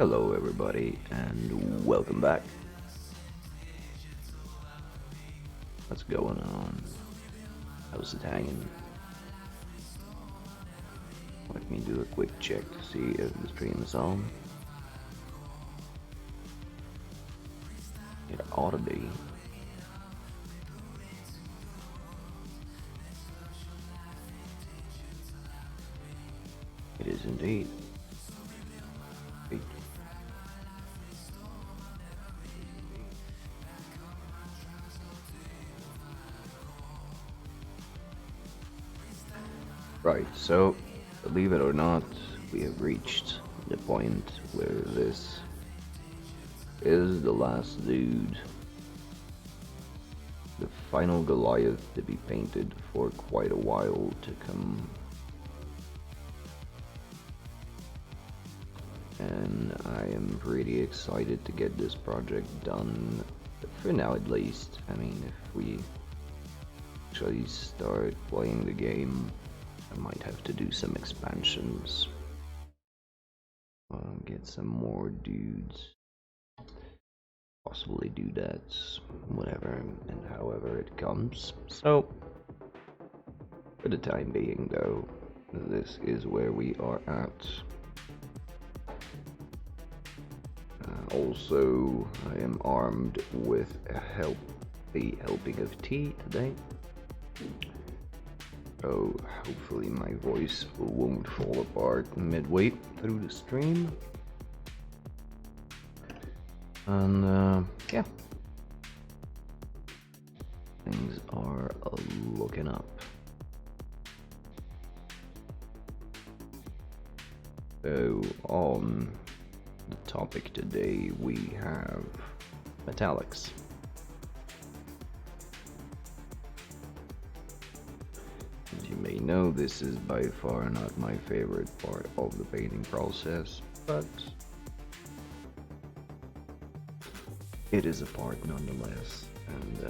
Hello everybody and welcome back. What's going on? How's it hanging? Let me do a quick check to see if the stream is on. It ought to be. It is indeed. Wait. Right, so believe it or not, we have reached the point where this is the last dude. The final Goliath to be painted for quite a while to come. And I am pretty excited to get this project done, for now at least. I mean, if we actually start playing the game, I might have to do some expansions. Get some more dudes. Possibly do that, whatever and however it comes. So, for the time being though, this is where we are at. Also, I am armed with a helping of tea today. So hopefully my voice won't fall apart midway through the stream. And yeah, things are looking up. So on the topic today we have metallics. As you may know, this is by far not my favorite part of the painting process, but it is a part nonetheless, and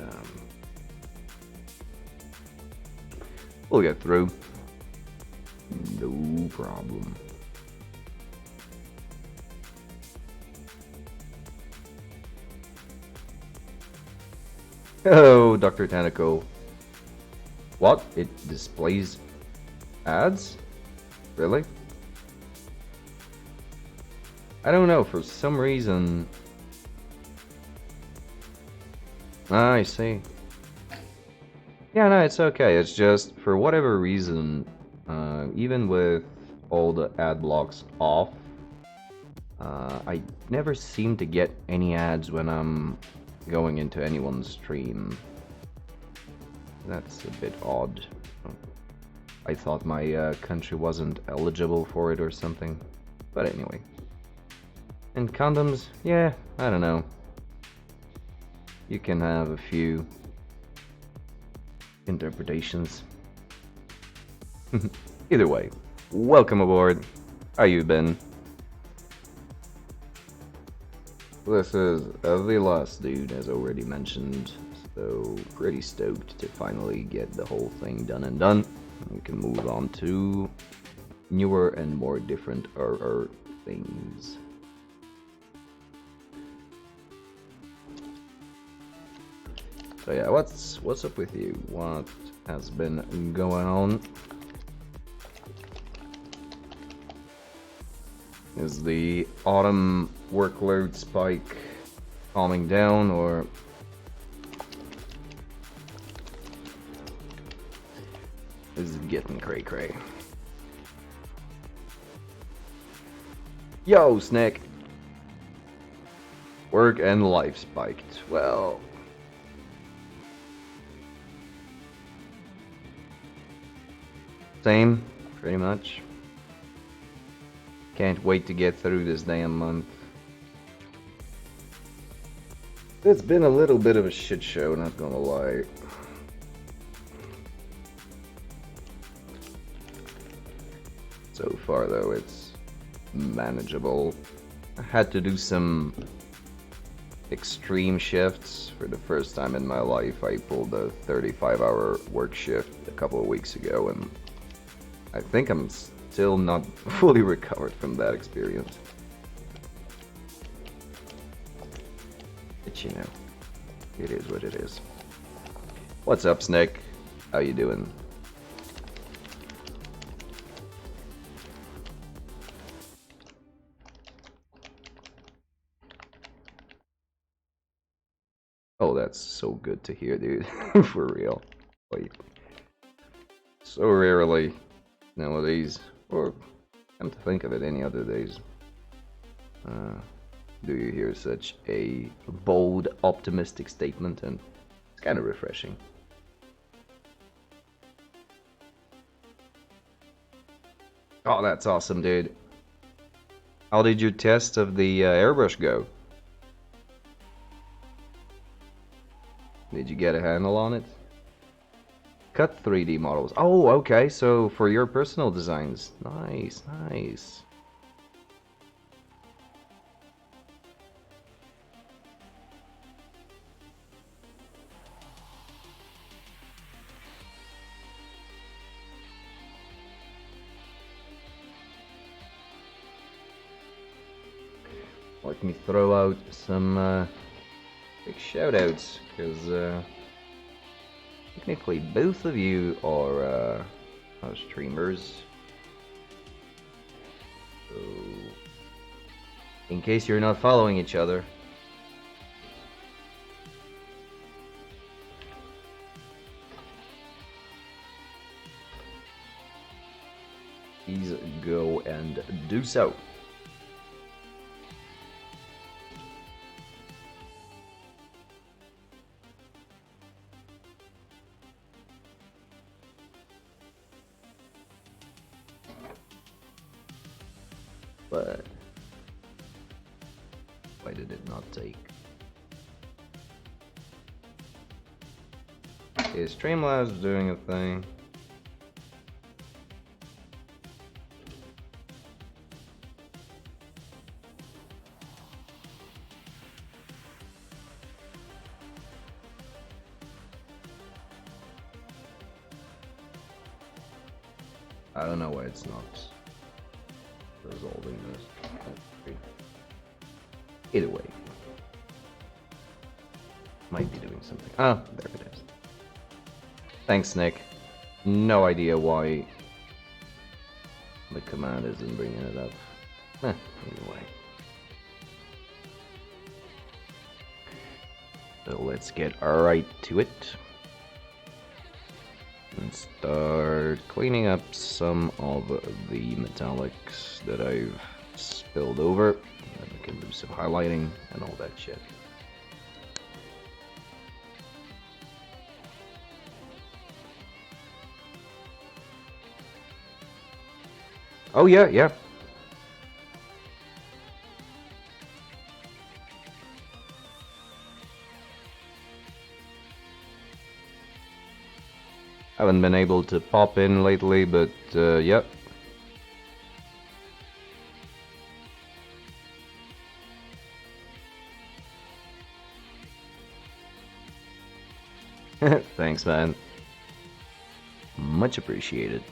we'll get through. No problem. Oh, Dr. Tentacle. What? It displays ads? Really? I don't know, for some reason. Ah, I see. Yeah, no, it's okay. It's just, for whatever reason, even with all the ad blocks off, I never seem to get any ads when I'm going into anyone's stream. That's a bit odd. I thought my country wasn't eligible for it or something. But anyway. And condoms, yeah, I don't know. You can have a few interpretations. Either way, welcome aboard. How you been? This is the last dude, as already mentioned, so pretty stoked to finally get the whole thing done and done. We can move on to newer and more different things. So yeah, what's up with you? What has been going on? Is the autumn workload spike calming down, or is it getting cray-cray? Yo, Snick! Work and life spiked. Well, same, pretty much. Can't wait to get through this damn month. It's been a little bit of a shit show, not gonna lie. So far though, it's manageable. I had to do some extreme shifts. For the first time in my life, I pulled a 35-hour work shift a couple of weeks ago, and I think I'm still not fully recovered from that experience. But you know, it is what it is. What's up, Snake? How you doing? Oh, that's so good to hear, dude. For real. Like, so rarely nowadays, or come to think of it, any other days, do you hear such a bold, optimistic statement, and it's kind of refreshing. Oh, that's awesome, dude. How did your test of the airbrush go? Did you get a handle on it? Cut 3D models. Oh, okay, so for your personal designs. Nice, nice. Let me throw out some big shoutouts, because technically both of you are streamers. So, in case you're not following each other, please go and do so. But why did it not take? Is Streamlabs doing a thing? I don't know why it's not resolving this. Either way, might be doing something. Ah, there it is. Thanks, Nick. No idea why the command isn't bringing it up. Anyway. So let's get right to it. And start cleaning up some of the metallics that I've spilled over. And we can do some highlighting and all that shit. Oh yeah, yeah. Haven't been able to pop in lately, but yep. Thanks, man. Much appreciated.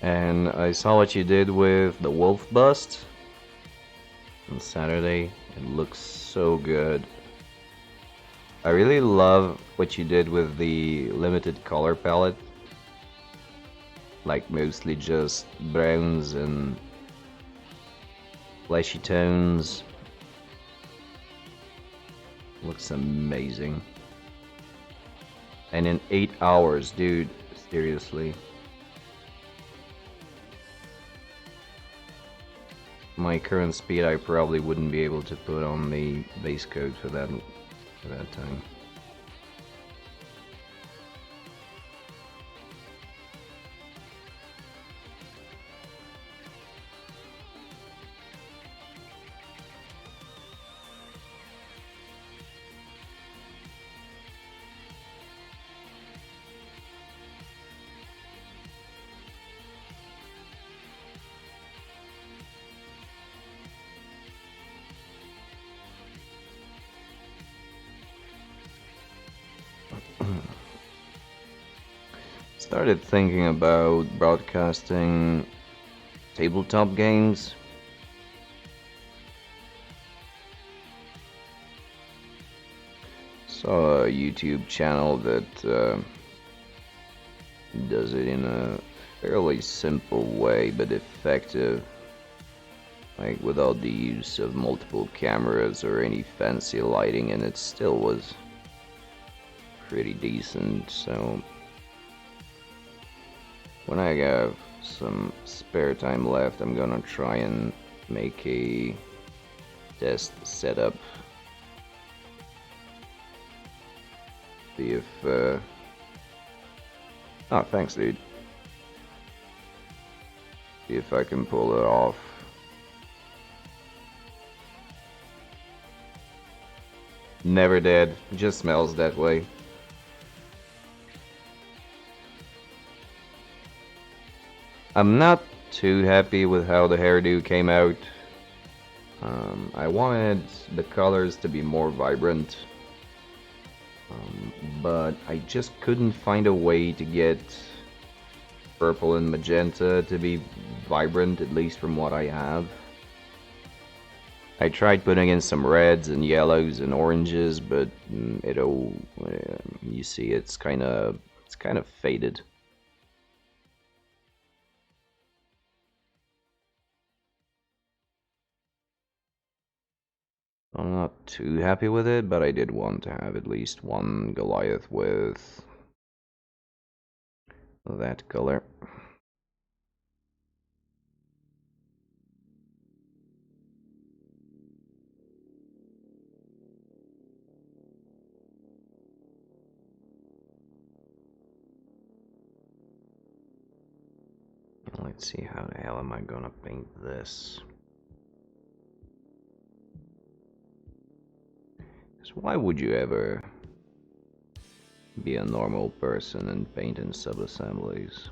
And I saw what you did with the wolf bust on Saturday. It looks so good. I really love what you did with the limited color palette. Like mostly just browns and fleshy tones. Looks amazing. And in 8 hours, dude, seriously. My current speed, I probably wouldn't be able to put on the base code for that time. Started thinking about broadcasting tabletop games. Saw a YouTube channel that does it in a fairly simple way, but effective. Like, without the use of multiple cameras or any fancy lighting, and it still was pretty decent. So when I have some spare time left, I'm gonna try and make a test setup. See if oh, thanks, dude. See if I can pull it off. Never did. Just smells that way. I'm not too happy with how the hairdo came out. I wanted the colors to be more vibrant, but I just couldn't find a way to get purple and magenta to be vibrant, at least from what I have. I tried putting in some reds and yellows and oranges, but it all, you see, it's kind of faded. I'm not too happy with it, but I did want to have at least one Goliath with that color. Let's see, how the hell am I gonna paint this? Because why would you ever be a normal person and paint in sub-assemblies?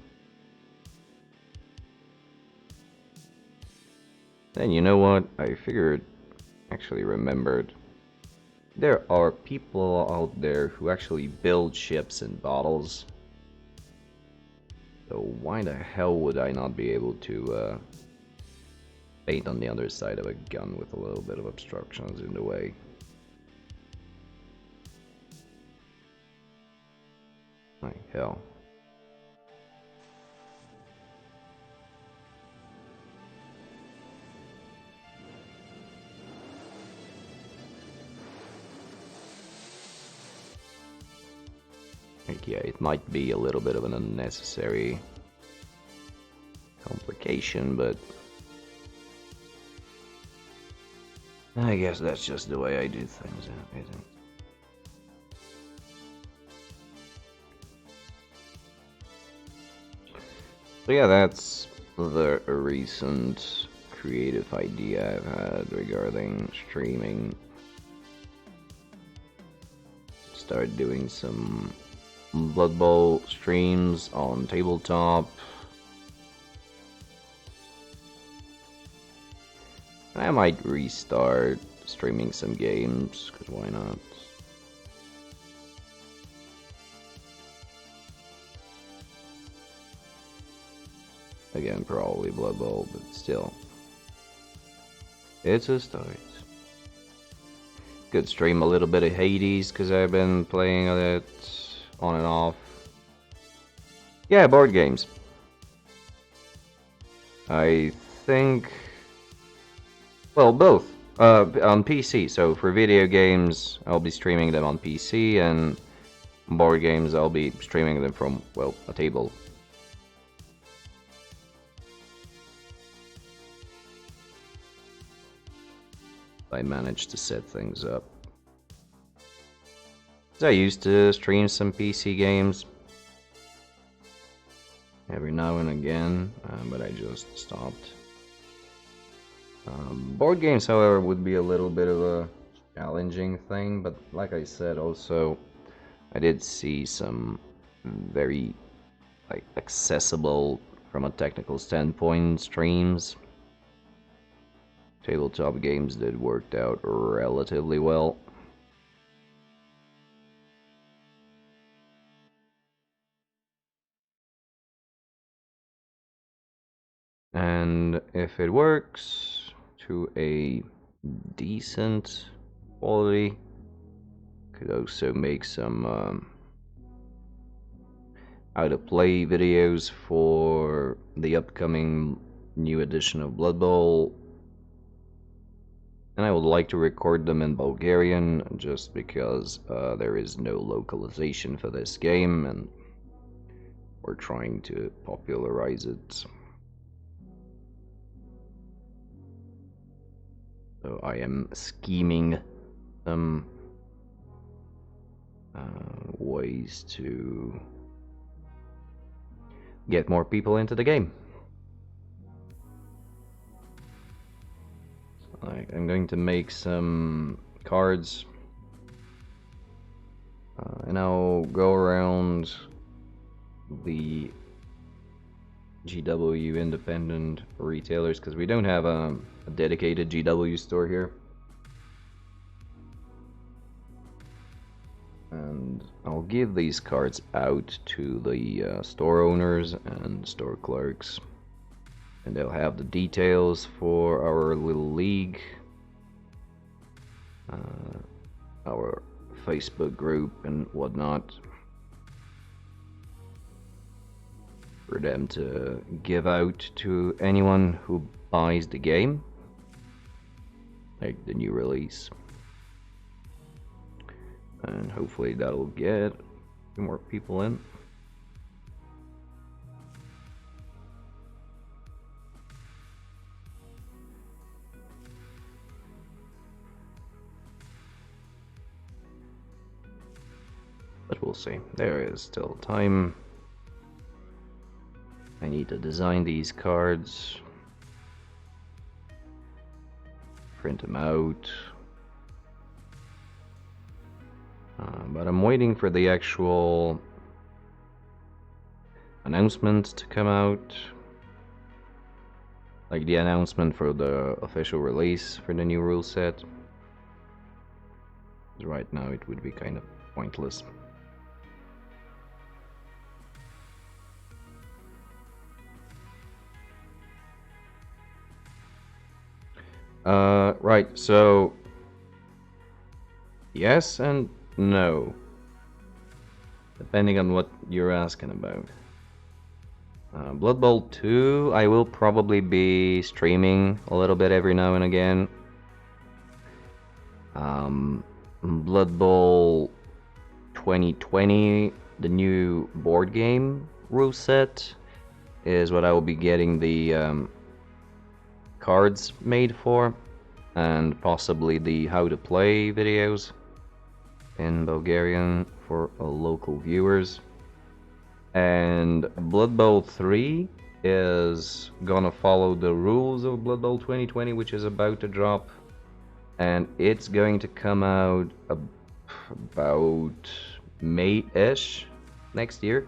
Then you know what? I actually remembered. There are people out there who actually build ships in bottles. So why the hell would I not be able to paint on the other side of a gun with a little bit of obstructions in the way? Like hell. Like, yeah, it might be a little bit of an unnecessary complication, but I guess that's just the way I do things, isn't it? So yeah, that's the recent creative idea I've had regarding streaming. Start doing some Blood Bowl streams on tabletop. I might restart streaming some games, because why not? Again, probably Blood Bowl, but still. It's a start. Could stream a little bit of Hades, because I've been playing it on and off. Yeah, board games. I think... well, both. On PC, so for video games, I'll be streaming them on PC, and board games, I'll be streaming them from, well, a table. I managed to set things up. I used to stream some PC games every now and again, but I just stopped. Board games, however, would be a little bit of a challenging thing, but like I said, also, I did see some very accessible from a technical standpoint streams. Tabletop games that worked out relatively well. And if it works to a decent quality. Could also make some how to play videos for the upcoming new edition of Blood Bowl. And I would like to record them in Bulgarian just because there is no localization for this game and we're trying to popularize it. So I am scheming some ways to get more people into the game. I'm going to make some cards and I'll go around the GW independent retailers because we don't have a dedicated GW store here. And I'll give these cards out to the store owners and store clerks. And they'll have the details for our little league, our Facebook group and whatnot, for them to give out to anyone who buys the game, like the new release. And hopefully that'll get a few more people in. But we'll see. There is still time. I need to design these cards, print them out, but I'm waiting for the actual announcement to come out, like the announcement for the official release for the new rule set. Right now it would be kind of pointless. Right, so yes and no, depending on what you're asking about. Blood Bowl 2, I will probably be streaming a little bit every now and again. Blood Bowl 2020, the new board game rule set, is what I will be getting the cards made for, and possibly the how to play videos in Bulgarian for local viewers. And Blood Bowl 3 is gonna follow the rules of Blood Bowl 2020, which is about to drop, and it's going to come out about May-ish next year.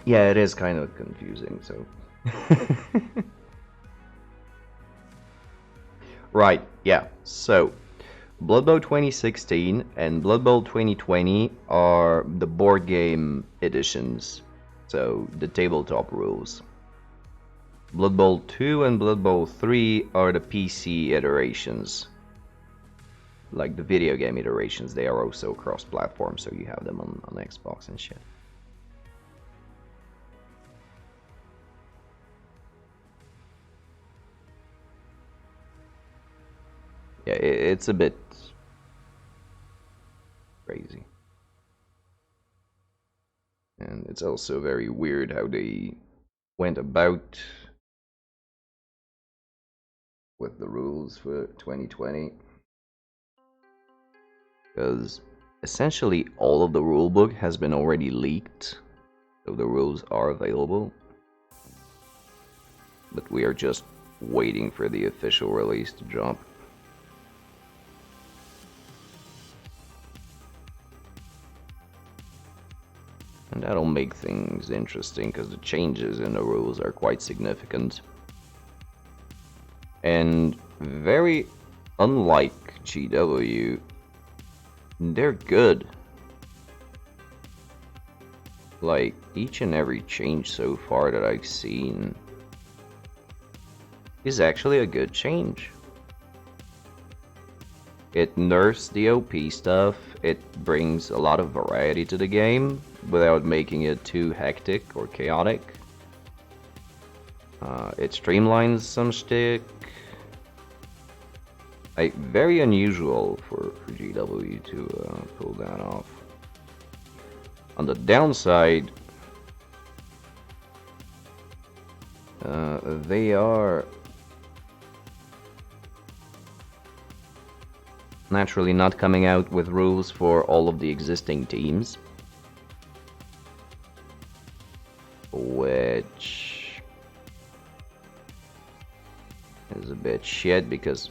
Yeah, it is kind of confusing, so. Right, yeah, so Blood Bowl 2016 and Blood Bowl 2020 are the board game editions, so the tabletop rules. Blood Bowl 2 and Blood Bowl 3 are the PC iterations. Like the video game iterations, they are also cross-platform, so you have them on Xbox and shit. Yeah, it's a bit crazy. And it's also very weird how they went about with the rules for 2020. Because essentially all of the rulebook has been already leaked, so the rules are available. But we are just waiting for the official release to drop. And that'll make things interesting because the changes in the rules are quite significant. And very unlike GW, they're good. like, each and every change so far that I've seen is actually a good change. It nerfs the OP stuff, it brings a lot of variety to the game without making it too hectic or chaotic. It streamlines some shtick. Like, very unusual for GW to pull that off. On the downside, they are naturally not coming out with rules for all of the existing teams, which is a bit shit because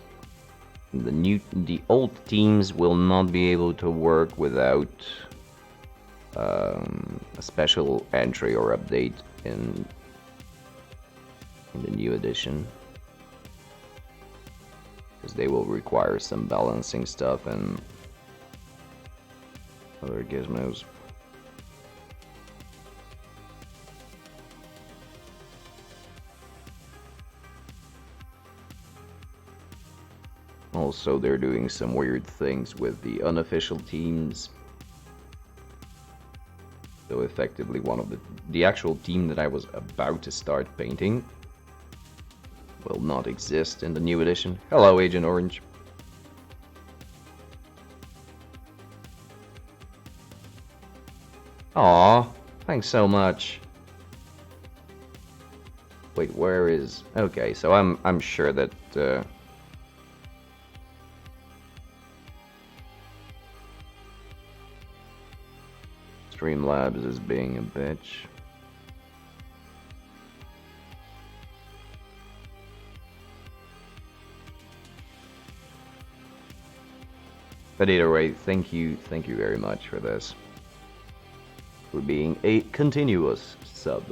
the old teams will not be able to work without a special entry or update in the new edition, because they will require some balancing stuff and other gizmos. Also, they're doing some weird things with the unofficial teams. So effectively, one of the actual team that I was about to start painting will not exist in the new edition. Hello, Agent Orange. Aw, thanks so much. Wait, where is... Okay, so I'm sure that Streamlabs is being a bitch. But either way, thank you very much for this. For being a continuous sub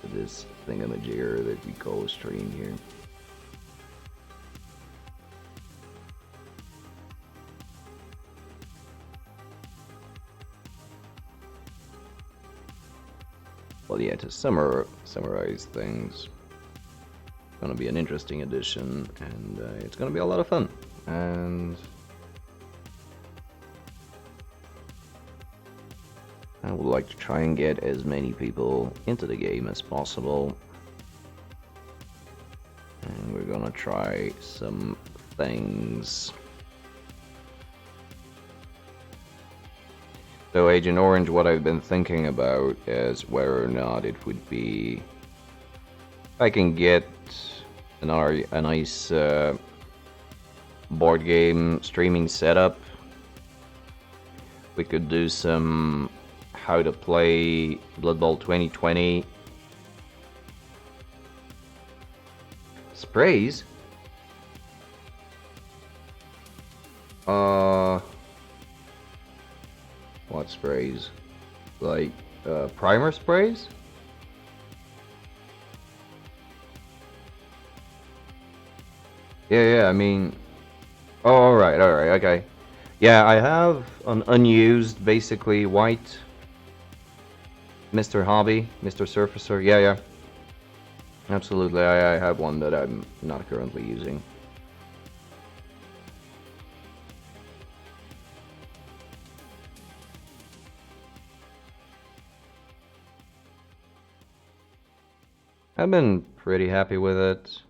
to this thingamajigger that we call a stream here. Well, yeah, to summarize things, it's gonna be an interesting edition, and it's gonna be a lot of fun. And I would like to try and get as many people into the game as possible. And we're gonna try some things. So, Agent Orange, what I've been thinking about is whether or not it would be... if I can get a nice board game streaming setup, we could do some how to play Blood Bowl 2020 sprays. What sprays? Like primer sprays? Yeah, I mean... Oh, alright, okay. Yeah, I have an unused, basically white Mr. Hobby, Mr. Surfacer. Yeah. Absolutely, I have one that I'm not currently using. I've been pretty happy with it.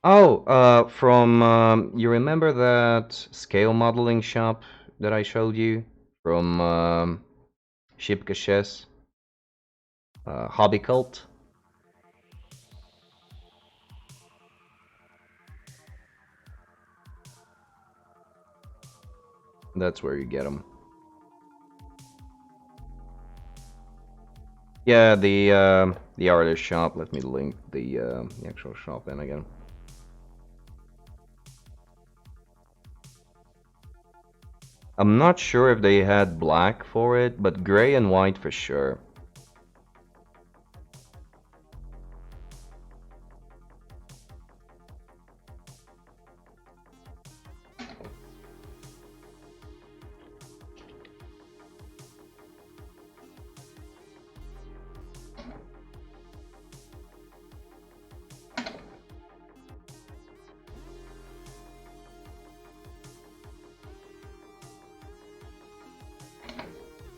Oh, from, you remember that scale modeling shop that I showed you? From, Shipkashes? Hobby Cult? That's where you get them. Yeah, the artist shop. Let me link the actual shop in again. I'm not sure if they had black for it, but gray and white for sure.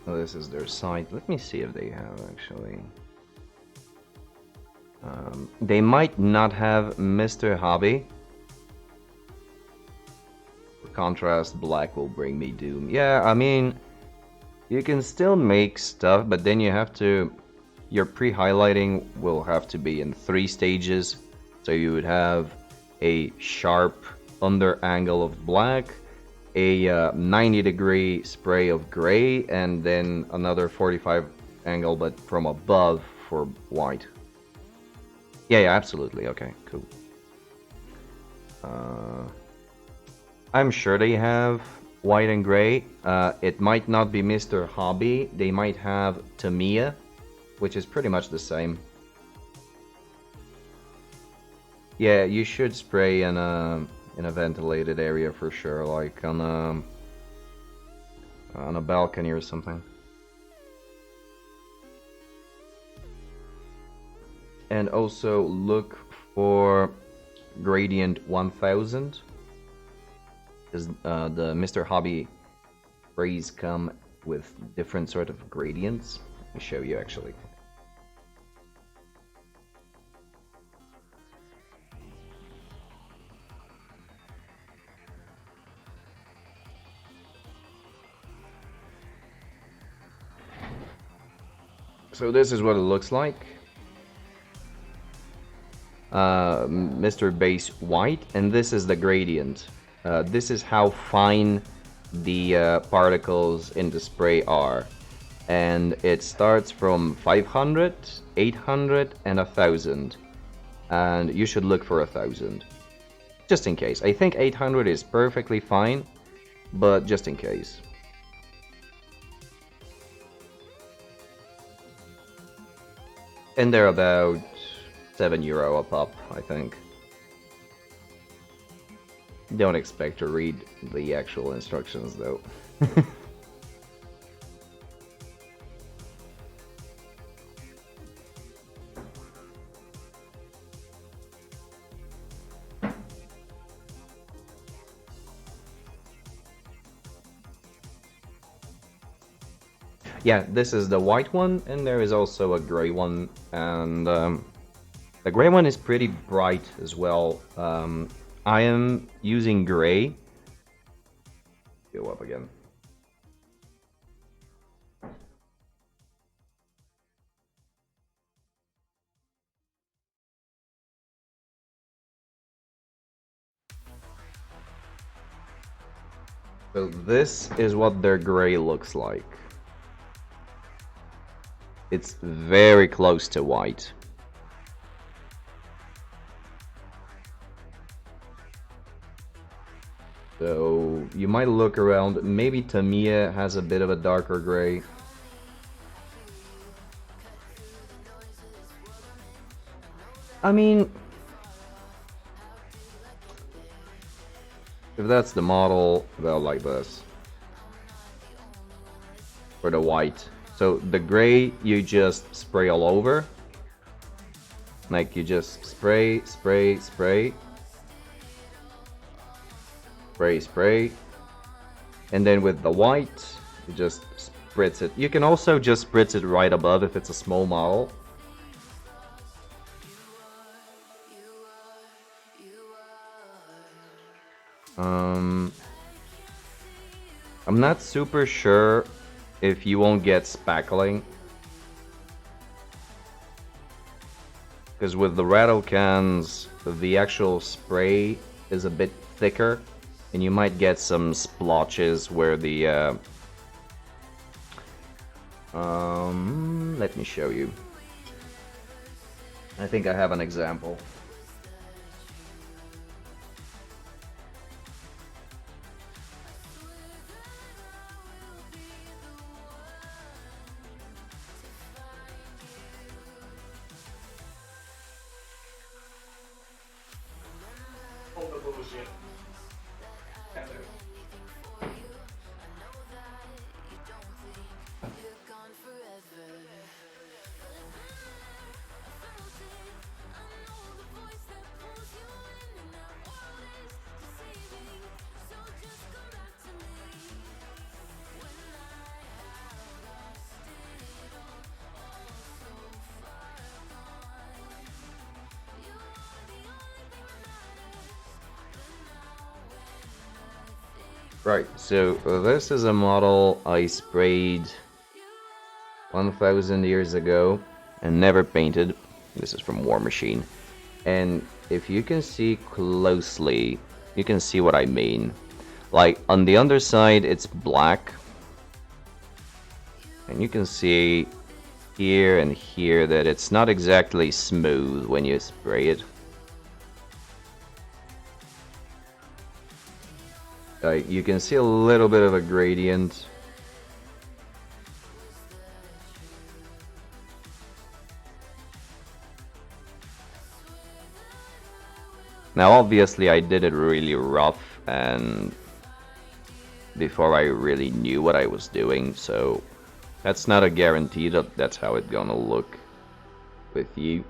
Oh, this is their site. Let me see if they have actually. They might not have Mr. Hobby. For contrast, black will bring me doom. Yeah, I mean, you can still make stuff, but then you have to... Your pre-highlighting will have to be in 3 stages. So you would have a sharp under angle of black, a 90-degree spray of gray, and then another 45 angle, but from above for white. Yeah, absolutely. Okay, cool. I'm sure they have white and gray. It might not be Mr. Hobby. They might have Tamiya, which is pretty much the same. Yeah, you should spray in a ventilated area for sure, like on a balcony or something. And also look for gradient 1000, because the Mr. Hobby sprays come with different sort of gradients. Let me show you actually. So this is what it looks like. Mr. Base White, and this is the gradient. This is how fine the particles in the spray are. And it starts from 500, 800, and 1000. And you should look for 1000. Just in case. I think 800 is perfectly fine, but just in case. And they're about €7 a pop, I think. Don't expect to read the actual instructions though. Yeah, this is the white one, and there is also a gray one, and the gray one is pretty bright as well. I am using gray. Go up again. So this is what their gray looks like. It's very close to white. So you might look around. Maybe Tamiya has a bit of a darker gray. I mean, if that's the model, well, like this. For the white. So the gray, you just spray all over. Like you just spray, spray, spray. Spray, spray. And then with the white, you just spritz it. You can also just spritz it right above if it's a small model. I'm not super sure if you won't get spackling. Because with the rattle cans, the actual spray is a bit thicker, and you might get some splotches where the... let me show you. I think I have an example. Right, so this is a model I sprayed 1000 years ago and never painted. This is from War Machine. And if you can see closely, you can see what I mean. Like on the underside it's black. And you can see here and here that it's not exactly smooth when you spray it. You can see a little bit of a gradient. Now obviously I did it really rough and before I really knew what I was doing, so that's not a guarantee that that's how it's gonna look with you.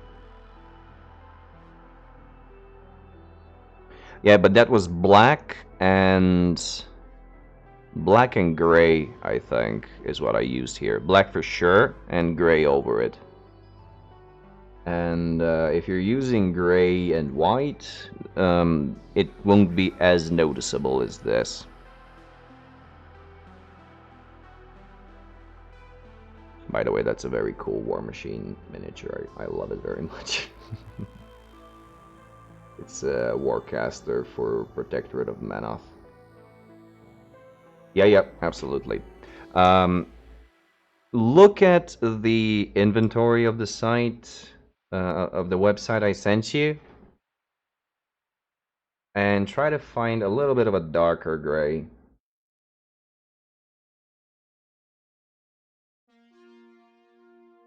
Yeah, but that was black and gray, I think, is what I used here. Black for sure, and gray over it. And if you're using gray and white, it won't be as noticeable as this. By the way, that's a very cool War Machine miniature. I love it very much. It's a Warcaster for Protectorate of Manoth. Yeah, absolutely. Look at the inventory of the site, of the website I sent you, and try to find a little bit of a darker gray.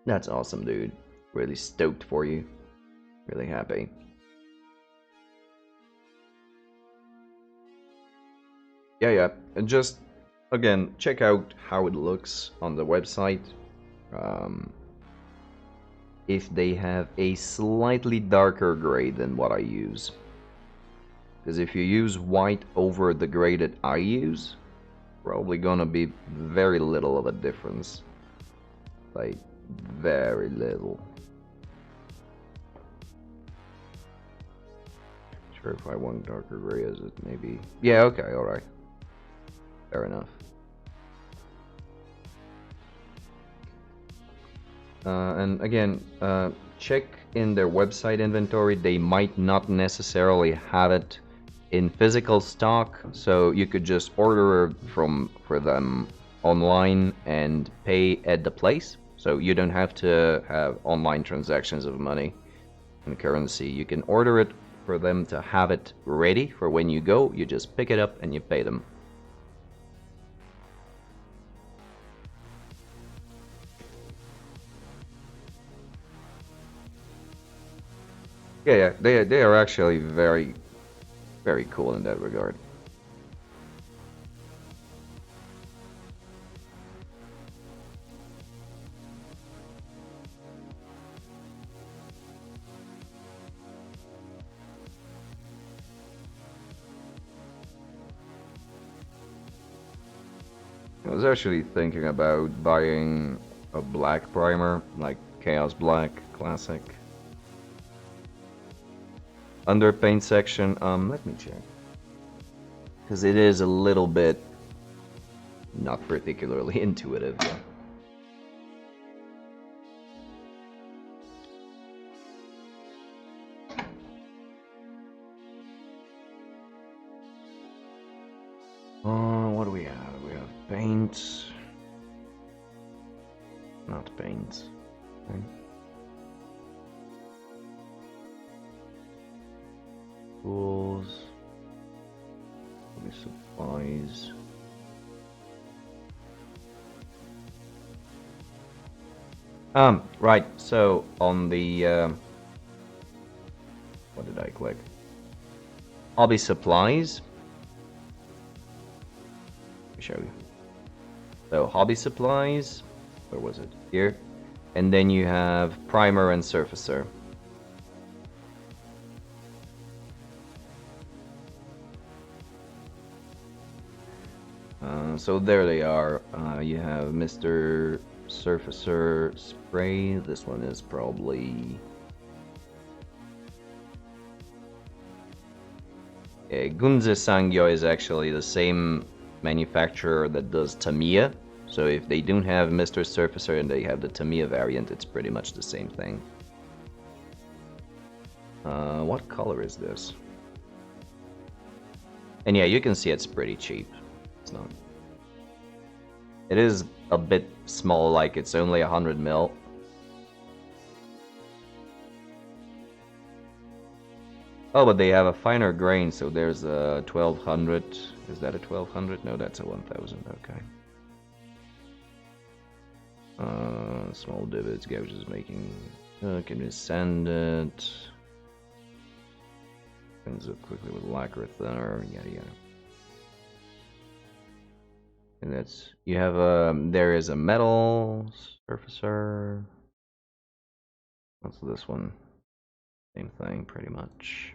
That's awesome, dude. Really stoked for you. Really happy. Yeah. And just, again, check out how it looks on the website. If they have a slightly darker gray than what I use. Because if you use white over the gray that I use, probably gonna be very little of a difference. Like, very little. Sure, if I want darker gray, is it maybe? Yeah, okay, alright. Fair enough. And again, check in their website inventory. They might not necessarily have it in physical stock, so you could just order for them online and pay at the place. So you don't have to have online transactions of money and currency. You can order it for them to have it ready for when you go. You just pick it up and you pay them. Yeah, they are actually very, very cool in that regard. I was actually thinking about buying a black primer, like Chaos Black Classic. Under paint section, let me check. Because it is a little bit not particularly intuitive. Yeah. What do we have? We have paint. Not paint. Okay. Tools. Supplies. Right, so on the what did I click? Hobby supplies. Let me show you. So hobby supplies, where was it? Here. And then you have primer and surfacer. So there they are. You have Mr. Surfacer Spray. This one is probably... Gunze Sangyo is actually the same manufacturer that does Tamiya. So if they don't have Mr. Surfacer and they have the Tamiya variant, it's pretty much the same thing. What color is this? And yeah, you can see it's pretty cheap. It's not. It is a bit small, like it's only 100 mil. Oh, but they have a finer grain, so there's a 1200. Is that a 1200? No, that's a 1000. Okay. Small divots, gouges making. Can we send it? Ends up quickly with lacquer thinner, yada yada. And that's, you have a, there is a metal surfacer. What's this one? Same thing, pretty much.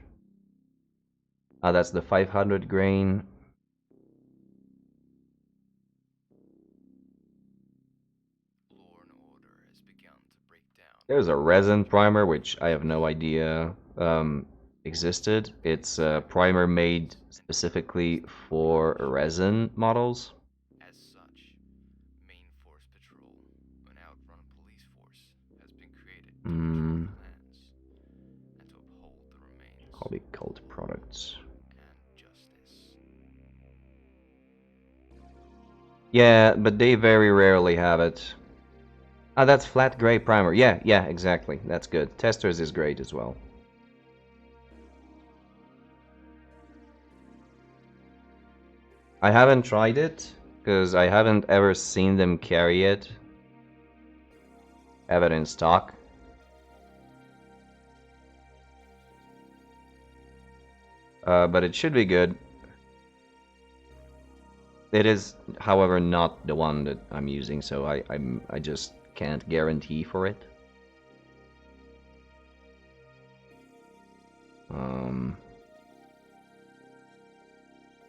That's the 500 grain. There's a resin primer, which I have no idea existed. It's a primer made specifically for resin models. As such, main force patrol, an outrun police force, has been created to patrol the lands and to uphold the remains Hobby cult products. and justice. Yeah, but they very rarely have it. Ah, that's flat gray primer. Yeah, exactly. That's good. Testers is great as well. I haven't tried it, because I haven't ever seen them carry it. Have it in stock. But it should be good. It is, however, not the one that I'm using, so I just can't guarantee for it.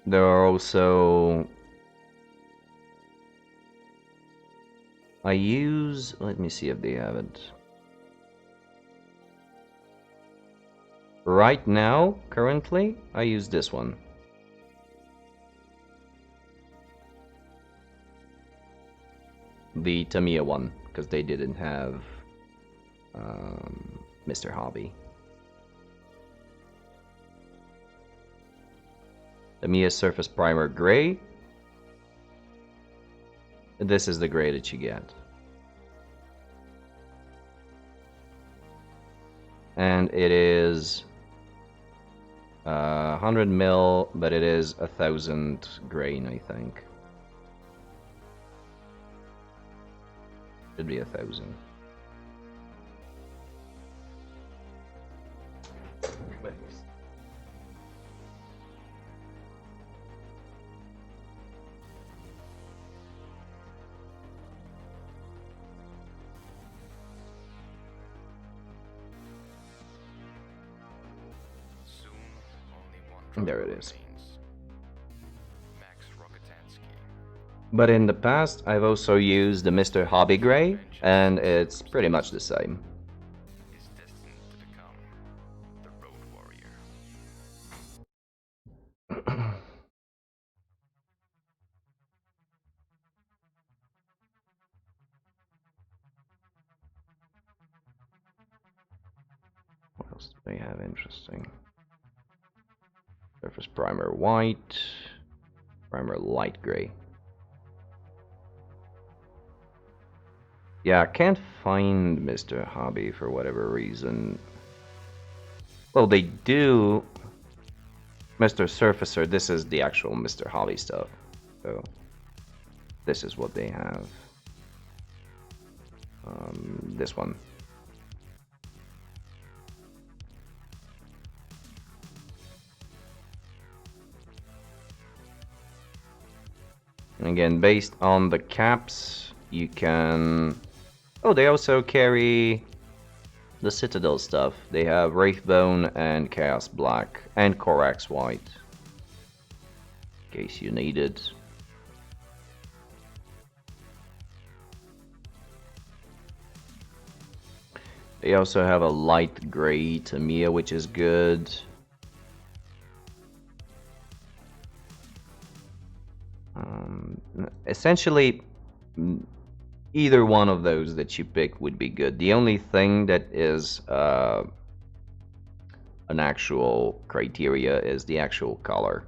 There are also, I use, let me see if they have it. Right now, currently, I use this one. The Tamiya one, because they didn't have Mr. Hobby. Tamiya Surface Primer Gray. This is the gray that you get. And it is 100 mil, but it is 1000 grain, I think. Should be 1000. There it is. But in the past, I've also used the Mr. Hobby Gray, and it's pretty much the same. Is destined to become the road warrior. What else do they have interesting? Surface primer white, primer light gray. Yeah, I can't find Mr. Hobby for whatever reason. Well, they do. Mr. Surfacer, this is the actual Mr. Hobby stuff. So, this is what they have. This one. And again, based on the caps, you can... Oh, they also carry the Citadel stuff. They have Wraithbone and Chaos Black and Corax White. In case you need it. They also have a light gray Tamiya, which is good. essentially, either one of those that you pick would be good. The only thing that is an actual criteria is the actual color.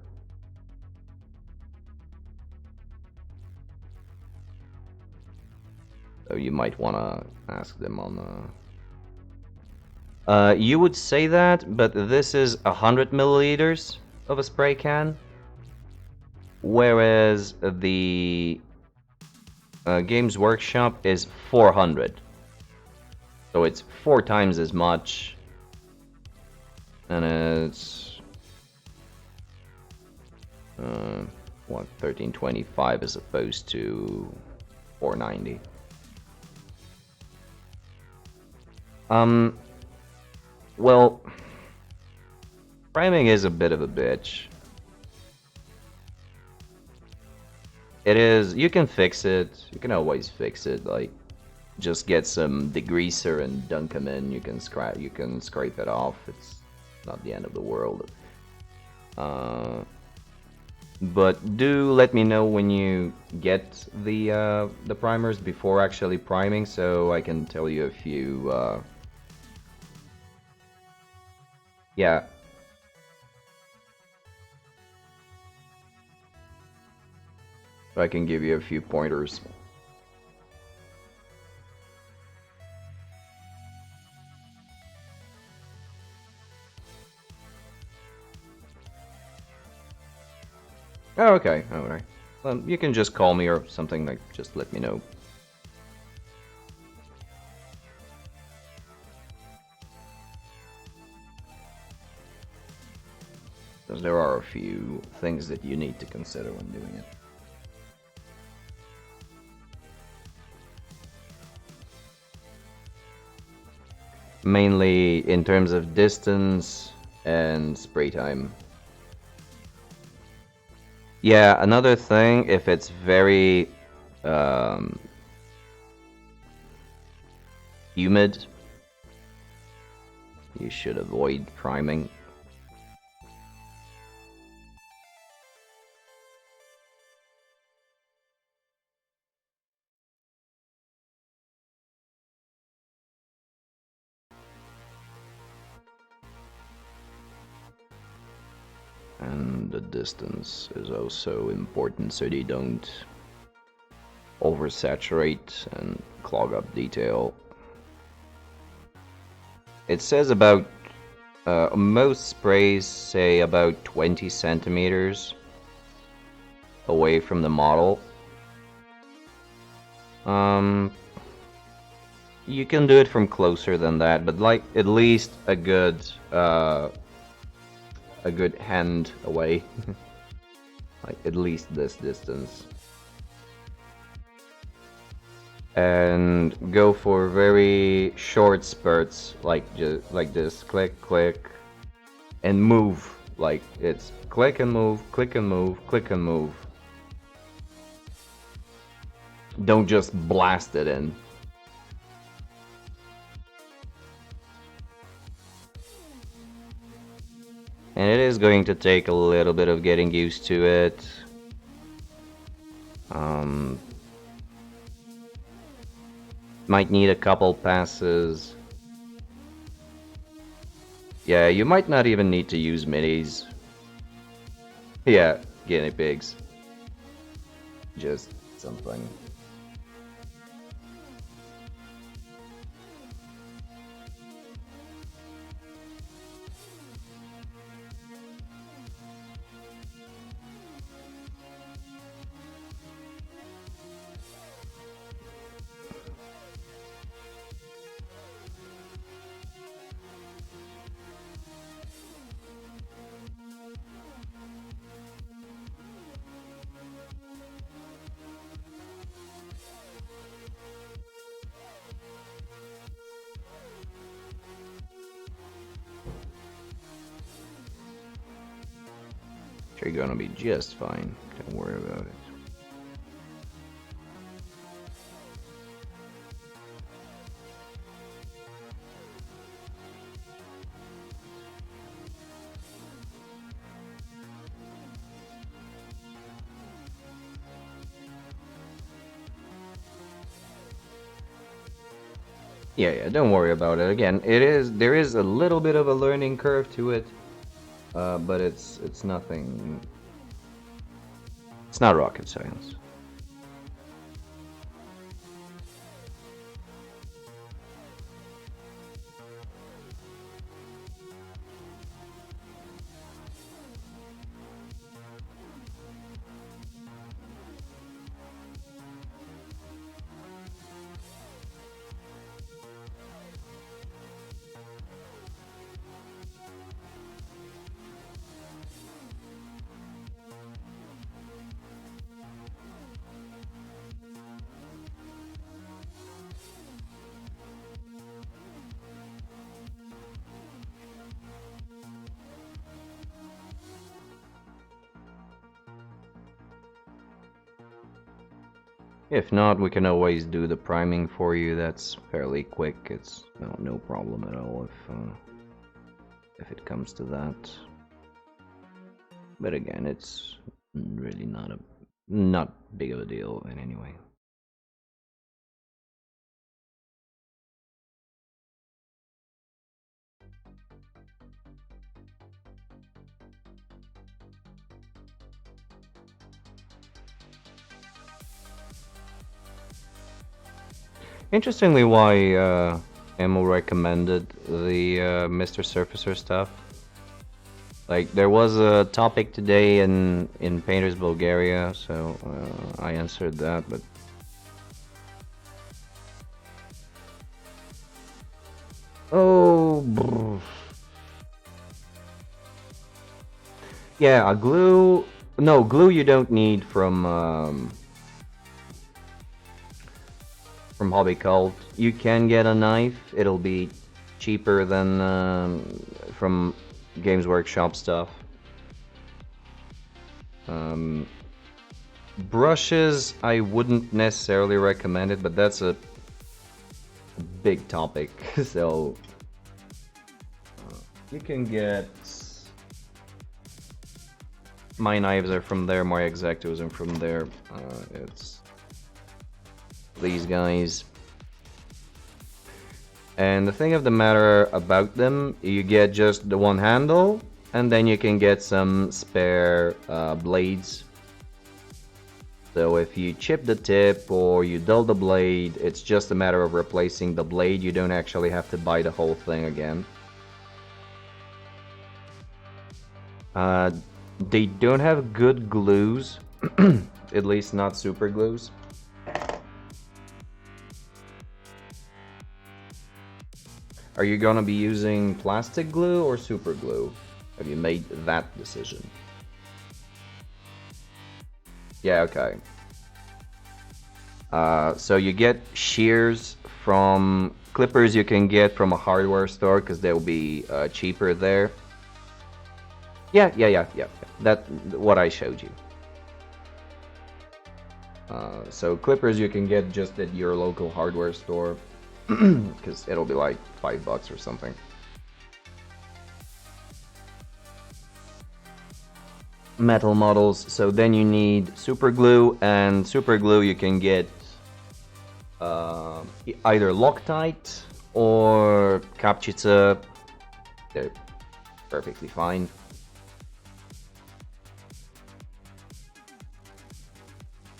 So you might want to ask them on. You would say that, but this is 100 milliliters of a spray can, whereas the Games Workshop is 400. So it's 4 times as much, and it's what, 1325 as opposed to 490. Well, priming is a bit of a bitch. It is. You can fix it. You can always fix it. Like, just get some degreaser and dunk them in. You can scrape it off. It's not the end of the world. But do let me know when you get the primers before actually priming, so I can tell you a few. Yeah. I can give you a few pointers. Oh, okay. Alright. You can just call me or something, like, just let me know. Because there are a few things that you need to consider when doing it. Mainly in terms of distance and spray time. Yeah, another thing, if it's very humid, you should avoid priming. And the distance is also important so they don't oversaturate and clog up detail. It says about most sprays say about 20 centimeters away from the model. You can do it from closer than that, but like at least a good hand away. Like at least this distance. And go for very short spurts, like just like this, click, click, and move. Like it's click and move, click and move, click and move. Don't just blast it in. And it is going to take a little bit of getting used to it. Might need a couple passes. Yeah, you might not even need to use minis. Yeah, guinea pigs. Just something. You're gonna be just fine. Don't worry about it. Yeah, don't worry about it. Again, there is a little bit of a learning curve to it, but it's nothing. It's not rocket science. If not, we can always do the priming for you. That's fairly quick. It's no problem at all if it comes to that. But again, it's really not big of a deal in any way. Interestingly, why Emil recommended the Mr. Surfacer stuff. Like, there was a topic today in Painters Bulgaria, so I answered that, but... Oh... brr. Yeah, a glue... No, glue you don't need from Hobby Cult. You can get a knife. It'll be cheaper than from Games Workshop stuff. Brushes, I wouldn't necessarily recommend it, but that's a big topic. So you can get... My knives are from there, my Exactos are from there. It's these guys. And the thing of the matter about them, you get just the one handle, and then you can get some spare blades. So if you chip the tip or you dull the blade, it's just a matter of replacing the blade. You don't actually have to buy the whole thing again. They don't have good glues, at least not super glues. Are you gonna be using plastic glue or super glue? Have you made that decision? Yeah, okay. So you get shears from clippers you can get from a hardware store because they'll be cheaper there. Yeah. That's what I showed you. So clippers you can get just at your local hardware store because it'll be like $5 or something. Metal models, so then you need super glue, and super glue you can get either Loctite or Kapchica. They're perfectly fine.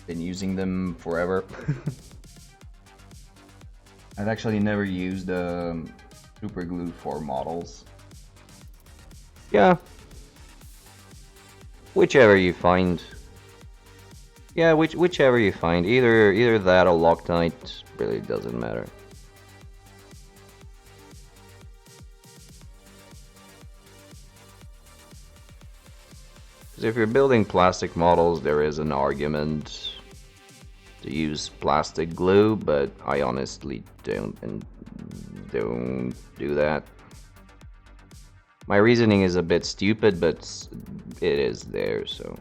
Been using them forever. I've actually never used super glue for models. Yeah. Whichever you find. Yeah, whichever you find. Either that or Loctite really doesn't matter. Because if you're building plastic models, there is an argument to use plastic glue, but I honestly don't do that. My reasoning is a bit stupid, but it is there, so.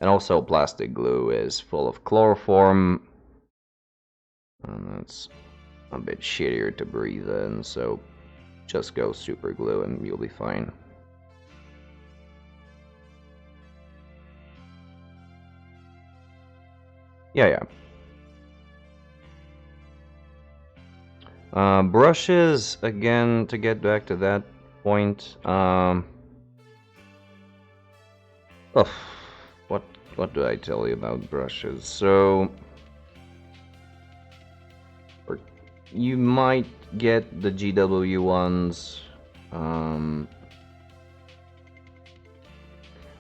And also plastic glue is full of chloroform, and that's a bit shittier to breathe in, so just go super glue and you'll be fine. Yeah. Brushes, again, to get back to that point. Oh, what what do I tell you about brushes? So, you might get the GW ones. Um,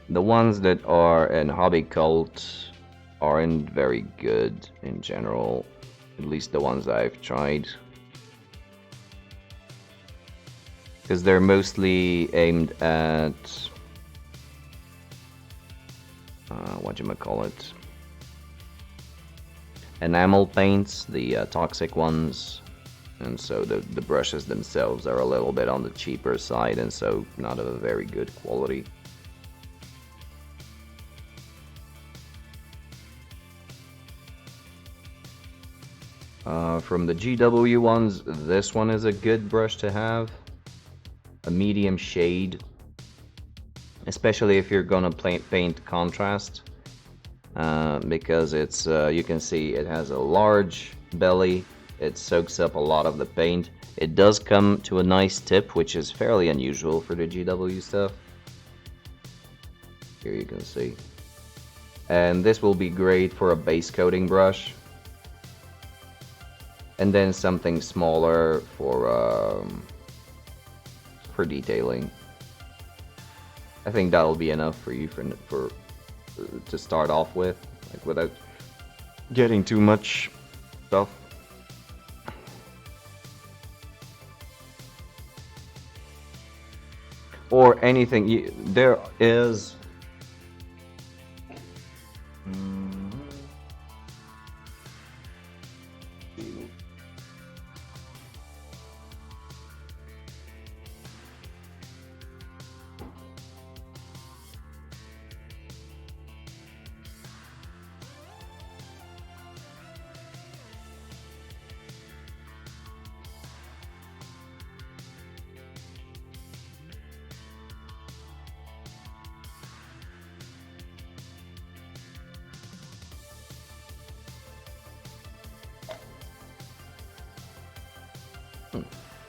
the ones that are in hobby cult aren't very good in general. At least the ones I've tried. Because they're mostly aimed at whatchamacallit, enamel paints, the toxic ones, and so the brushes themselves are a little bit on the cheaper side, and so not of a very good quality. From the GW ones, this one is a good brush to have. A medium shade, especially if you're gonna paint contrast, because it's you can see it has a large belly. It soaks up a lot of the paint. It does come to a nice tip, which is fairly unusual for the GW stuff. Here you can see. And this will be great for a base coating brush. And then something smaller for detailing. I think that'll be enough for you for to start off with, like without getting too much stuff. Or anything. There is.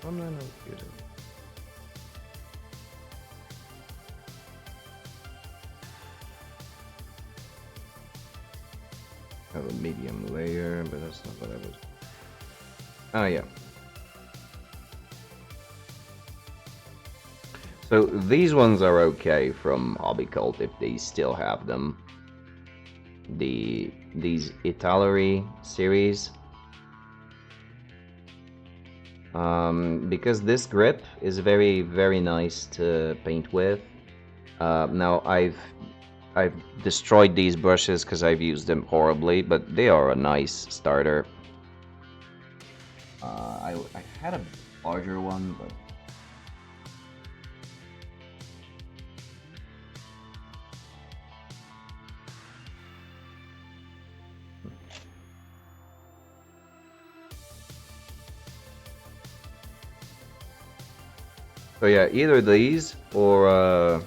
I'm not good. Have a medium layer, but that's not what I was. Oh yeah. So these ones are okay from Hobby Cult if they still have them. These Italeri series. Because this grip is very nice to paint with. Now I've destroyed these brushes because I've used them horribly, but they are a nice starter. I had a larger one, but so yeah, either these or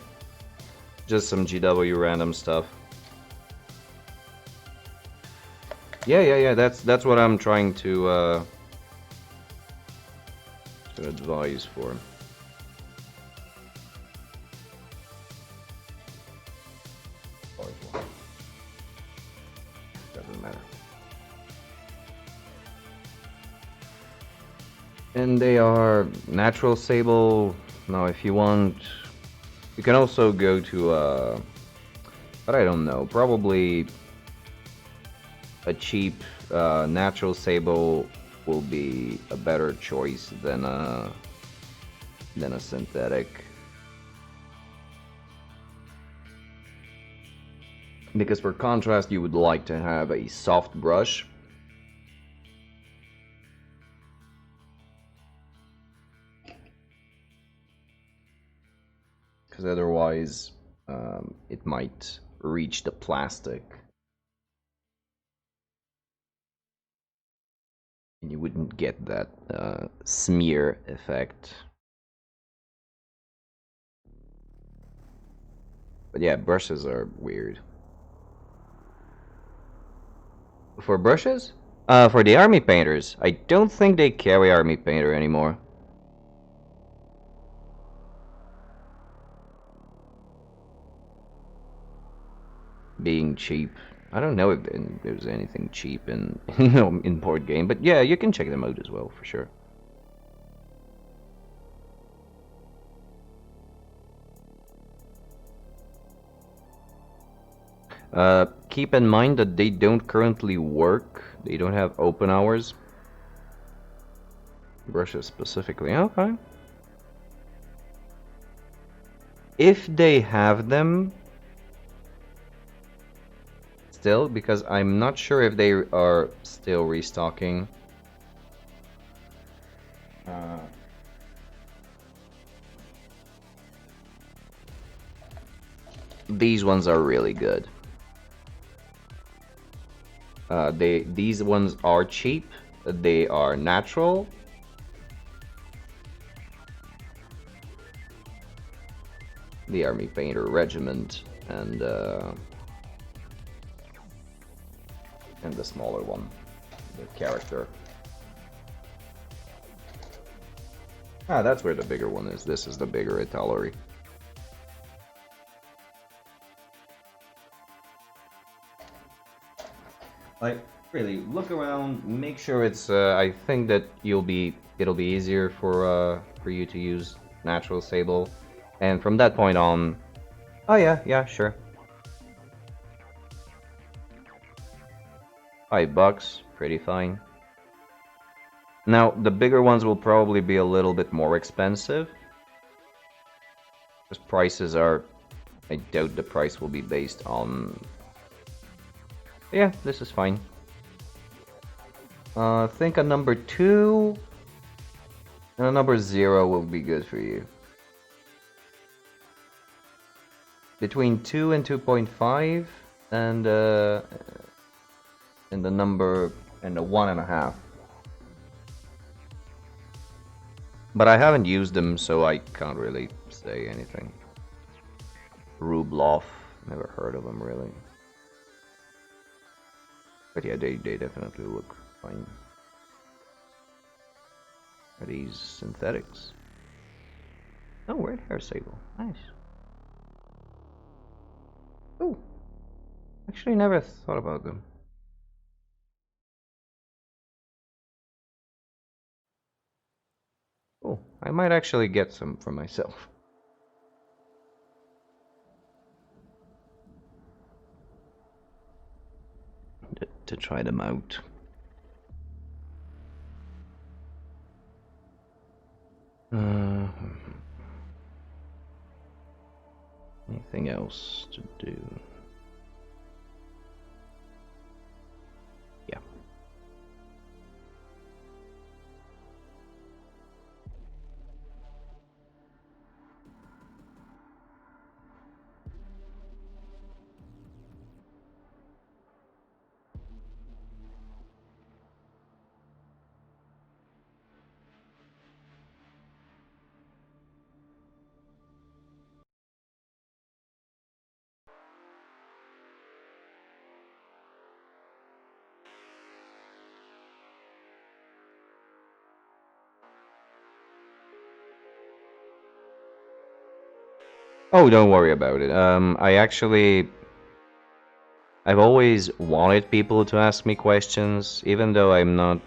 just some GW random stuff. Yeah. That's what I'm trying to advise for. Doesn't matter. And they are natural sable. Now, if you want, you can also go to but I don't know, probably a cheap natural sable will be a better choice than a synthetic. Because for contrast, you would like to have a soft brush. Because otherwise, it might reach the plastic. And you wouldn't get that smear effect. But yeah, brushes are weird. For brushes? For the army painters, I don't think they carry army painter anymore. Being cheap. I don't know if there's anything cheap in in board game, but yeah, you can check them out as well for sure. Keep in mind that they don't currently work. They don't have open hours. Brushes specifically. Okay. If they have them, still, because I'm not sure if they are still restocking. These ones are really good. These ones are cheap. They are natural. The Army Painter Regiment and the smaller one, the character. Ah, that's where the bigger one is. This is the bigger Italary. Like, really, look around, make sure it's, I think that it'll be easier for you to use natural sable. And from that point on, oh yeah, sure. $5, pretty fine. Now, the bigger ones will probably be a little bit more expensive. Because prices are, I doubt the price will be based on... Yeah, this is fine. I think a number 2 and a number 0 will be good for you. Between 2 and 2.5 and the number and the 1.5. But I haven't used them, so I can't really say anything. Rubloff, never heard of them really. But yeah, they definitely look fine. Are these synthetics? Oh, red hair sable. Nice. Oh, actually never thought about them. Oh, I might actually get some for myself. To try them out. Anything else to do? Yeah. Oh, don't worry about it. I've always wanted people to ask me questions, even though I'm not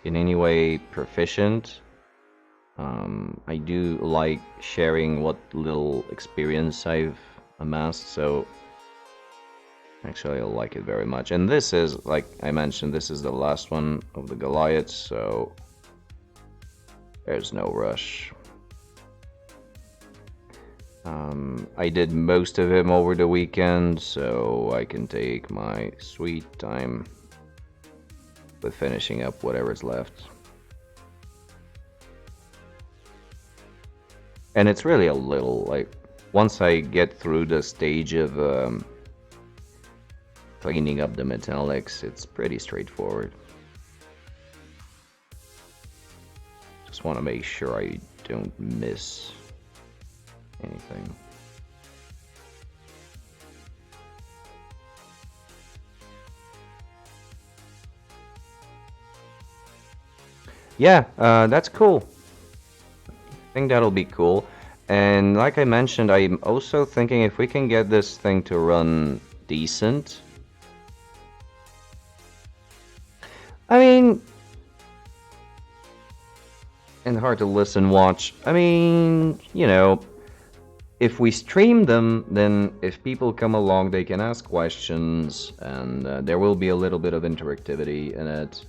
in any way proficient. I do like sharing what little experience I've amassed, so actually I like it very much. And this is, like I mentioned, this is the last one of the Goliaths, so there's no rush. I did most of him over the weekend, so I can take my sweet time with finishing up whatever's left. And it's really a little, like, once I get through the stage of cleaning up the metallics, it's pretty straightforward. Just want to make sure I don't miss anything. Yeah, that's cool. I think that'll be cool. And like I mentioned, I'm also thinking if we can get this thing to run decent. I mean, and hard to listen, watch. I mean, you know, if we stream them, then if people come along, they can ask questions, and there will be a little bit of interactivity in it.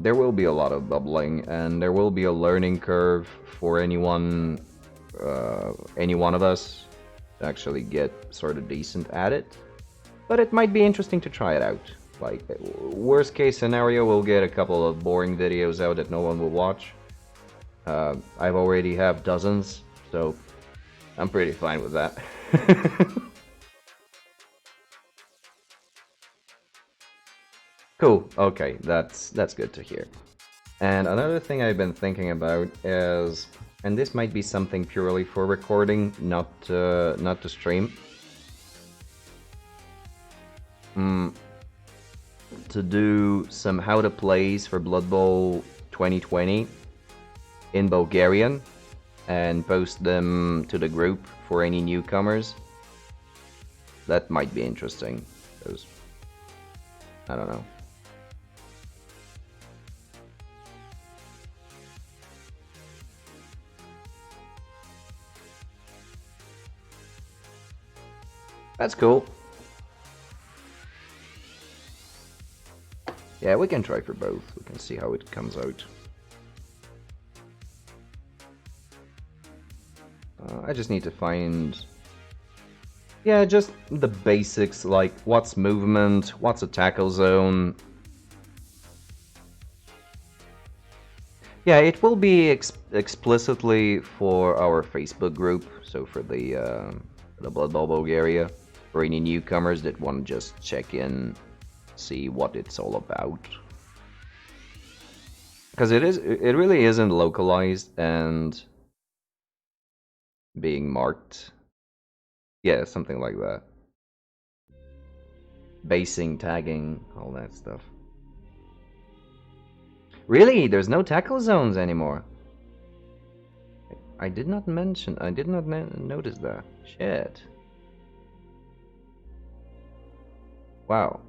There will be a lot of bubbling, and there will be a learning curve for any one of us to actually get sort of decent at it. But it might be interesting to try it out. Like, worst case scenario, we'll get a couple of boring videos out that no one will watch. I've already have dozens, so I'm pretty fine with that. Cool, okay, that's good to hear. And another thing I've been thinking about is, and this might be something purely for recording, not to stream. To do some how to plays for Blood Bowl 2020 in Bulgarian and post them to the group for any newcomers. That might be interesting, because I don't know. That's cool. Yeah, we can try for both. We can see how it comes out. I just need to find... Yeah, just the basics, like what's movement, what's a tackle zone. Yeah, it will be explicitly for our Facebook group, so for the Blood Bowl Bulgaria, for any newcomers that want to just check in, see what it's all about. Because it really isn't localized and being marked. Yeah, something like that. Basing, tagging, all that stuff. Really? There's no tackle zones anymore? I did not notice that. Shit. Wow.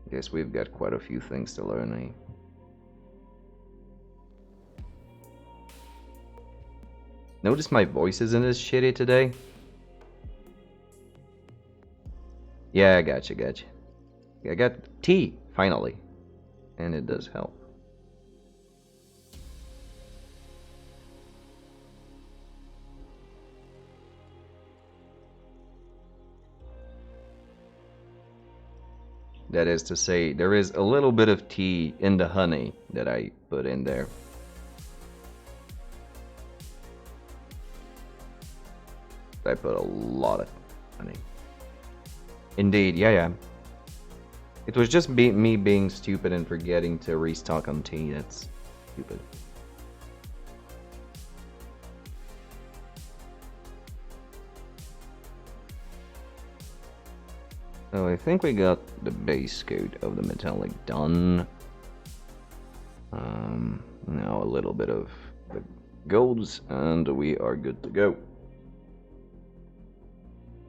Guess we've got quite a few things to learn, eh? Notice my voice isn't as shitty today? Yeah, gotcha. I got tea, finally. And it does help. That is to say, there is a little bit of tea in the honey that I put in there. I put a lot of honey. Indeed, yeah. It was just me being stupid and forgetting to restock on tea. That's stupid. So I think we got the base coat of the metallic done. Now a little bit of the golds and we are good to go.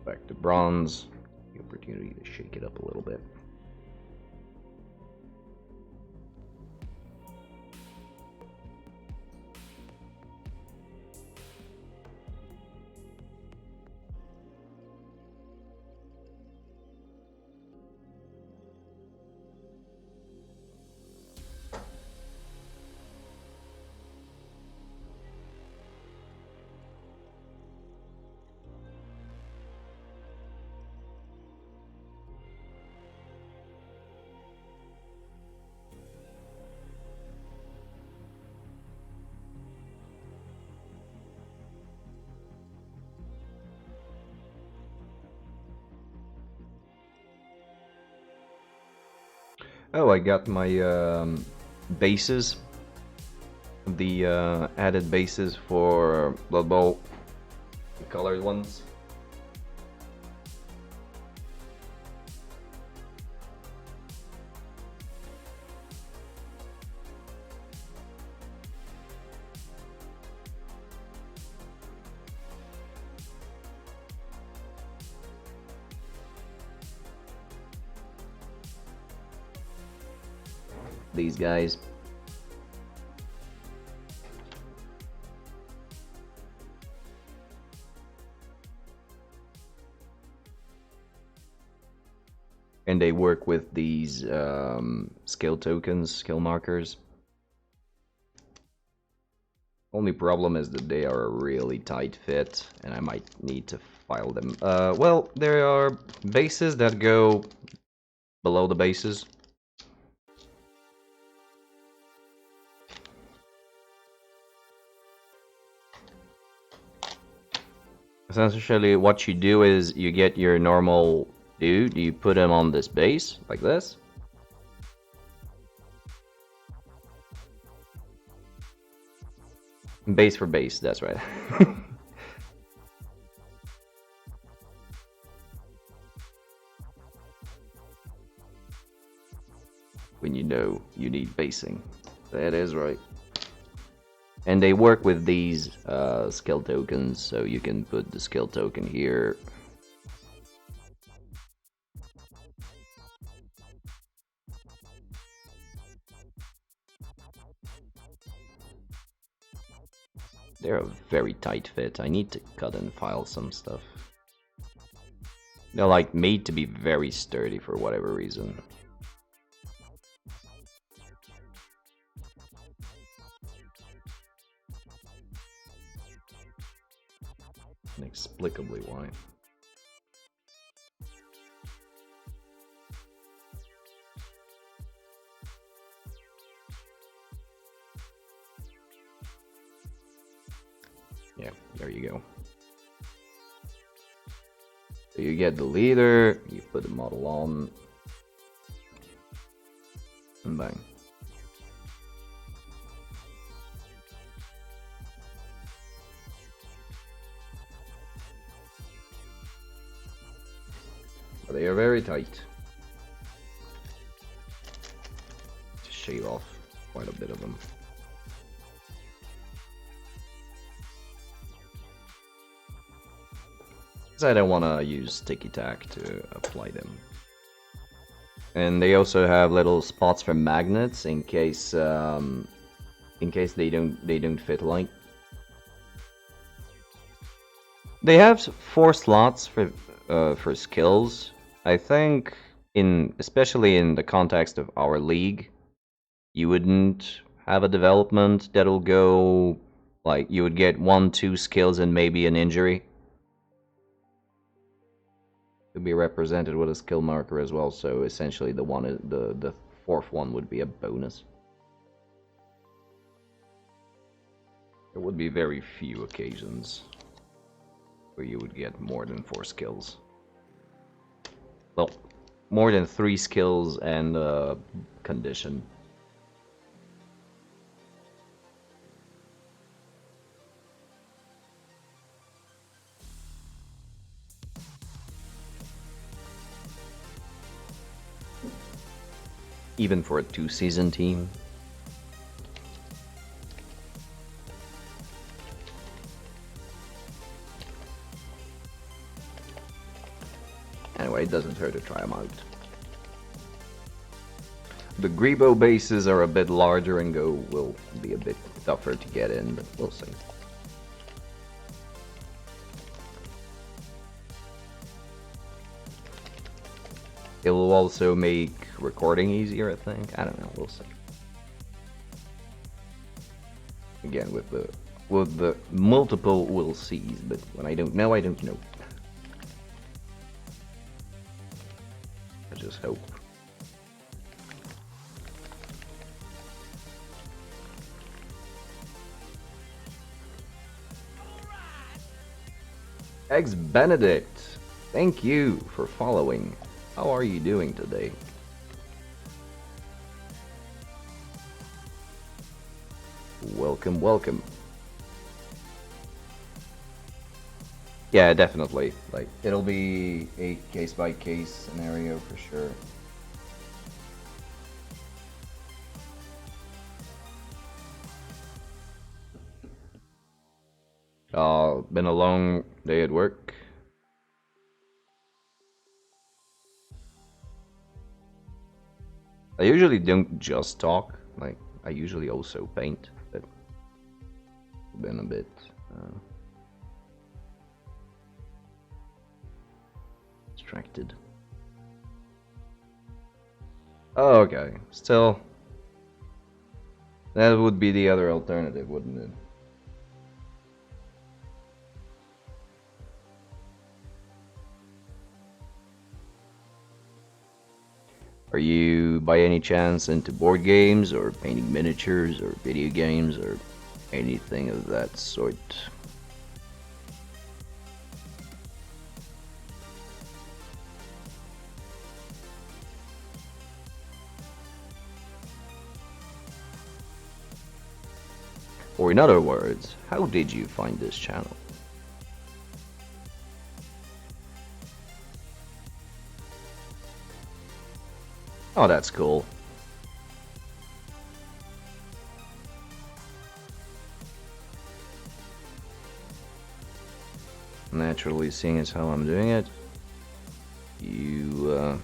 Back to bronze. The opportunity to shake it up a little bit. Oh, I got my bases, the added bases for Blood Bowl, the colored ones. these guys. And they work with these skill tokens, skill markers. Only problem is that they are a really tight fit, and I might need to file them. Well, there are bases that go below the bases. Essentially, what you do is you get your normal dude, you put him on this base, like this. Base for base, that's right. When you know you need basing. That is right. And they work with these skill tokens, so you can put the skill token here. They're a very tight fit. I need to cut and file some stuff. They're like made to be very sturdy for whatever reason. Inexplicably why. Yeah, there you go. So you get the leader, you put the model on, and bang. But they are very tight. To shave off quite a bit of them. Because I don't want to use sticky tack to apply them. And they also have little spots for magnets in case they don't fit light. They have 4 slots for skills. I think especially in the context of our league, you wouldn't have a development that'll go like you would get 1-2 skills and maybe an injury. To be represented with a skill marker as well, so essentially the 4th one would be a bonus. There would be very few occasions where you would get more than 4 skills. Well, more than 3 skills and condition. Even for a 2-season team. Anyway, it doesn't hurt to try them out. The Grebo bases are a bit larger and will be a bit tougher to get in, but we'll see. It will also make recording easier, I think. I don't know, we'll see. Again, with the multiple we'll sees, but when I don't know, I don't know. I just hope. Ex Benedict, thank you for following. How are you doing today? Welcome, welcome. Yeah, definitely. Like, it'll be a case-by-case scenario for sure. Been a long day at work. I usually don't just talk, like, I usually also paint, but I've been a bit distracted. Oh, okay, still, that would be the other alternative, wouldn't it? Are you, by any chance, into board games, or painting miniatures, or video games, or anything of that sort? Or in other words, how did you find this channel? Oh, that's cool. Naturally, seeing as how I'm doing it, you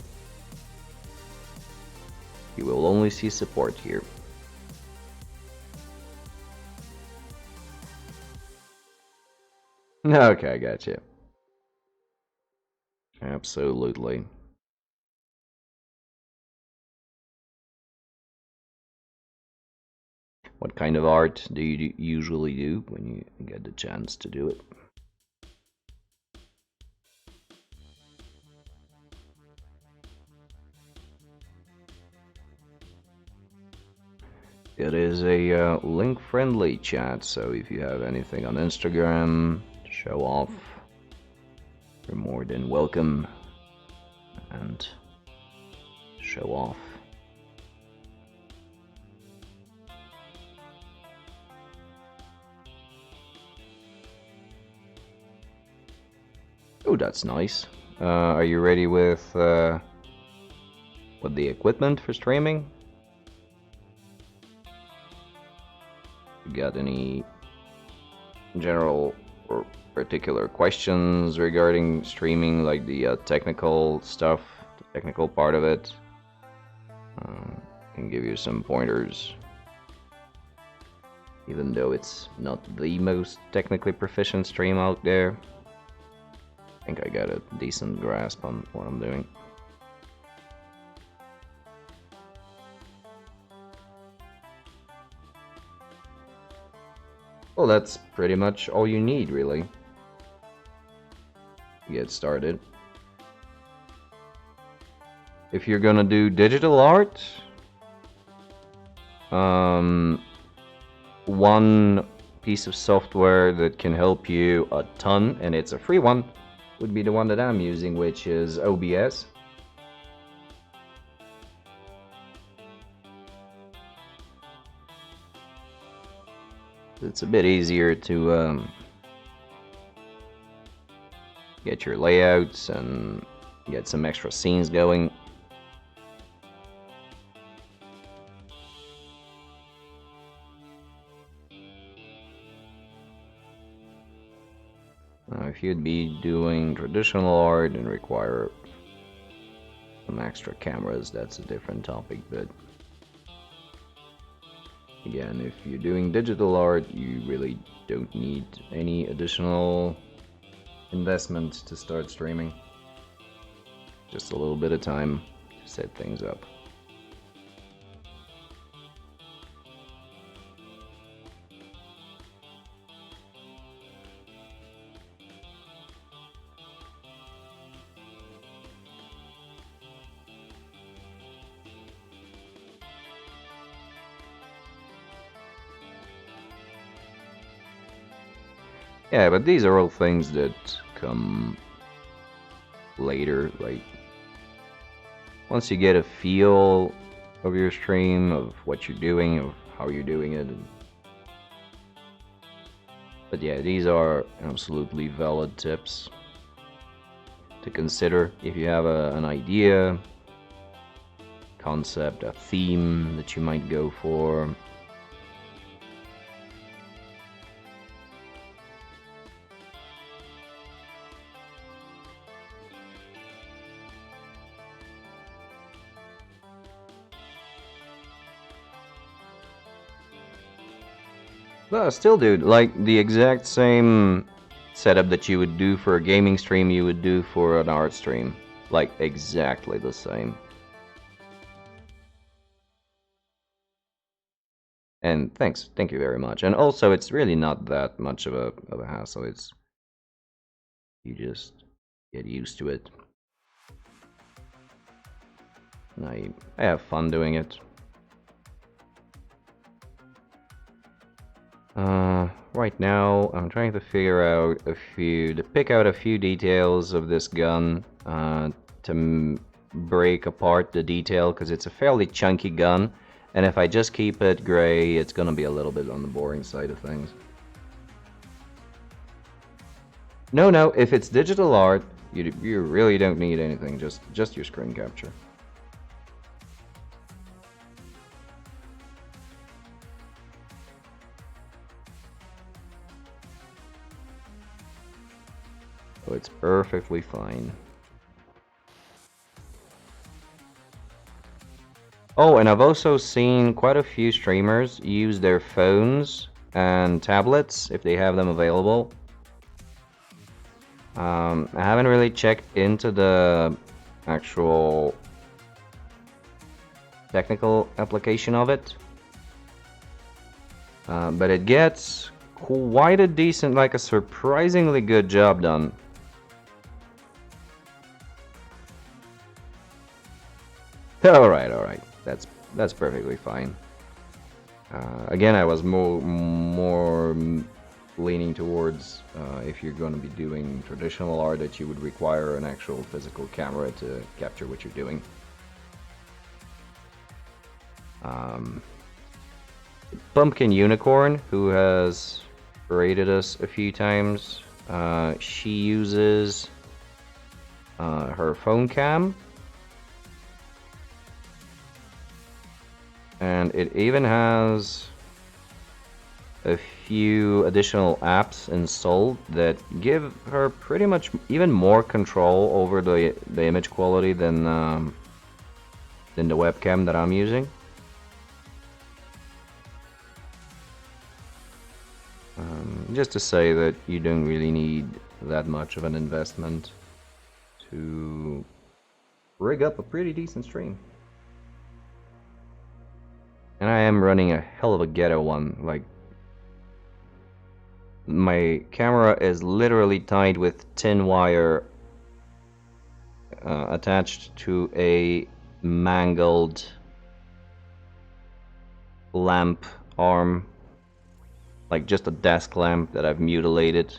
you will only see support here. Okay, gotcha. Absolutely. What kind of art do you usually do when you get the chance to do it? It is a link-friendly chat, so if you have anything on Instagram to show off, you're more than welcome and show off. Oh, that's nice. Are you ready with the equipment for streaming? You got any general or particular questions regarding streaming, like the technical stuff, the technical part of it? Can give you some pointers, even though it's not the most technically proficient stream out there. I think I got a decent grasp on what I'm doing. Well, that's pretty much all you need, really, to get started. If you're gonna do digital art, one piece of software that can help you a ton, and it's a free one, would be the one that I'm using, which is OBS. It's a bit easier to get your layouts and get some extra scenes going. If you'd be doing traditional art and require some extra cameras, that's a different topic, but again, if you're doing digital art, you really don't need any additional investment to start streaming. Just a little bit of time to set things up. Yeah, but these are all things that come later, like once you get a feel of your stream, of what you're doing, of how you're doing it. But yeah, these are absolutely valid tips to consider if you have an idea, concept, a theme that you might go for. No, still, dude, like the exact same setup that you would do for a gaming stream, you would do for an art stream. Like, exactly the same. And thanks, thank you very much. And also, it's really not that much of a hassle. It's you just get used to it. And I have fun doing it. Right now, I'm trying to figure out to pick out a few details of this gun, to break apart the detail, because it's a fairly chunky gun, and if I just keep it gray, it's gonna be a little bit on the boring side of things. No, if it's digital art, you really don't need anything, just your screen capture. So it's perfectly fine. Oh, and I've also seen quite a few streamers use their phones and tablets if they have them available. I haven't really checked into the actual technical application of it, but it gets quite a decent, like a surprisingly good job done. All right, that's perfectly fine. Again, I was more leaning towards if you're going to be doing traditional art, that you would require an actual physical camera to capture what you're doing. Pumpkin Unicorn, who has rated us a few times, she uses her phone cam, and it even has a few additional apps installed that give her pretty much even more control over the image quality than the webcam that I'm using. Just to say that you don't really need that much of an investment to rig up a pretty decent stream. And I am running a hell of a ghetto one. Like, my camera is literally tied with tin wire attached to a mangled lamp arm, like just a desk lamp that I've mutilated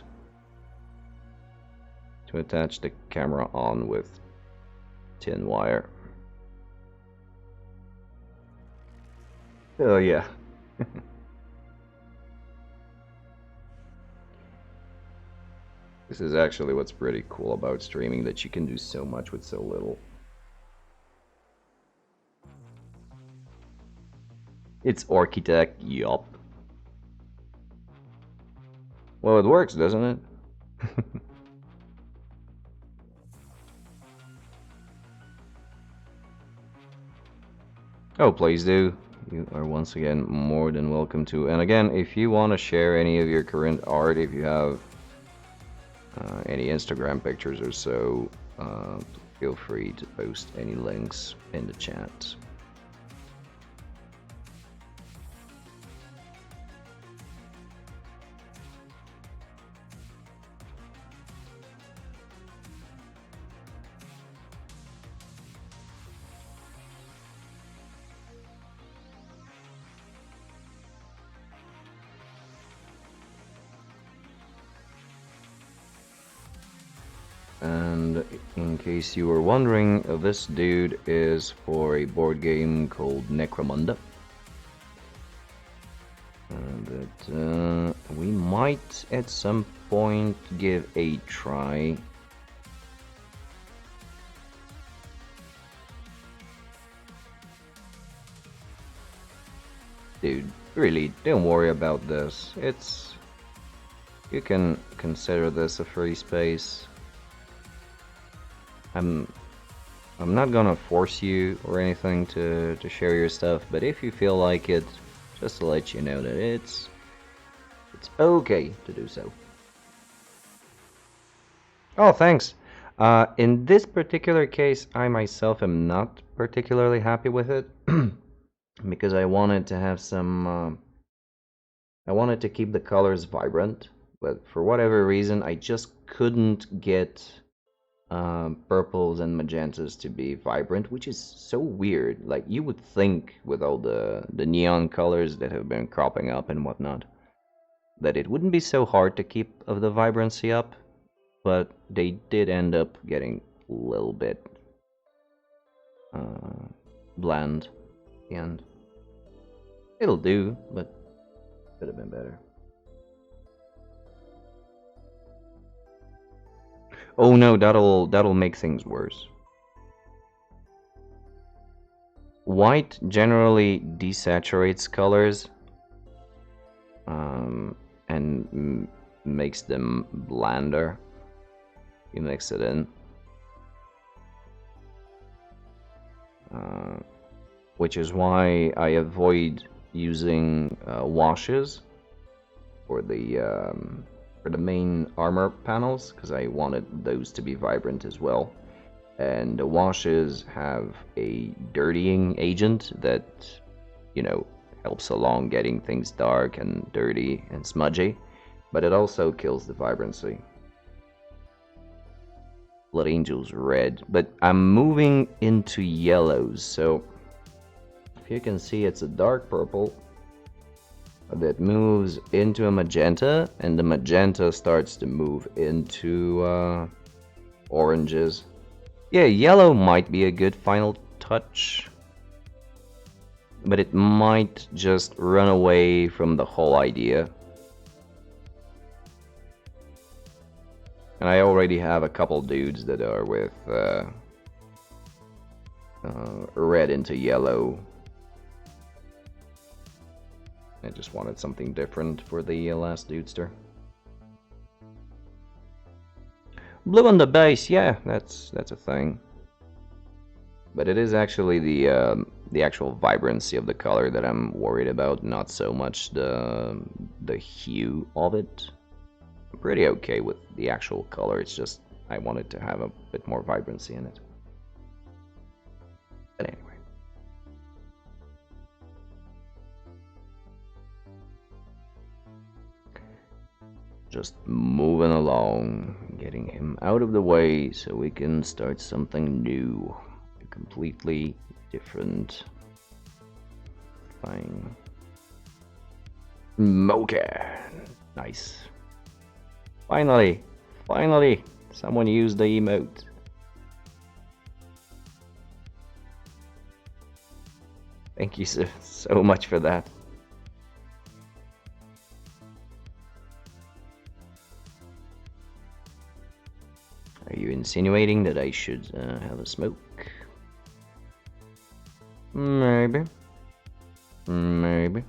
to attach the camera on with tin wire. Oh yeah. This is actually what's pretty cool about streaming, that you can do so much with so little. It's Architect, yup. Well, it works, doesn't it? Oh, please do. You are once again more than welcome to. And again, if you want to share any of your current art, if you have any Instagram pictures or so, feel free to post any links in the chat. And in case you were wondering, this dude is for a board game called Necromunda. That we might at some point give a try. Dude, really, don't worry about this. You can consider this a free space. I'm not gonna force you or anything to share your stuff, but if you feel like it, just to let you know that it's okay to do so. Oh, thanks. In this particular case, I myself am not particularly happy with it because I wanted to have some. I wanted to keep the colors vibrant, but for whatever reason, I just couldn't get purples and magentas to be vibrant, which is so weird. Like you would think, with all the neon colors that have been cropping up and whatnot, that it wouldn't be so hard to keep of the vibrancy up, but they did end up getting a little bit bland at the end. It'll do, but could have been better. Oh no, that'll make things worse. White generally desaturates colors and makes them blander. You mix it in, which is why I avoid using washes for the main armor panels, because I wanted those to be vibrant as well. And the washes have a dirtying agent that, you know, helps along getting things dark and dirty and smudgy, but it also kills the vibrancy. Blood Angel's red, but I'm moving into yellows, so if you can see, it's a dark purple that moves into a magenta, and the magenta starts to move into oranges. Yeah, yellow might be a good final touch, but it might just run away from the whole idea. And I already have a couple dudes that are with red into yellow. I just wanted something different for the last dudester. Blue on the base, yeah, that's a thing. But it is actually the actual vibrancy of the color that I'm worried about, not so much the hue of it. I'm pretty okay with the actual color, it's just I wanted to have a bit more vibrancy in it. But anyway. Just moving along, getting him out of the way so we can start something new. A completely different thing. Mocha! Nice. Finally! Finally! Someone used the emote. Thank you so much for that. Are you insinuating that I should have a smoke? Maybe. Maybe.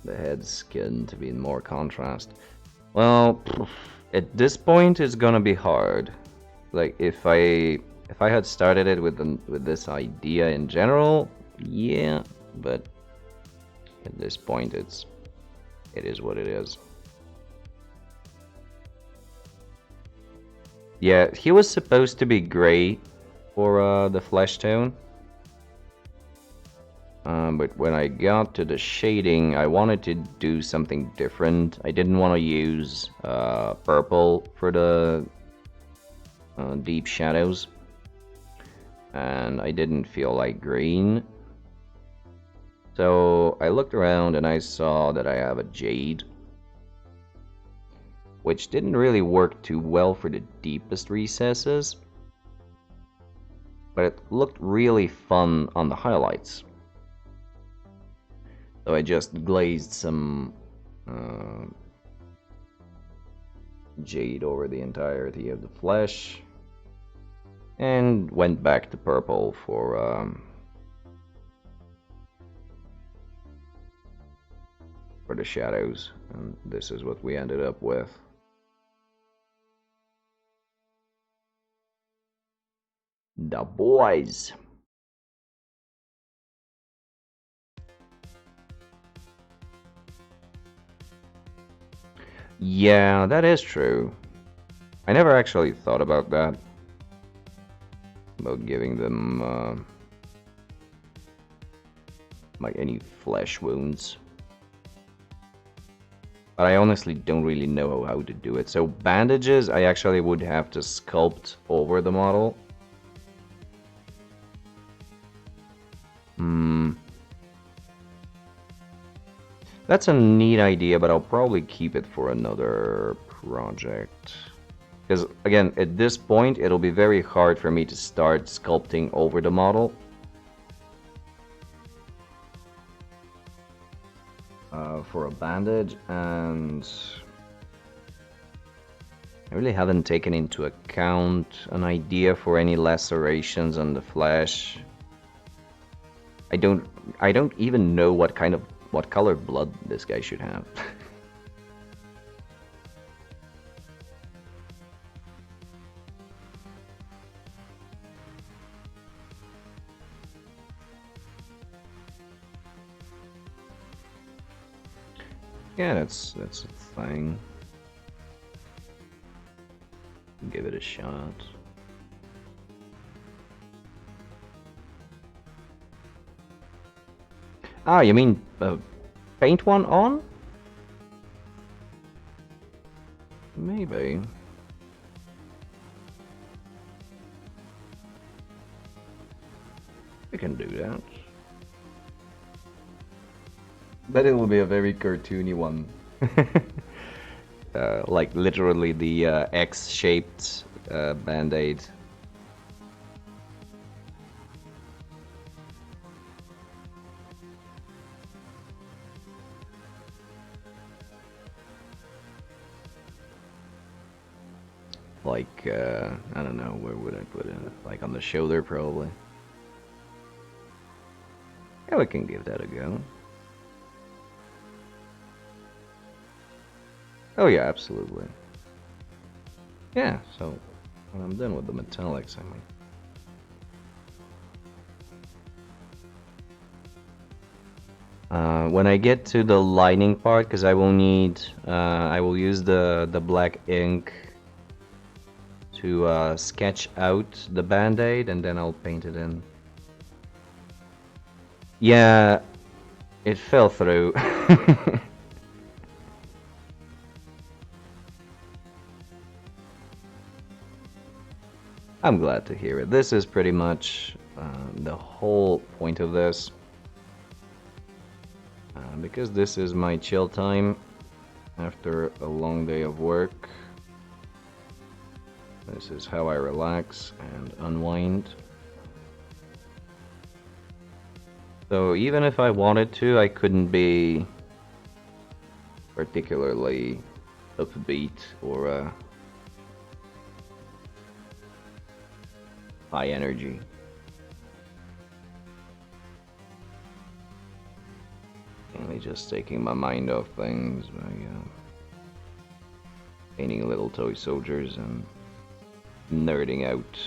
The head skin to be in more contrast. Well, at this point it's gonna be hard. Like if I had started it with this idea in general, yeah, but at this point it is what it is. Yeah, he was supposed to be gray for the flesh tone. But when I got to the shading, I wanted to do something different. I didn't want to use purple for the deep shadows. And I didn't feel like green. So I looked around and I saw that I have a jade, which didn't really work too well for the deepest recesses, but it looked really fun on the highlights. So I just glazed some jade over the entirety of the flesh and went back to purple for the shadows, and this is what we ended up with. The boys. Yeah, that is true. I never actually thought about that. About giving them, like, any flesh wounds. But I honestly don't really know how to do it. So bandages, I actually would have to sculpt over the model. Hmm. That's a neat idea, but I'll probably keep it for another project. Because, again, at this point, it'll be very hard for me to start sculpting over the model. For a bandage, and I really haven't taken into account an idea for any lacerations on the flesh. I don't even know what color blood this guy should have. Yeah, that's a thing. Give it a shot. Ah, you mean paint one on? Maybe. We can do that. But it will be a very cartoony one. Like literally the X-shaped band-aid. Like, I don't know, where would I put it? Like on the shoulder, probably. Yeah, we can give that a go. Oh yeah, absolutely. Yeah, so when I'm done with the metallics, I might... when I get to the lining part, because I will need, I will use the black ink to sketch out the band-aid, and then I'll paint it in. Yeah, it fell through. I'm glad to hear it. This is pretty much the whole point of this. Because this is my chill time after a long day of work. This is how I relax and unwind. So even if I wanted to, I couldn't be particularly upbeat or high energy. Mainly just taking my mind off things by painting little toy soldiers and nerding out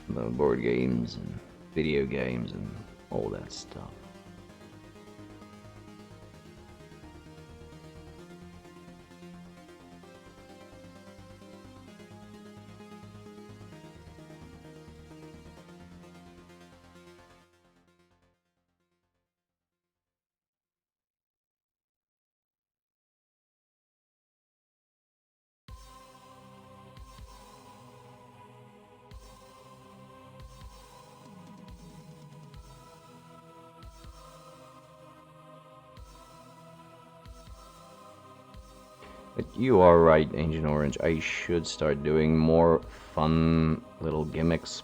about board games and video games and all that stuff. But you are right, Ancient Orange. I should start doing more fun little gimmicks.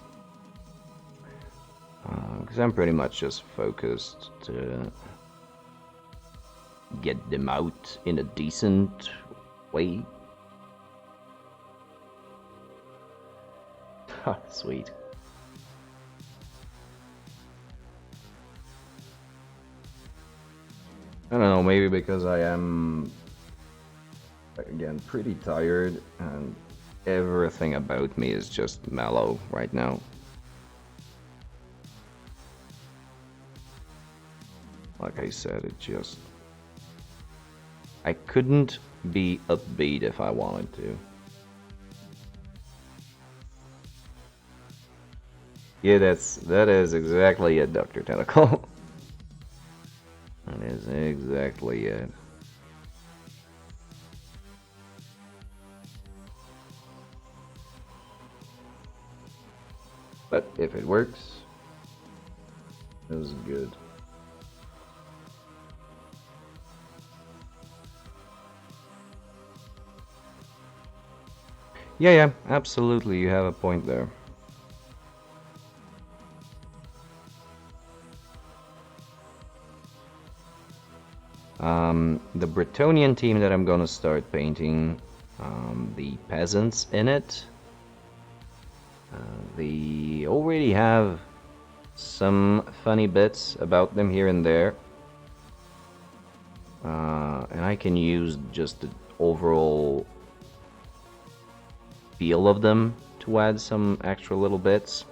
Because I'm pretty much just focused to get them out in a decent way. Ha, sweet. I don't know, maybe because I am, again, pretty tired and everything about me is just mellow right now. Like I said, I couldn't be upbeat if I wanted to. Yeah, that is exactly it, Dr. Tentacle. That is exactly it. But if it works, it was good. Yeah, absolutely, you have a point there. The Bretonian team that I'm gonna start painting, the peasants in it, they already have some funny bits about them here and there. And I can use just the overall feel of them to add some extra little bits.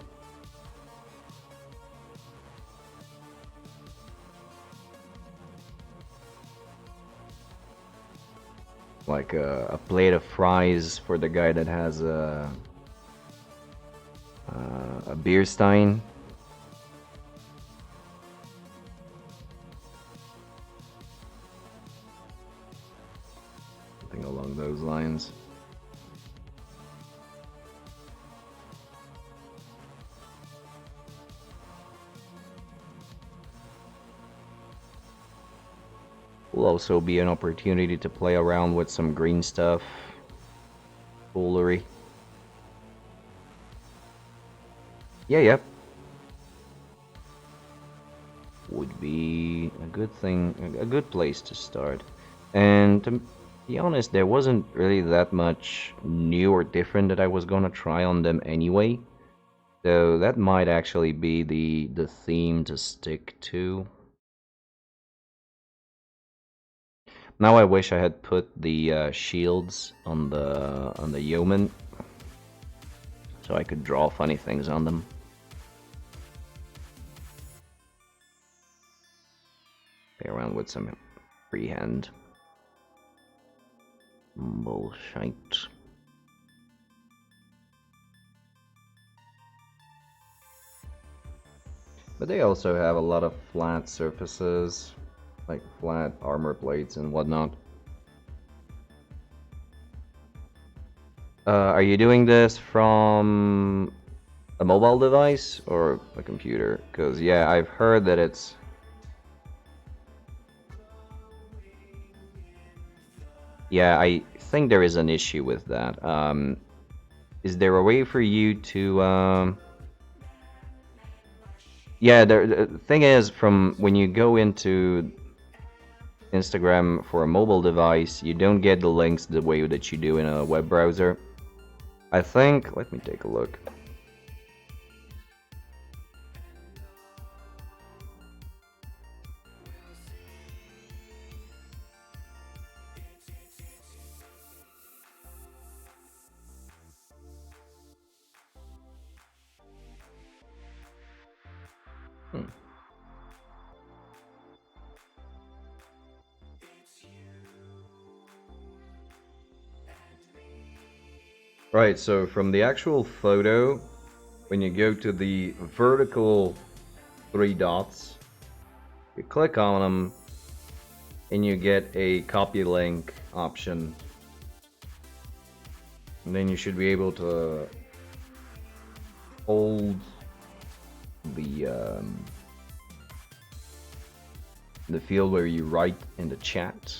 Like a plate of fries for the guy that has a beer stein. Something along those lines. Will also be an opportunity to play around with some green stuff. Foolery. Yeah. Would be a good thing, a good place to start. And to be honest, there wasn't really that much new or different that I was gonna try on them anyway. So that might actually be the theme to stick to. Now I wish I had put the shields on the yeoman, so I could draw funny things on them. Play around with some freehand bullshit. But they also have a lot of flat surfaces, like flat armor plates and whatnot. Are you doing this from a mobile device or a computer? Because, yeah, I've heard that it's... Yeah, I think there is an issue with that. Is there a way for you to... Yeah, the thing is, from when you go into Instagram for a mobile device, you don't get the links the way that you do in a web browser. I think... Let me take a look. Hmm. Right, so from the actual photo, when you go to the vertical three dots, you click on them, and you get a copy link option. And then you should be able to hold the field where you write in the chat.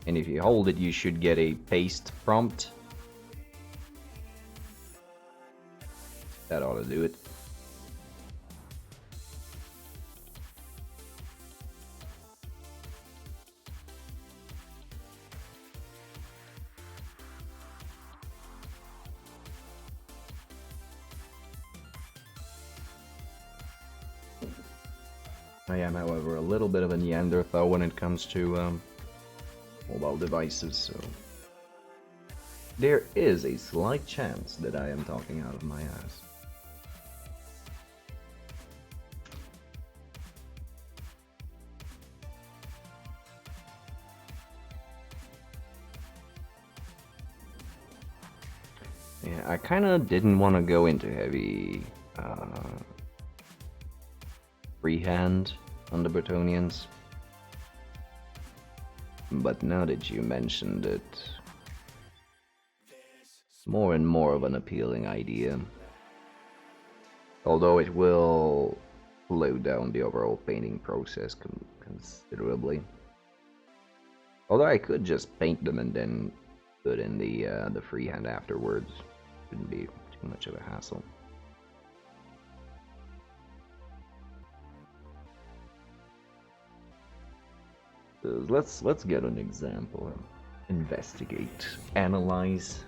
And if you hold it, you should get a paste prompt. That ought to do it. I am, however, a little bit of a Neanderthal when it comes to mobile devices, so there is a slight chance that I am talking out of my ass. Yeah, I kind of didn't want to go into heavy freehand on the Bretonians. But now that you mentioned it, it's more and more of an appealing idea. Although it will slow down the overall painting process considerably. Although I could just paint them and then put in the freehand afterwards. Shouldn't be too much of a hassle. Let's get an example. Investigate, analyze.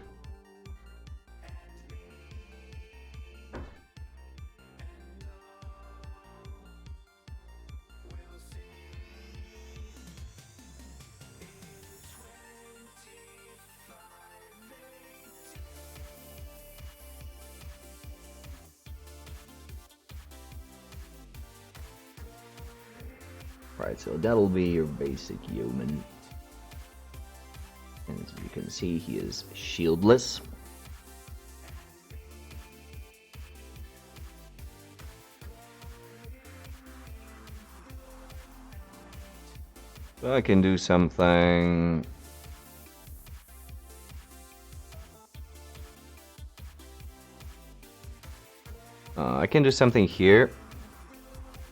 Right, so that'll be your basic yeoman. And as you can see, he is shieldless. So I can do something. I can do something here.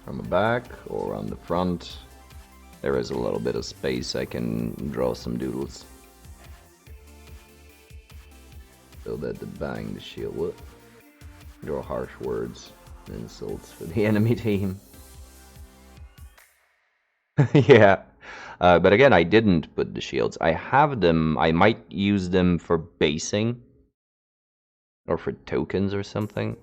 From the back or on the front. There is a little bit of space. I can draw some doodles. So that the bang the shield will draw harsh words and insults for the enemy team. Yeah. But again, I didn't put the shields. I have them. I might use them for basing. Or for tokens or something.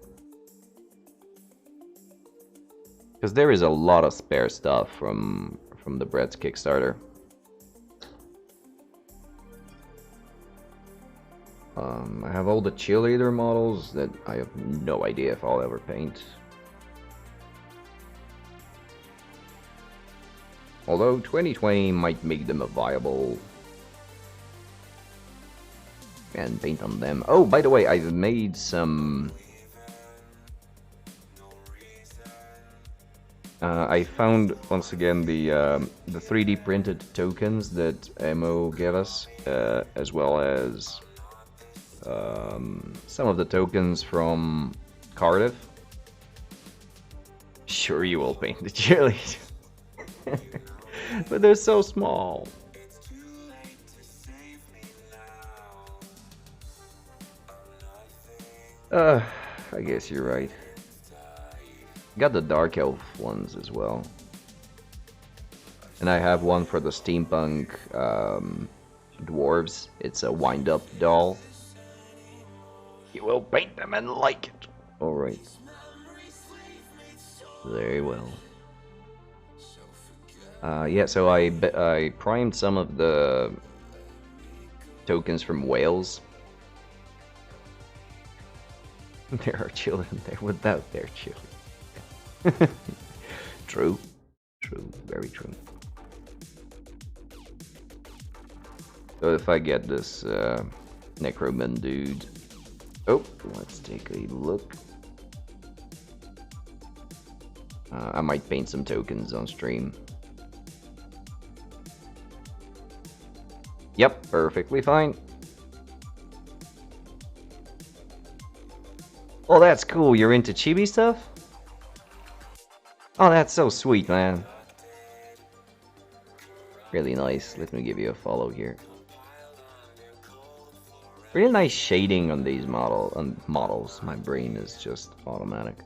Because there is a lot of spare stuff from the Brett's Kickstarter. I have all the cheerleader models that I have no idea if I'll ever paint. Although 2020 might make them a viable and paint on them. Oh, by the way, I've made some. I found once again the 3D printed tokens that Emo gave us, as well as some of the tokens from Cardiff. Sure, you will paint the cheerleader, but they're so small. I guess you're right. Got the Dark Elf ones as well. And I have one for the steampunk dwarves. It's a wind-up doll. You will paint them and like it. Alright. Very well. Yeah, so I primed some of the tokens from Wales. There are children there without their children. True. True. Very true. So if I get this Necromunda dude... Oh, let's take a look. I might paint some tokens on stream. Yep, perfectly fine. Oh, that's cool. You're into chibi stuff? Oh, that's so sweet, man. Really nice. Let me give you a follow here. Really nice shading on these models. My brain is just automatic.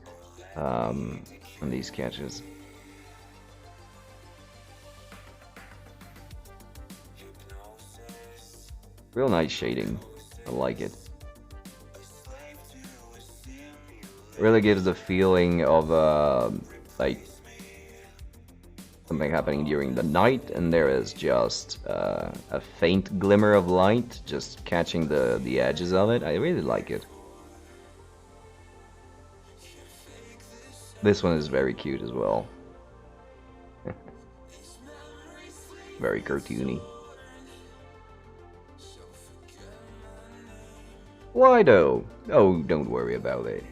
On these sketches. Real nice shading. I like it. Really gives the feeling of like something happening during the night, and there is just a faint glimmer of light just catching the edges of it. I really like it. This one is very cute as well. Very cartoony. Why though? Oh, don't worry about it.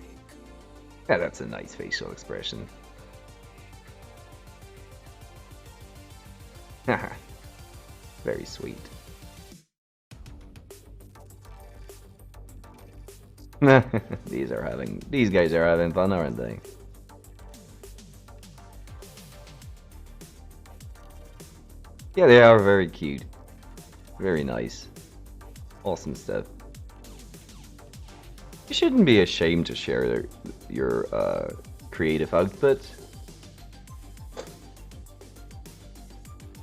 Yeah, that's a nice facial expression. Haha. Very sweet. These guys are having fun, aren't they? Yeah, they are very cute. Very nice. Awesome stuff. You shouldn't be ashamed to share your creative output.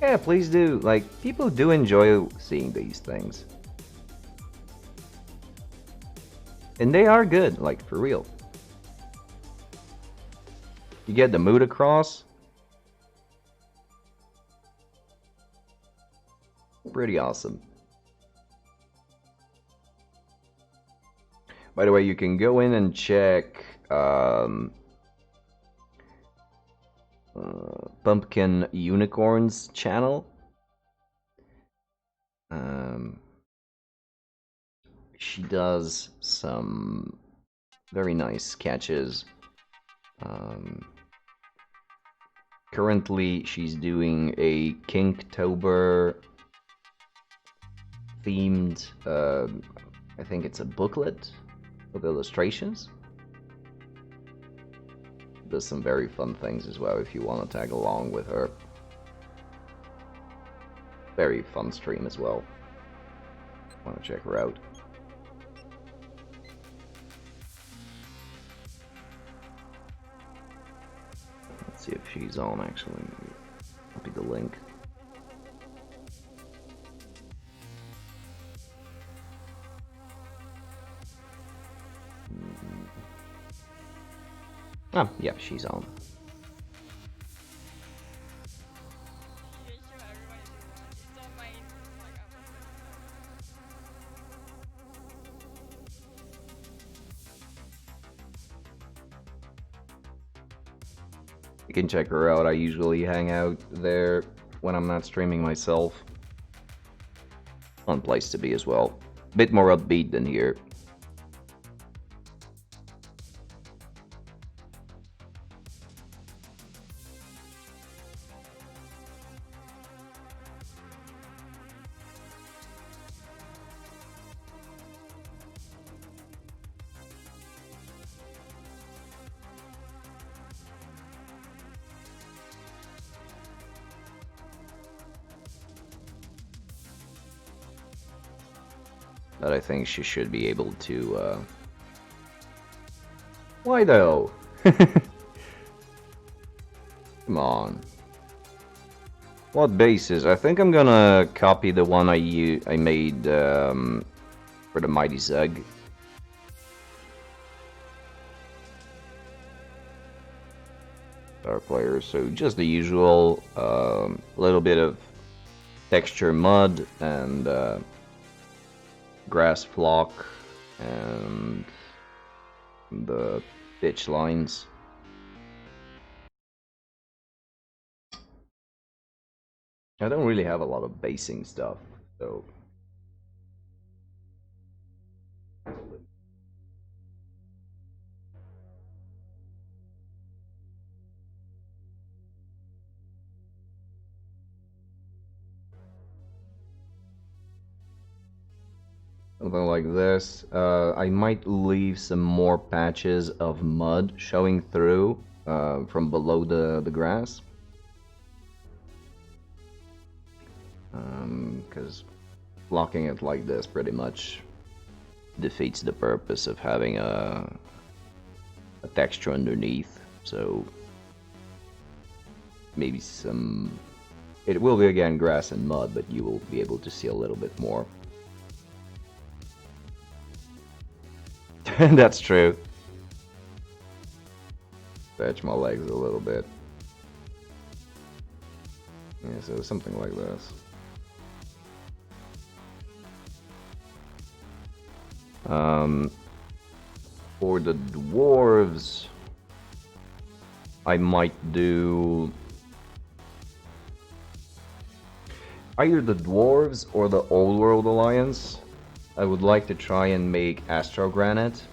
Yeah, please do. Like, people do enjoy seeing these things. And they are good, like, for real. You get the mood across. Pretty awesome. By the way, you can go in and check Pumpkin Unicorn's channel. She does some very nice sketches. Currently, she's doing a Kinktober themed, I think it's a booklet with illustrations. Does some very fun things as well if you want to tag along with her. Very fun stream as well. Want to check her out. Let's see if she's on actually. Copy the link. Oh, yeah, she's on. You can check her out. I usually hang out there when I'm not streaming myself. Fun place to be as well. Bit more upbeat than here. But I think she should be able to, Why though? Come on. What bases? I think I'm gonna copy the one I made, for the Mighty Zug. Star players, so just the usual, little bit of texture mud and, grass flock and the pitch lines. I don't really have a lot of basing stuff, so something like this. I might leave some more patches of mud showing through from below the grass. Because blocking it like this pretty much defeats the purpose of having a texture underneath. So maybe some... It will be again grass and mud, but you will be able to see a little bit more. That's true. Stretch my legs a little bit. Yeah, so something like this. For the dwarves, I might do either the dwarves or the Old World Alliance. I would like to try and make Astro Granite.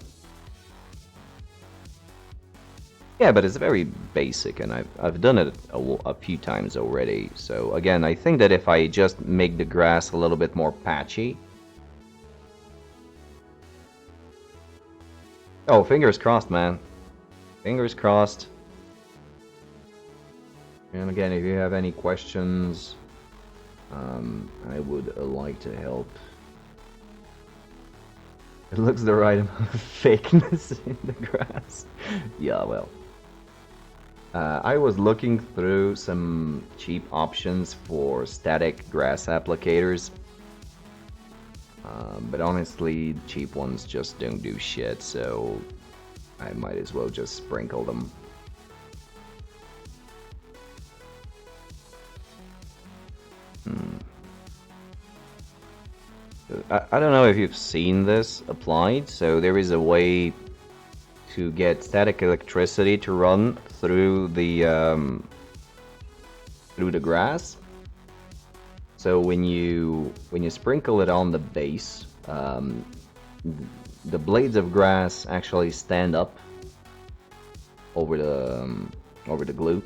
Yeah, but it's very basic, and I've done it a few times already. So again, I think that if I just make the grass a little bit more patchy. Oh, fingers crossed, man. Fingers crossed. And again, if you have any questions, I would like to help. It looks the right amount of fakeness in the grass. Yeah, well. I was looking through some cheap options for static grass applicators. But honestly, cheap ones just don't do shit, so I might as well just sprinkle them. I don't know if you've seen this applied, so there is a way to get static electricity to run through the grass. So when you sprinkle it on the base, the blades of grass actually stand up over the glue,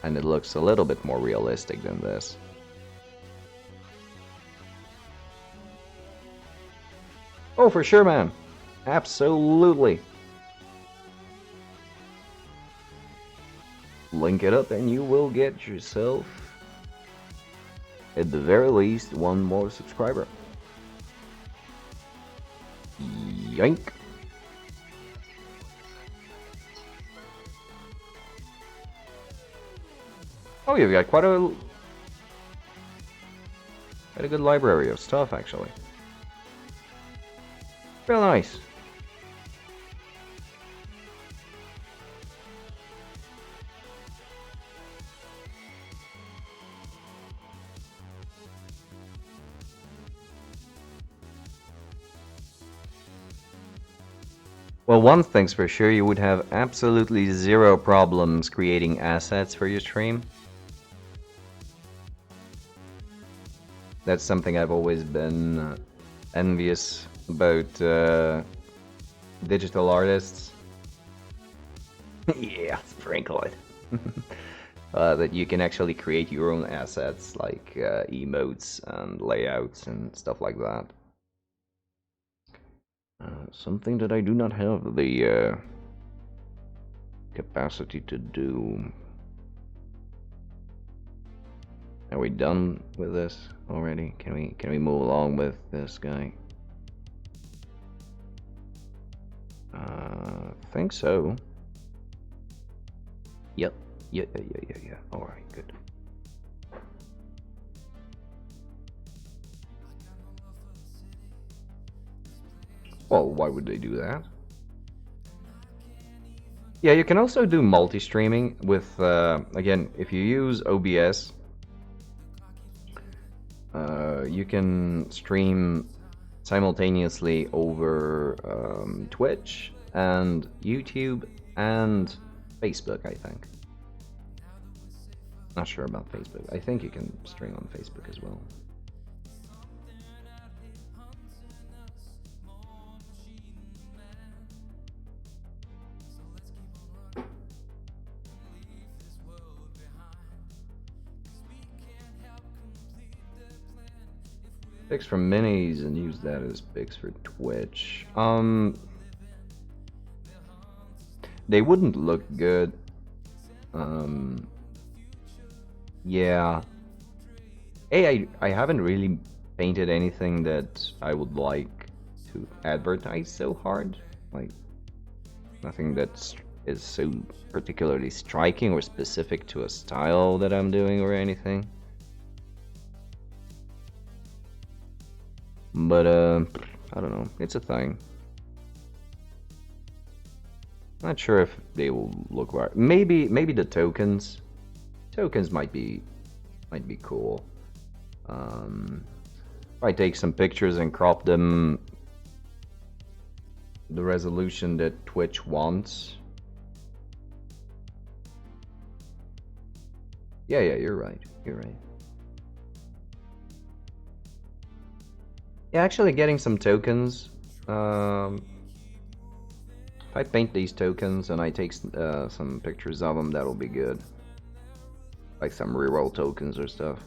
and it looks a little bit more realistic than this. Oh, for sure, man. Absolutely. Link it up and you will get yourself, at the very least, one more subscriber. Yank. Oh, you've got quite a good library of stuff, actually. Real nice. Well, one thing's for sure, you would have absolutely zero problems creating assets for your stream. That's something I've always been envious about digital artists. Yeah, sprinkle it. That you can actually create your own assets, like emotes and layouts and stuff like that. Something that I do not have the capacity to do. Are we done with this already? Can we move along with this guy? Think so. Yep. Yeah. All right, good. Well, why would they do that? Yeah, you can also do multi-streaming with, again, if you use OBS, you can stream simultaneously over Twitch and YouTube and Facebook, I think. Not sure about Facebook. I think you can stream on Facebook as well. Pics from minis and use that as pics for Twitch. They wouldn't look good. Yeah. I haven't really painted anything that I would like to advertise so hard. Like, nothing that is so particularly striking or specific to a style that I'm doing or anything. But, I don't know. It's a thing. Not sure if they will look right. Maybe the tokens. Tokens might be cool. If I take some pictures and crop them the resolution that Twitch wants. Yeah, you're right. You're right. Yeah, actually getting some tokens. If I paint these tokens and I take some pictures of them, that'll be good. Like some reroll tokens or stuff.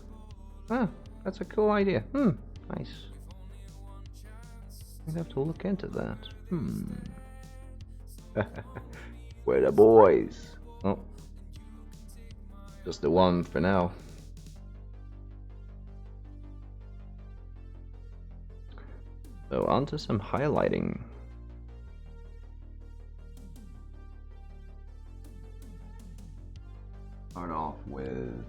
Ah, that's a cool idea. Nice. I'd have to look into that. Where the boys? Oh, just the one for now. So on to some highlighting. Start off with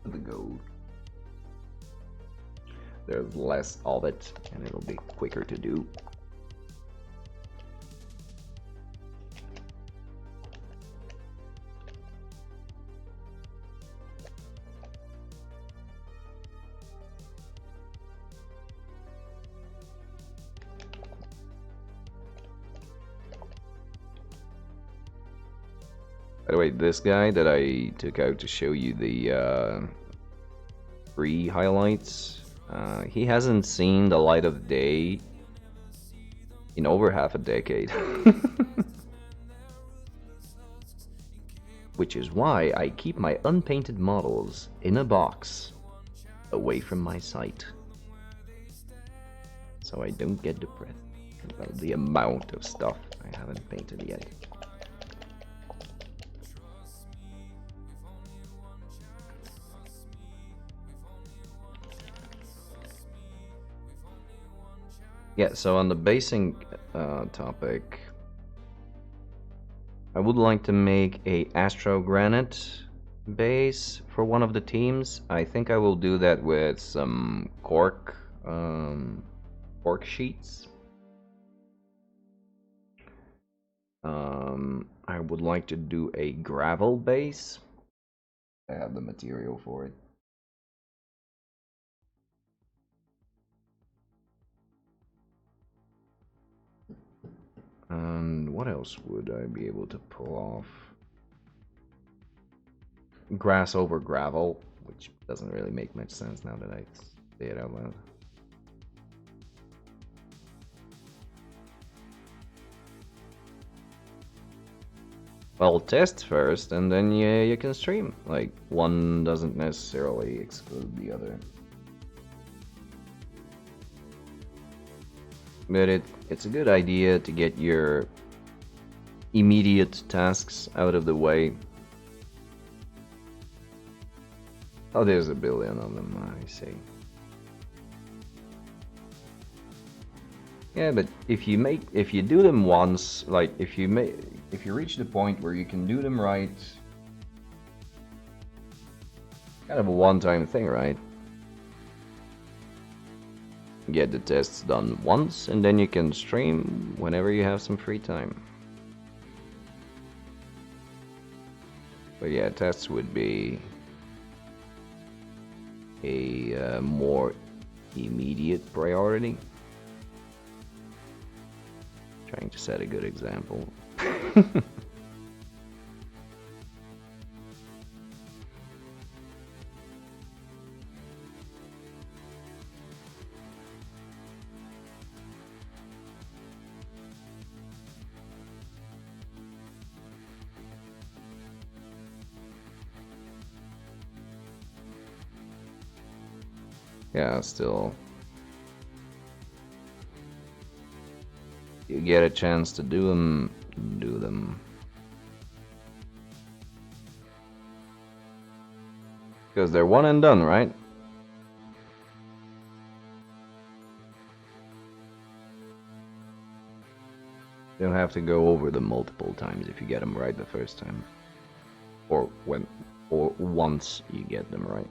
the gold. There's less of it, and it'll be quicker to do. By the way, this guy that I took out to show you the free highlights, he hasn't seen the light of day in over half a decade. Which is why I keep my unpainted models in a box away from my sight. So I don't get depressed about the amount of stuff I haven't painted yet. Yeah, so on the basing topic, I would like to make a Astro Granite base for one of the teams. I think I will do that with some cork sheets. I would like to do a gravel base. I have the material for it. And what else would I be able to pull off? Grass over gravel, which doesn't really make much sense now that I say it out loud. Well, test first, and then you can stream. Like, one doesn't necessarily exclude the other. But it's a good idea to get your immediate tasks out of the way. Oh, there's a billion of them, I see. Yeah, but if you do them once, like if you reach the point where you can do them right, kind of a one-time thing, right? Get the tests done once, and then you can stream whenever you have some free time. But yeah, tests would be a more immediate priority. Trying to set a good example. Yeah, still. You get a chance to do them, do them. Because they're one and done, right? You don't have to go over them multiple times if you get them right the first time. Or once you get them right.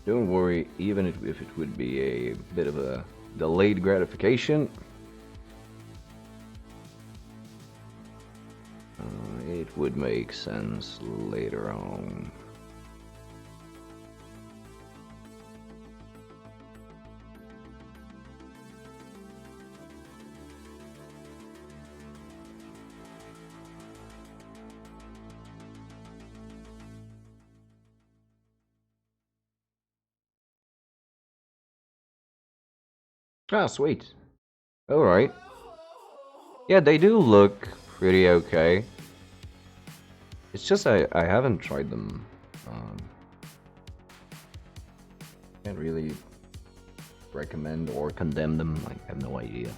Don't worry, even if it would be a bit of a delayed gratification, it would make sense later on. Ah, sweet. Alright. Yeah, they do look pretty okay. It's just I haven't tried them. Can't really recommend or condemn them. I have no idea.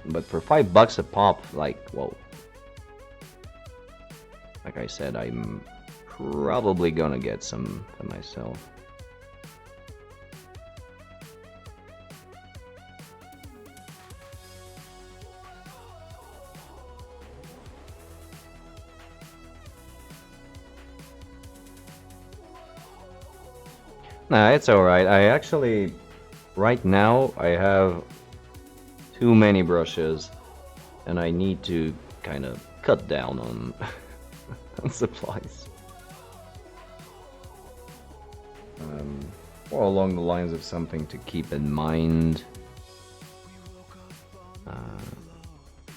But for $5 a pop, like, well, like I said, I'm probably gonna get some for myself. Nah, it's alright. I actually, right now, I have too many brushes, and I need to kind of cut down on, on supplies. Or along the lines of something to keep in mind.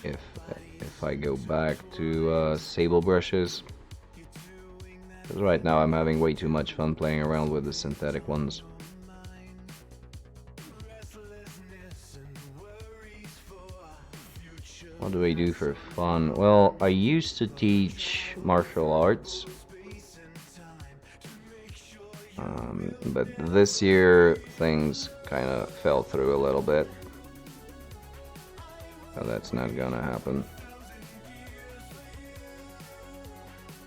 If I go back to sable brushes. Because right now I'm having way too much fun playing around with the synthetic ones. What do I do for fun? Well, I used to teach martial arts. But this year things kind of fell through a little bit. So that's not gonna happen.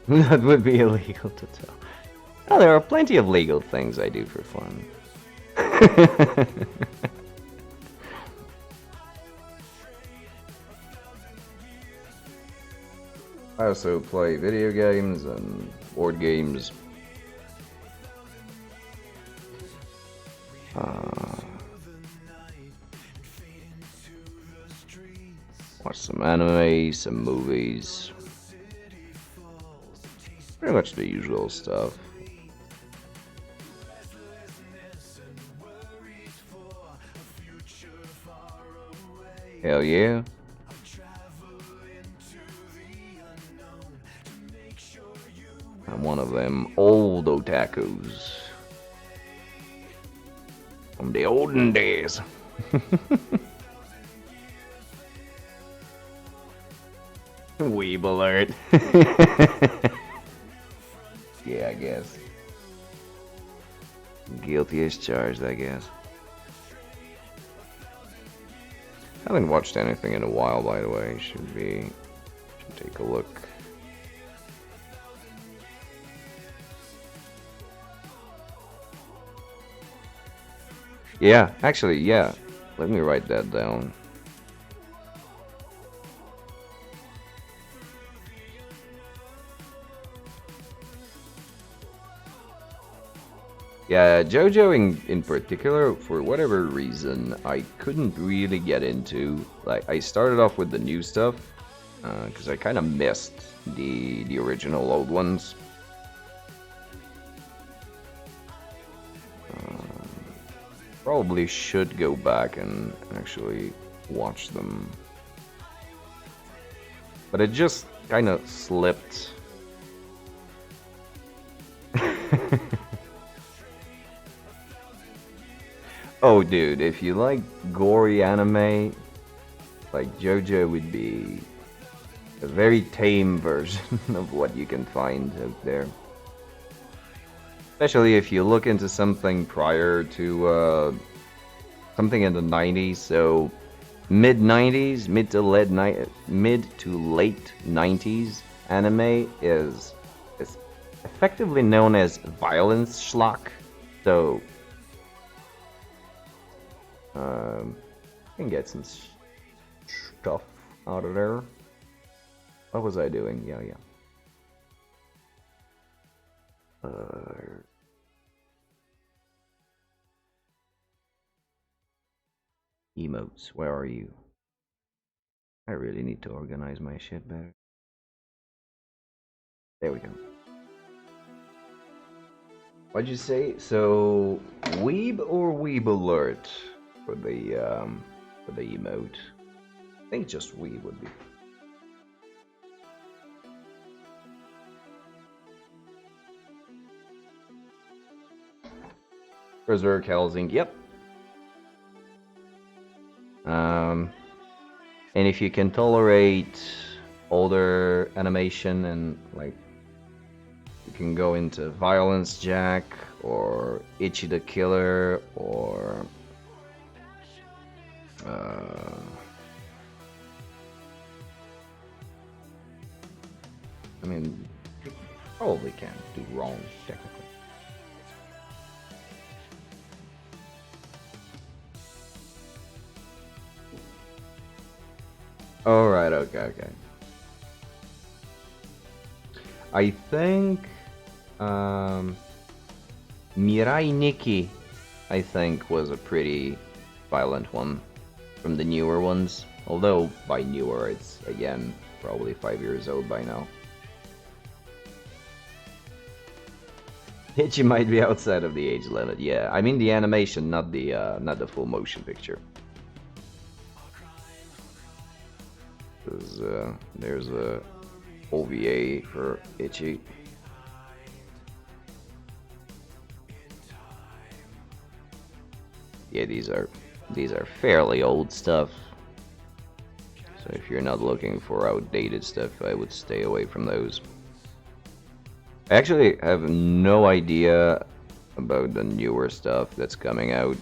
That would be illegal to tell. Oh, there are plenty of legal things I do for fun. I also play video games and board games. Watch some anime, some movies. Pretty much the usual stuff. Hell yeah. I'm one of them old otakus. From the olden days. Weeb alert. Yeah, I guess. Guilty as charged, I guess. Haven't watched anything in a while, by the way. Should take a look. Yeah, actually, yeah. Let me write that down. Yeah, JoJo in particular, for whatever reason, I couldn't really get into. Like, I started off with the new stuff, because I kind of missed the original old ones. Probably should go back and actually watch them. But it just kind of slipped. Oh, dude, if you like gory anime, like JoJo would be a very tame version of what you can find out there. Especially if you look into something prior to something in the 90s, so mid to late 90s anime is effectively known as violence schlock. So you can get some stuff out of there. What was I doing? Yeah. Emotes, where are you? I really need to organize my shit better. There we go. What'd you say? So, Weeb or Weeb Alert for the emote? I think just Weeb would be. Berserk Helsing, yep. And if you can tolerate older animation and like you can go into Violence Jack or Ichi the Killer or I mean, you probably can't do wrong technically. Alright, okay. I think Mirai Nikki, I think, was a pretty violent one from the newer ones. Although by newer, it's again probably 5 years old by now. Ichi might be outside of the age limit. Yeah, I mean the animation, not the full motion picture. There's a OVA for Ichi. Yeah, these are fairly old stuff. So if you're not looking for outdated stuff, I would stay away from those. I actually have no idea about the newer stuff that's coming out.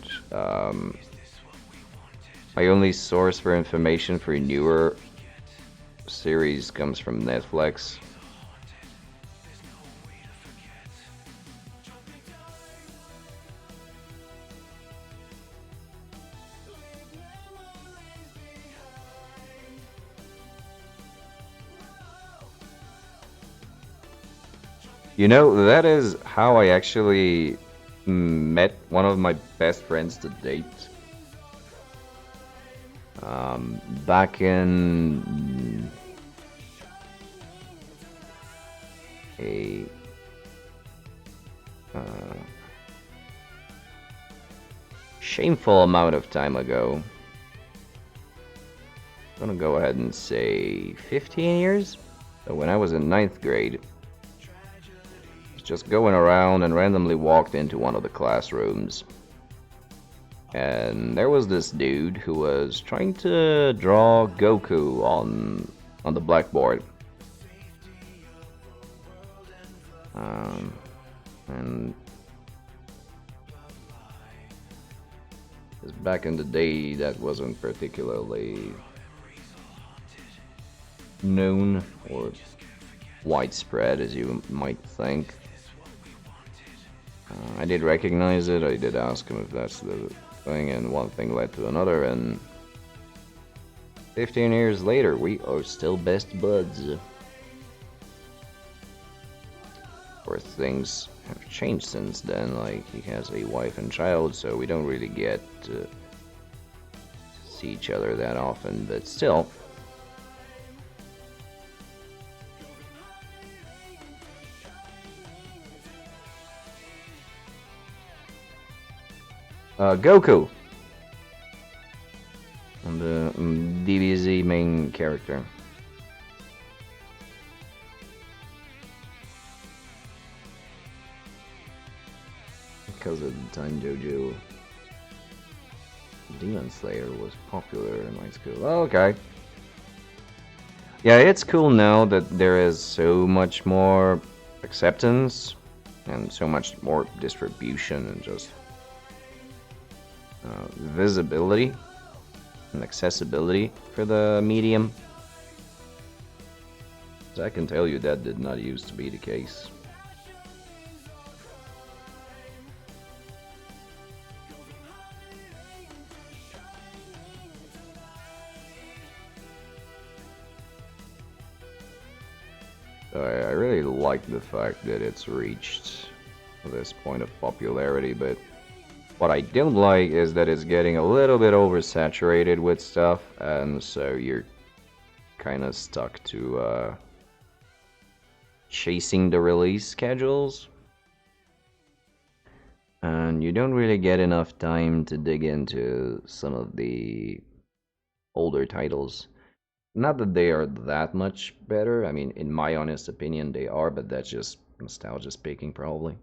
My only source for information for newer series comes from Netflix. You know, that is how I actually met one of my best friends to date. Back in a shameful amount of time ago. I'm gonna go ahead and say 15 years. So when I was in 9th grade, I was just going around and randomly walked into one of the classrooms. And there was this dude who was trying to draw Goku on the blackboard. And back in the day, that wasn't particularly known or widespread as you might think. I did recognize it. I did ask him if that's the thing, and one thing led to another, and 15 years later, we are still best buds. Of course, things have changed since then, like he has a wife and child, so we don't really get to see each other that often, but still. Goku! And the DBZ main character. Because at the time JoJo Demon Slayer was popular in my school. Oh, okay. Yeah, it's cool now that there is so much more acceptance and so much more distribution and just visibility and accessibility for the medium. So I can tell you that did not used to be the case. I really like the fact that it's reached this point of popularity, but What I don't like is that it's getting a little bit oversaturated with stuff, and so you're kind of stuck to chasing the release schedules. And you don't really get enough time to dig into some of the older titles. Not that they are that much better. I mean, in my honest opinion, they are, but that's just nostalgia speaking, probably.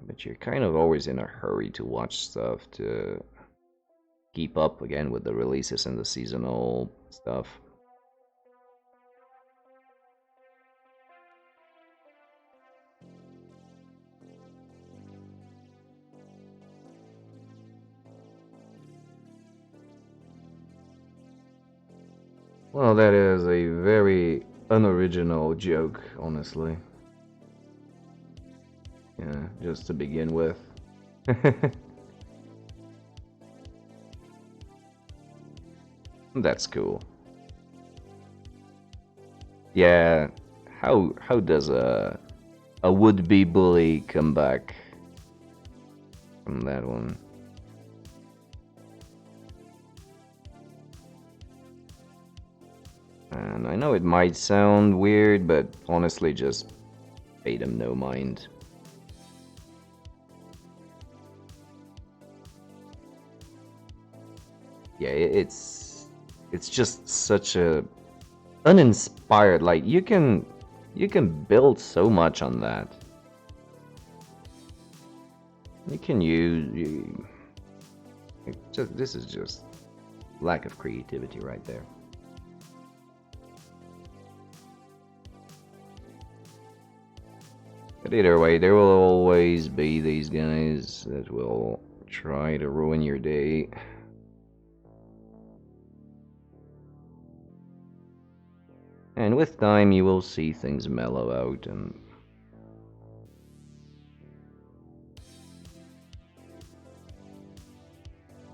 But you're kind of always in a hurry to watch stuff to keep up again with the releases and the seasonal stuff. Well, that is a very unoriginal joke, honestly. Yeah, just to begin with. That's cool. Yeah, how does a would-be bully come back from that one? And I know it might sound weird, but honestly, just pay them no mind. Yeah, it's just such a uninspired. Like you can build so much on that. You can use this is just lack of creativity right there. But either way, there will always be these guys that will try to ruin your day. And with time, you will see things mellow out and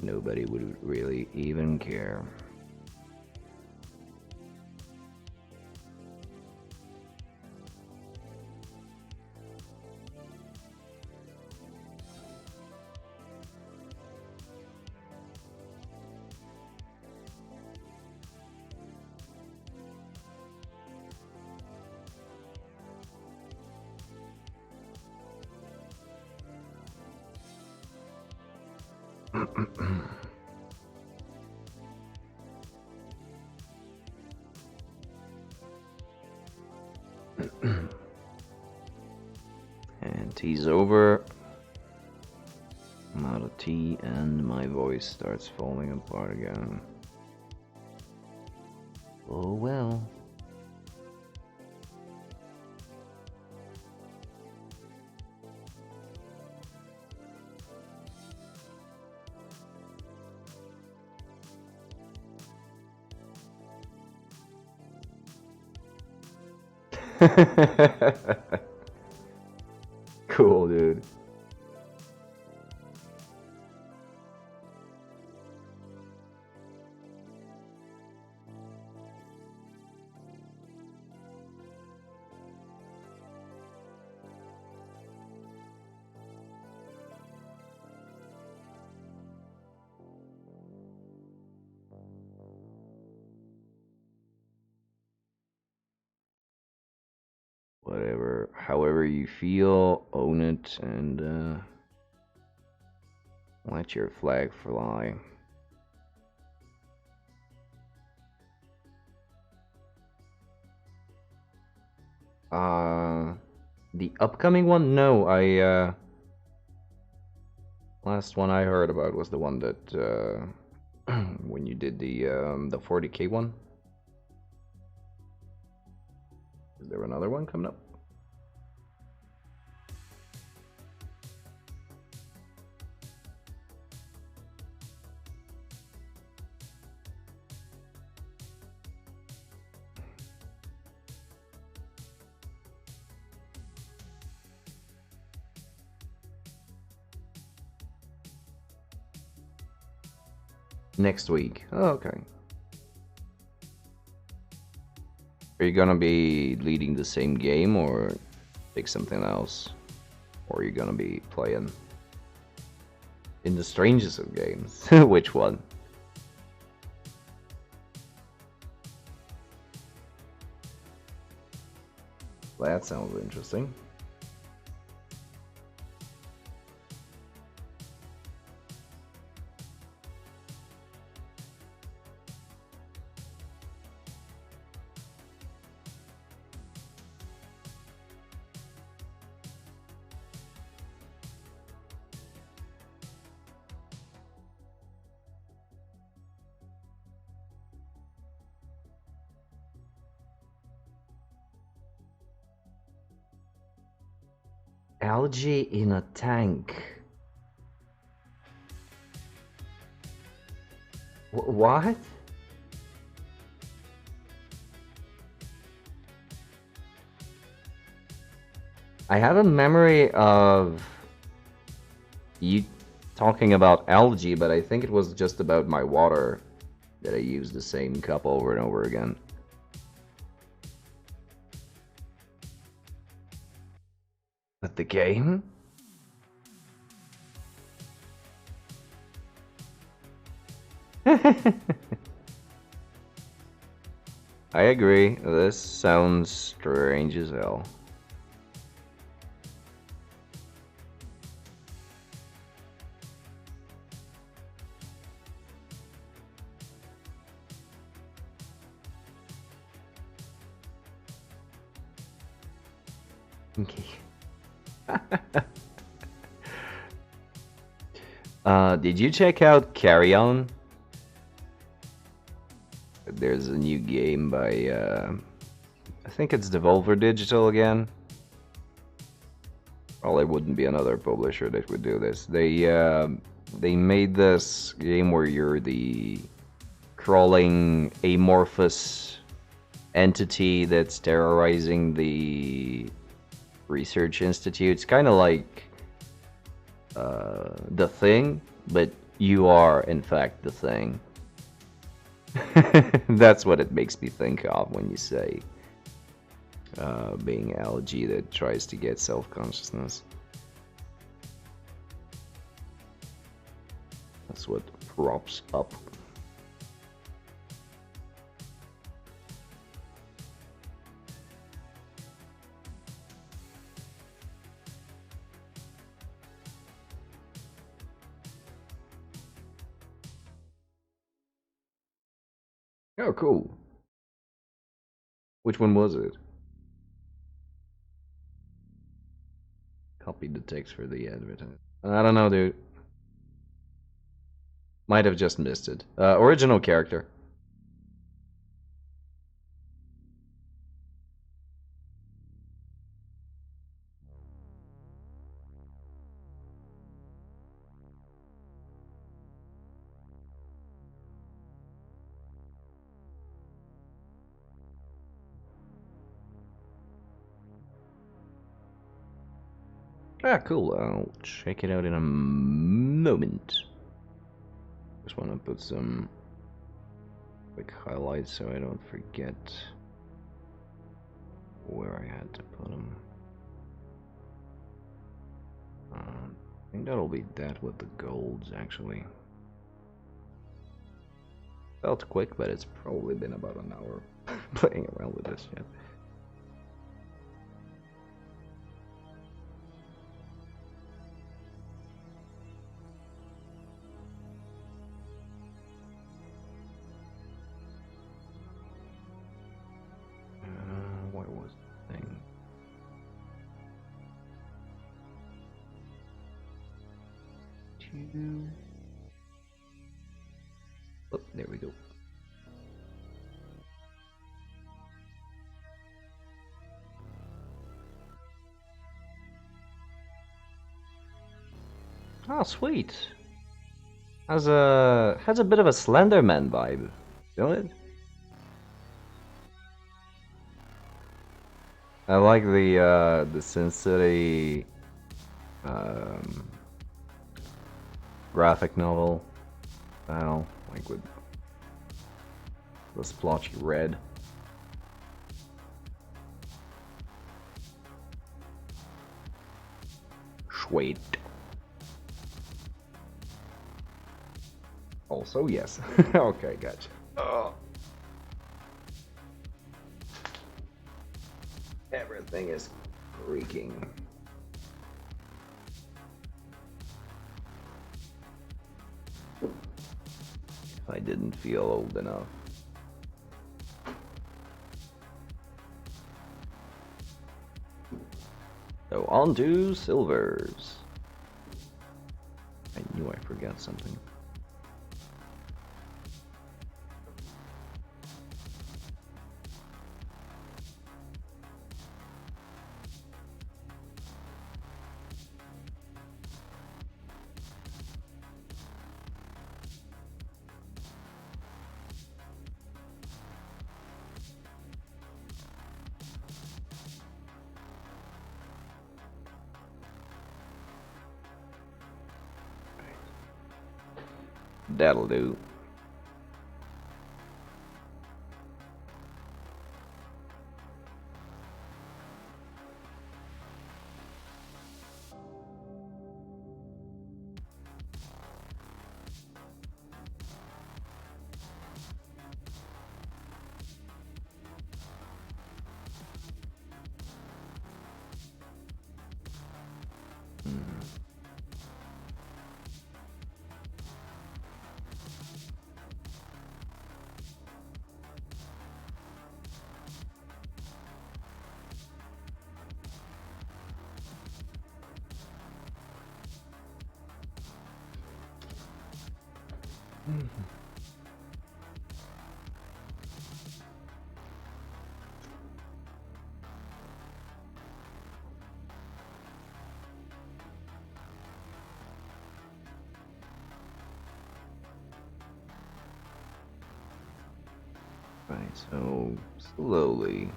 nobody would really even care. And tea's over. I'm out of tea and my voice starts falling apart again. Oh well. Cool, dude. Whatever, however you feel, own it and let your flag fly. The upcoming one? No, last one I heard about was the one that when you did the 40K one. Is there another one coming up? Next week. Oh, okay. Are you gonna be leading the same game or pick something else? Or are you gonna be playing in the strangest of games? Which one? That sounds interesting. Algae in a tank. What? I have a memory of you talking about algae, but I think it was just about my water that I used the same cup over and over again. But the game? I agree. This sounds strange as hell. Okay. Did you check out Carry On? There's a new game by, I think it's Devolver Digital again. Well, it wouldn't be another publisher that would do this. They made this game where you're the crawling amorphous entity that's terrorizing the research institutes, kind of like The Thing, but you are in fact the Thing. That's what it makes me think of when you say being algae that tries to get self-consciousness. That's what props up. Oh, cool. Which one was it? Copied the text for the advertisement. I don't know, dude. Might have just missed it. Original character. Ah, cool. I'll check it out in a moment. Just want to put some quick highlights so I don't forget where I had to put them. I think that'll be that with the golds, actually. Felt quick, but it's probably been about an hour playing around with this shit. What was the thing? Oh, there we go. Oh, sweet. Has a bit of a Slenderman vibe, don't it? I like the Sin City graphic novel style, like with the splotchy red. Sweet. Also, yes. Okay, gotcha. Oh. Everything is creaking. I didn't feel old enough. So on to silvers. I knew I forgot something. That'll do. Right, so slowly,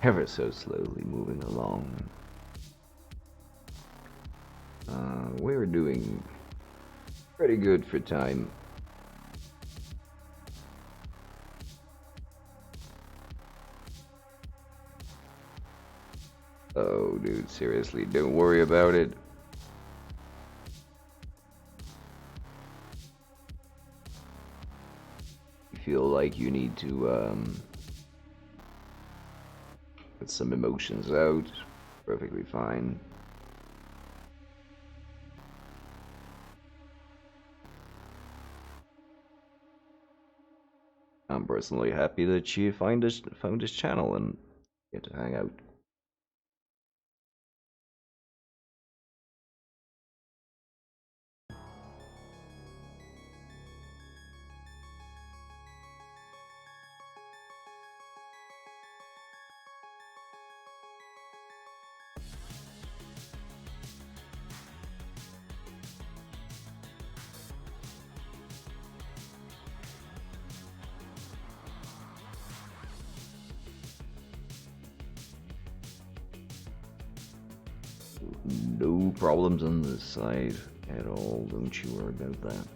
ever so slowly moving along. We're doing pretty good for time. Oh, dude, seriously, don't worry about it. You feel like you need to, get some emotions out. Perfectly fine. I'm personally happy that you found this channel and get to hang out. No problems on this side at all, don't you worry about that.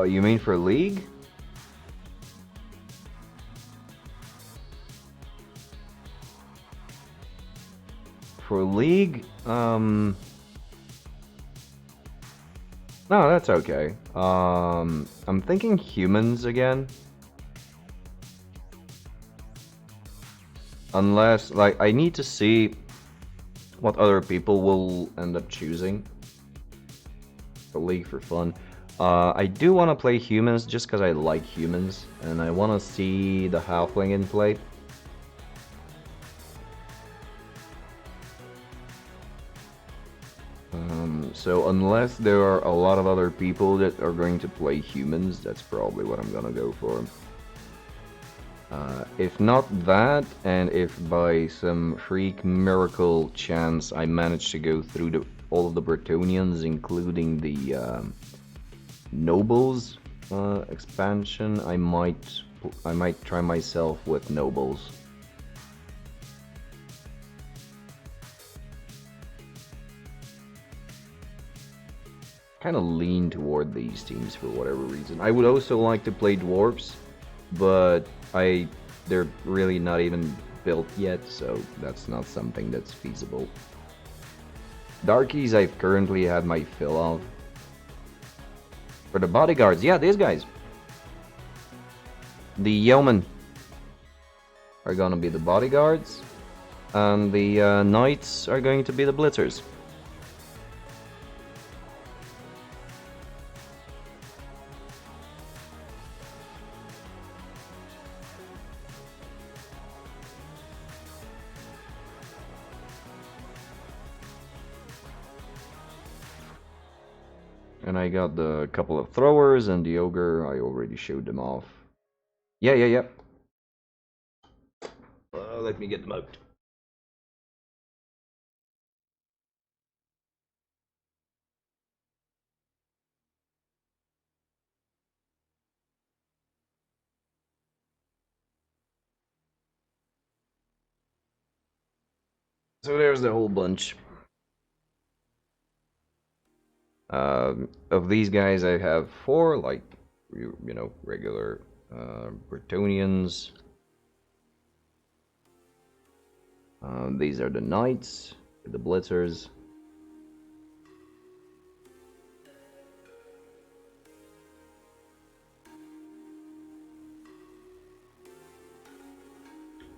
You mean for League? For League, no, that's okay. I'm thinking humans again. Unless, like, I need to see what other people will end up choosing for League for fun. I do want to play humans just because I like humans, and I want to see the halfling in play. So unless there are a lot of other people that are going to play humans, that's probably what I'm gonna go for. If not that, and if by some freak miracle chance I manage to go through all of the Bretonnians, including the nobles expansion, I might try myself with nobles. Kind of lean toward these teams for whatever reason. I would also like to play dwarves, but they're really not even built yet, so that's not something that's feasible. Darkies I've currently had my fill of. For the bodyguards, yeah, these guys. The yeomen are gonna be the bodyguards, and the knights are going to be the blitzers. And I got the couple of throwers and the ogre. I already showed them off. Yeah. Let me get them out. So there's the whole bunch. Of these guys, I have 4, like, regular Bretonnians. These are the knights, the blitzers.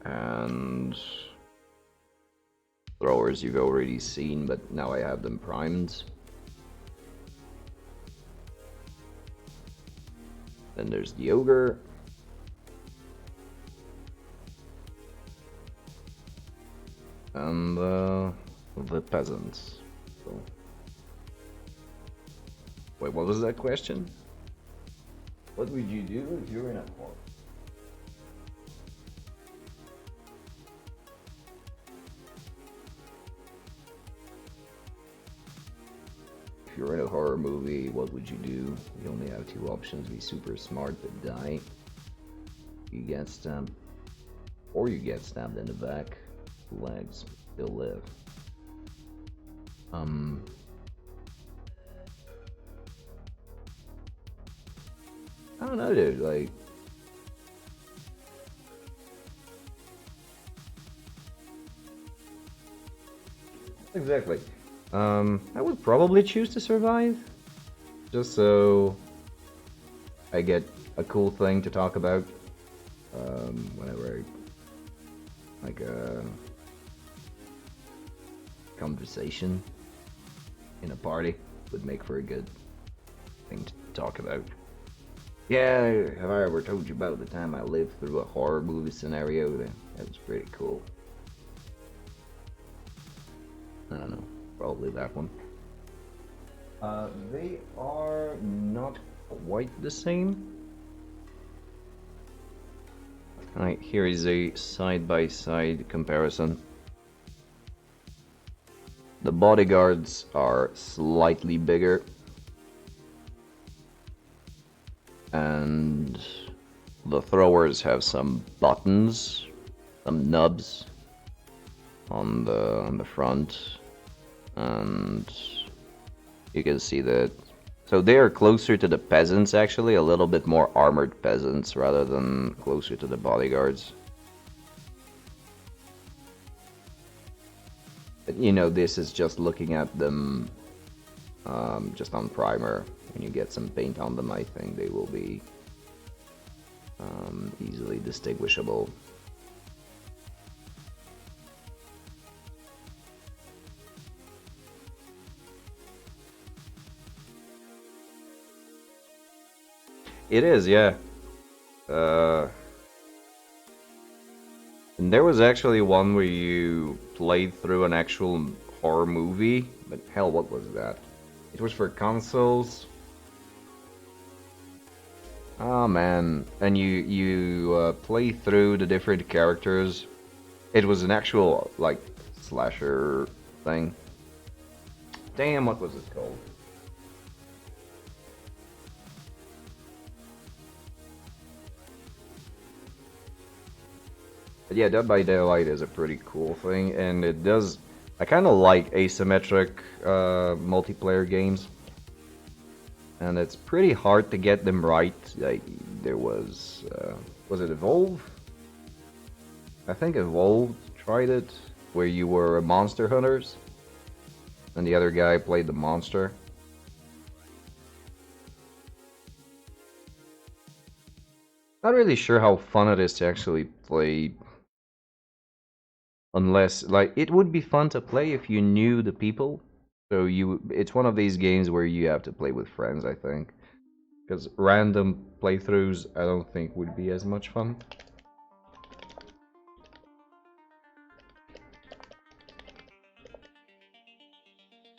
And throwers you've already seen, but now I have them primed. Then there's the ogre. And the peasants. So. Wait, what was that question? What would you do if you were in a park? If you're in a horror movie, what would you do? You only have 2 options: be super smart but die, you get stabbed, or you get stabbed in the back, legs, still live. I don't know, dude, like... Exactly. I would probably choose to survive, just so I get a cool thing to talk about whenever like a conversation in a party would make for a good thing to talk about. Yeah, have I ever told you about the time I lived through a horror movie scenario? That was pretty cool. I don't know, probably that one. They are not quite the same. Alright, here is a side-by-side comparison. The bodyguards are slightly bigger, and the throwers have some buttons, some nubs on the front, and you can see that. So they are closer to the peasants, actually, a little bit more armored peasants rather than closer to the bodyguards. But, you know, this is just looking at them just on primer. When you get some paint on them, I think they will be easily distinguishable. It is, yeah. And there was actually one where you played through an actual horror movie, but hell, what was that? It was for consoles. Oh man, and you play through the different characters. It was an actual like slasher thing. Damn, what was it called? But yeah, Dead by Daylight is a pretty cool thing, and it does. I kind of like asymmetric multiplayer games, and it's pretty hard to get them right. Like there was it Evolve? I think Evolve tried it, where you were monster hunters, and the other guy played the monster. Not really sure how fun it is to actually play, unless like it would be fun to play if you knew the people. So it's one of these games where you have to play with friends, I think, because random playthroughs I don't think would be as much fun.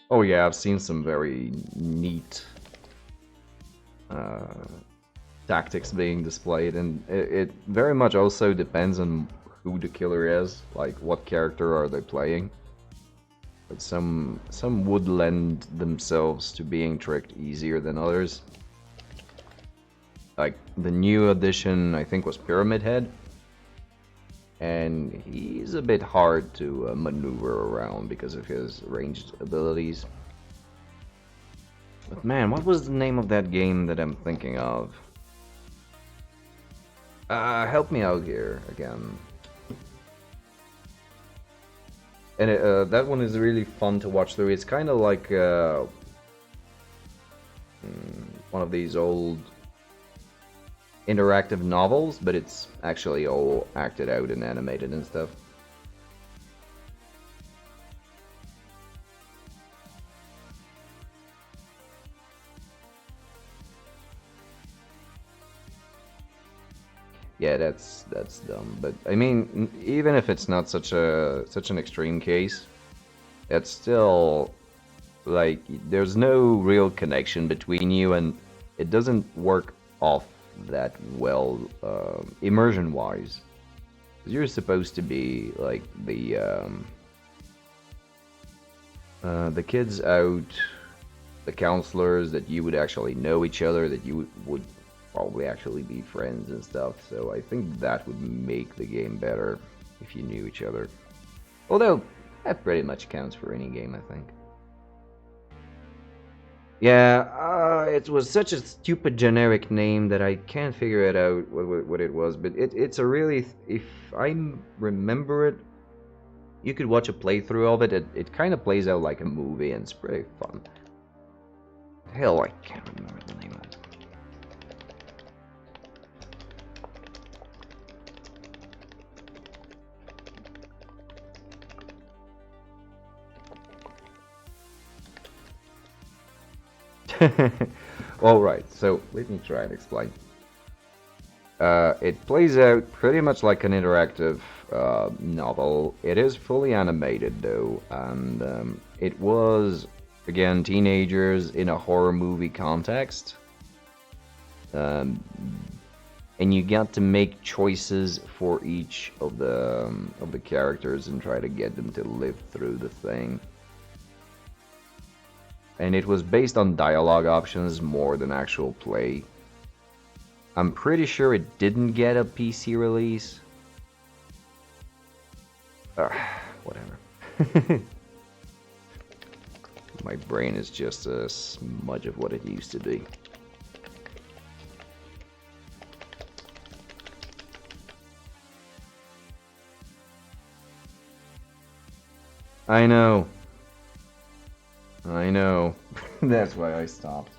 Oh yeah, I've seen some very neat uh, tactics being displayed, and it very much also depends on who the killer is, like what character are they playing. But some would lend themselves to being tricked easier than others. Like the new addition, I think, was Pyramid Head, and he's a bit hard to maneuver around because of his ranged abilities. But man, what was the name of that game that I'm thinking of? Help me out here again. And that one is really fun to watch through. It's kind of like one of these old interactive novels, but it's actually all acted out and animated and stuff. Yeah, that's dumb. But I mean, even if it's not such an extreme case, it's still like there's no real connection between you, and it doesn't work off that well immersion wise. You're supposed to be like the kids out, the counselors, that you would actually know each other, that you would probably actually be friends and stuff. So I think that would make the game better if you knew each other. Although that pretty much counts for any game, I think. Yeah, it was such a stupid generic name that I can't figure it out what it was. But it's a really, if I remember it, you could watch a playthrough of it. It kind of plays out like a movie, and it's pretty fun. Hell, I can't remember the name of it. Alright, so let me try and explain. It plays out pretty much like an interactive novel. It is fully animated though, and it was, again, teenagers in a horror movie context. Um, and you got to make choices for each of the characters and try to get them to live through the thing. And it was based on dialogue options more than actual play. I'm pretty sure it didn't get a PC release. Whatever. My brain is just a smudge of what it used to be. I know. I know. That's why I stopped.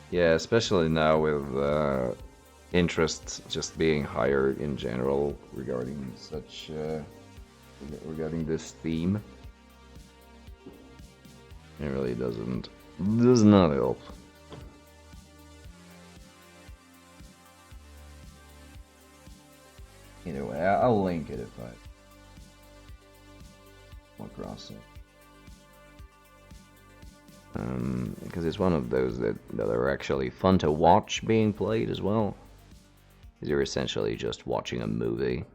Yeah, especially now with interest just being higher in general regarding regarding this theme. It really does not help. Either way, I'll link it if I. across it. Because it's one of those that are actually fun to watch being played as well. Because you're essentially just watching a movie.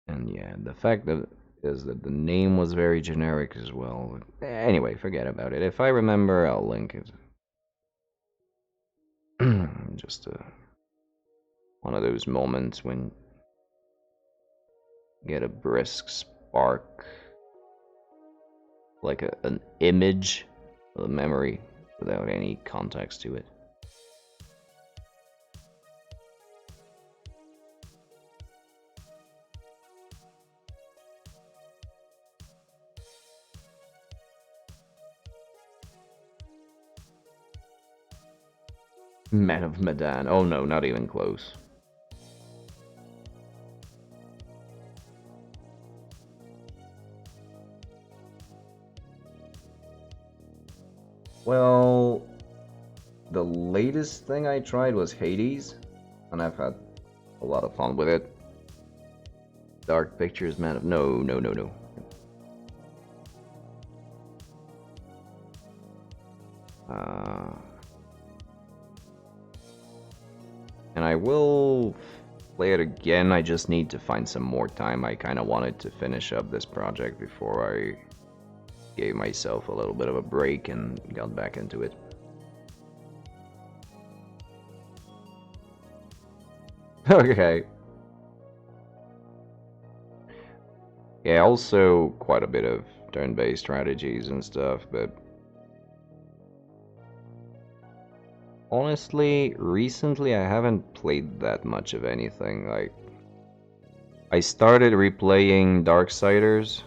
And yeah, the fact that is that the name was very generic as well. Anyway, forget about it. If I remember, I'll link it. Just one of those moments when you get a brisk spark, like an image of a memory without any context to it. Man of Medan. Oh no, not even close. Well, the latest thing I tried was Hades, and I've had a lot of fun with it. Dark Pictures, Man of... No. And I will play it again, I just need to find some more time. I kind of wanted to finish up this project before I gave myself a little bit of a break and got back into it. Okay. Yeah, also quite a bit of turn-based strategies and stuff, but honestly, recently I haven't played that much of anything. Like, I started replaying Darksiders,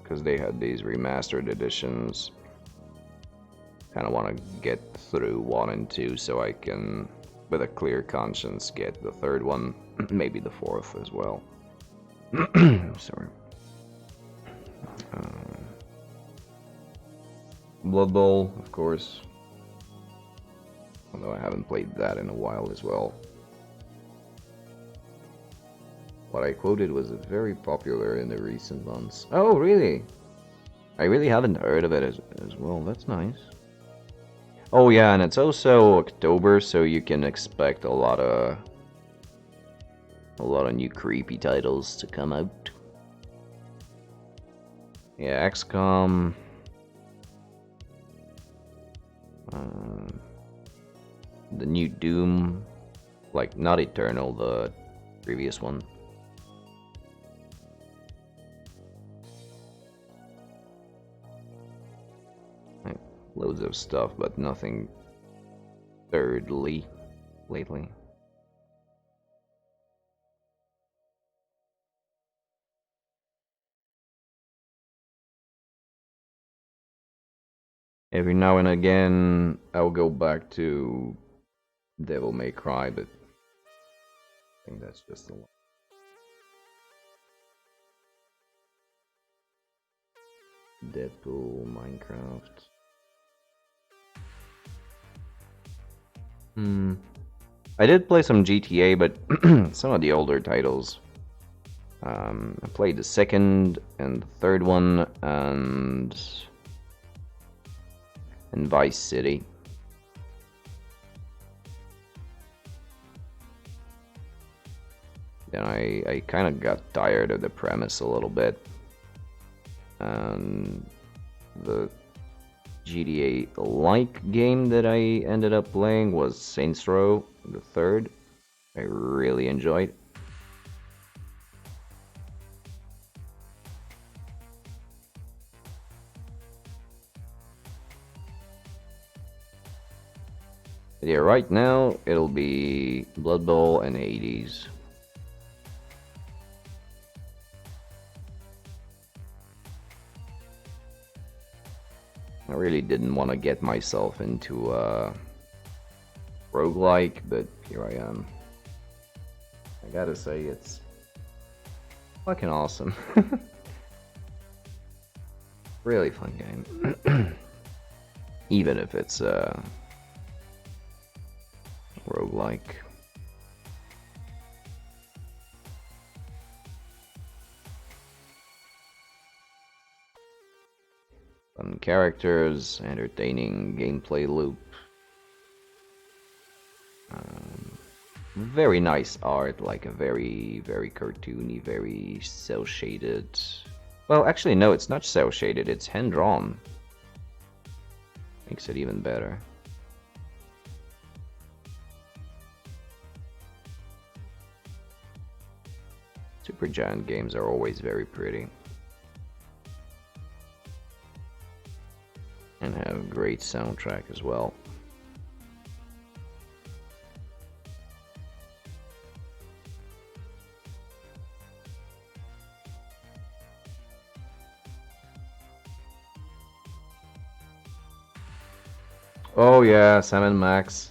because they had these remastered editions. Kind of want to get through 1 and 2 so I can, with a clear conscience, get the 3rd one, maybe the 4th as well. Sorry. Blood Bowl, of course. Although I haven't played that in a while as well. What I quoted was very popular in the recent months. Oh, really? I really haven't heard of it as well. That's nice. Oh yeah, and it's also October, so you can expect a lot of new creepy titles to come out. Yeah, XCOM. The new Doom, like not Eternal, the previous one. Like, loads of stuff, but nothing thirdly lately. Every now and again, I'll go back to Devil May Cry, but I think that's just a lot. Deadpool, Minecraft. I did play some GTA, but some of the older titles. I played the 2nd and the 3rd one, and Vice City. Then I kind of got tired of the premise a little bit. And the GTA-like game that I ended up playing was Saints Row, the 3rd. I really enjoyed. But yeah, right now it'll be Blood Bowl and Hades. I really didn't want to get myself into roguelike, but here I am. I gotta say, it's fucking awesome. Really fun game. Even if it's roguelike. Fun characters, entertaining gameplay loop. Very nice art, like a very cartoony, very cel-shaded. Well, actually, no, it's not cel-shaded, it's hand-drawn. Makes it even better. Supergiant games are always very pretty. And have a great soundtrack as well. Oh yeah, Sam and Max.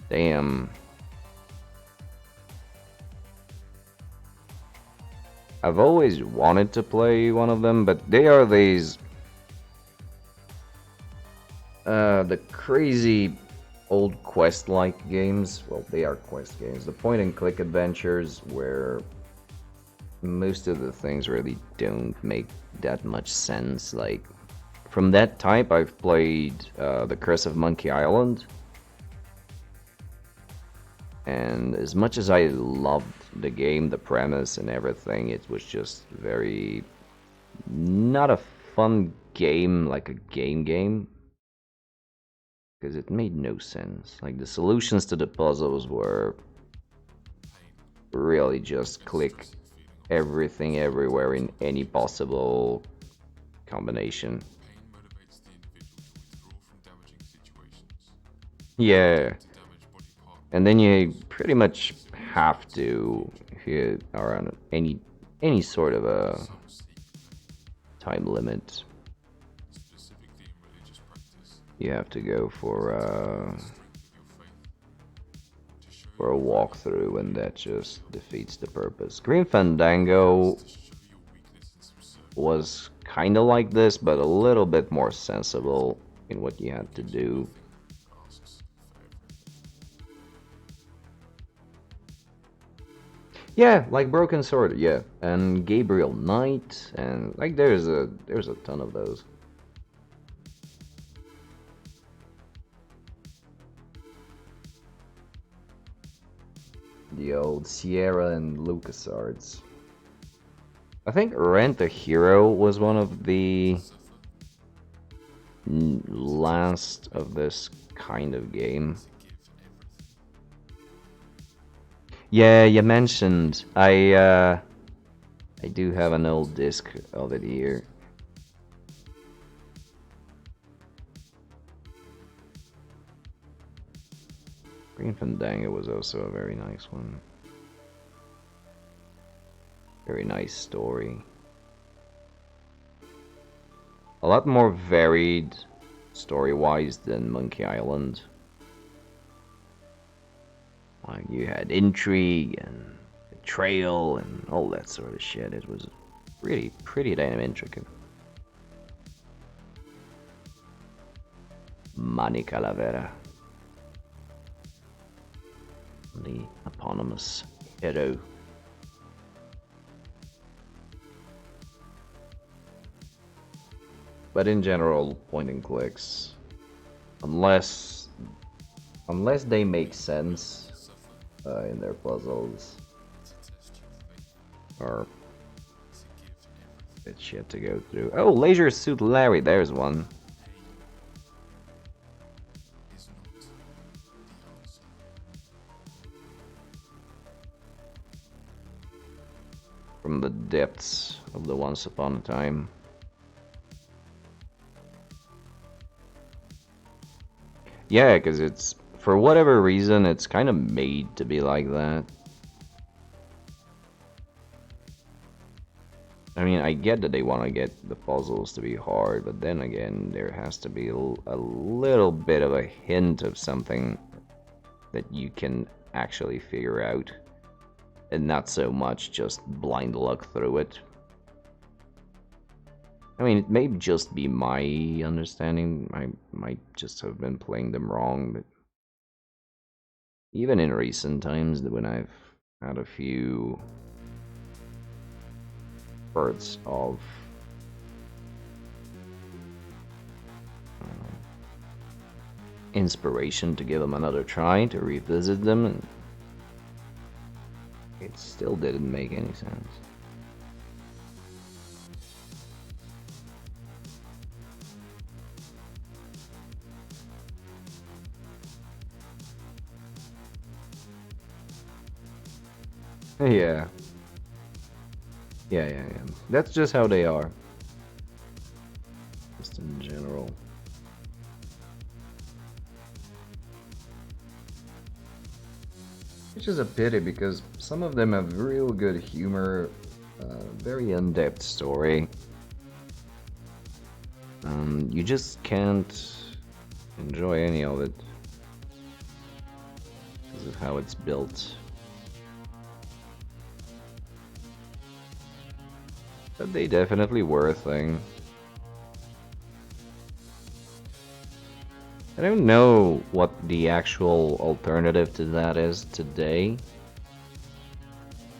Damn. I've always wanted to play one of them, but they are these the crazy old quest-like games. Well, they are quest games. The point-and-click adventures where most of the things really don't make that much sense. Like, from that type, I've played The Curse of Monkey Island. And as much as I loved the game, the premise and everything, it was just very... not a fun game, like a game. Because it made no sense. Like, the solutions to the puzzles were really just click everything everywhere in any possible combination. Yeah. And then you pretty much have to, if you are on any sort of a time limit, you have to go for a walkthrough, and that just defeats the purpose. Green Fandango was kind of like this, but a little bit more sensible in what you had to do. Yeah, like Broken Sword, yeah, and Gabriel Knight, and like there's a ton of those. The old Sierra and LucasArts. I think Rent a Hero was one of the last of this kind of game. Yeah, you mentioned. I do have an old disc of it here. Green Fandango was also a very nice one. Very nice story. A lot more varied story-wise than Monkey Island. Like, you had intrigue and betrayal and all that sort of shit. It was really pretty damn intricate. Manny Calavera. The eponymous hero. But in general, point and clicks, unless they make sense in their puzzles, are a bit shit to go through. Oh, Leisure Suit Larry, there's one. From the depths of the Once Upon a Time. Yeah, because it's, for whatever reason, it's kind of made to be like that. I mean, I get that they want to get the puzzles to be hard, but then again, there has to be a little bit of a hint of something that you can actually figure out, and not so much just blind luck through it. I mean, it may just be my understanding. I might just have been playing them wrong, but even in recent times, when I've had a few spurts of inspiration to give them another try, to revisit them, and it still didn't make any sense. Yeah. Yeah. That's just how they are. Just in general. Which is a pity because some of them have real good humor, very in-depth story. You just can't enjoy any of it because of how it's built. But they definitely were a thing. I don't know what the actual alternative to that is today.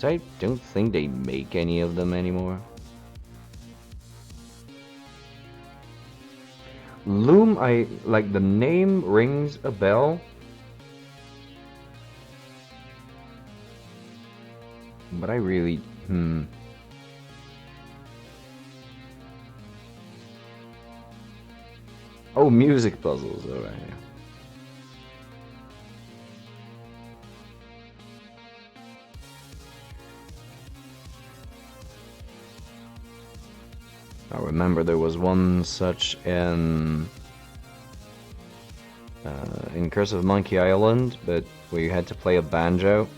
I don't think they make any of them anymore. Loom, I like the name rings a bell. But I really, Oh, music puzzles, alright. I remember there was one such in Curse of Monkey Island, but where you had to play a banjo.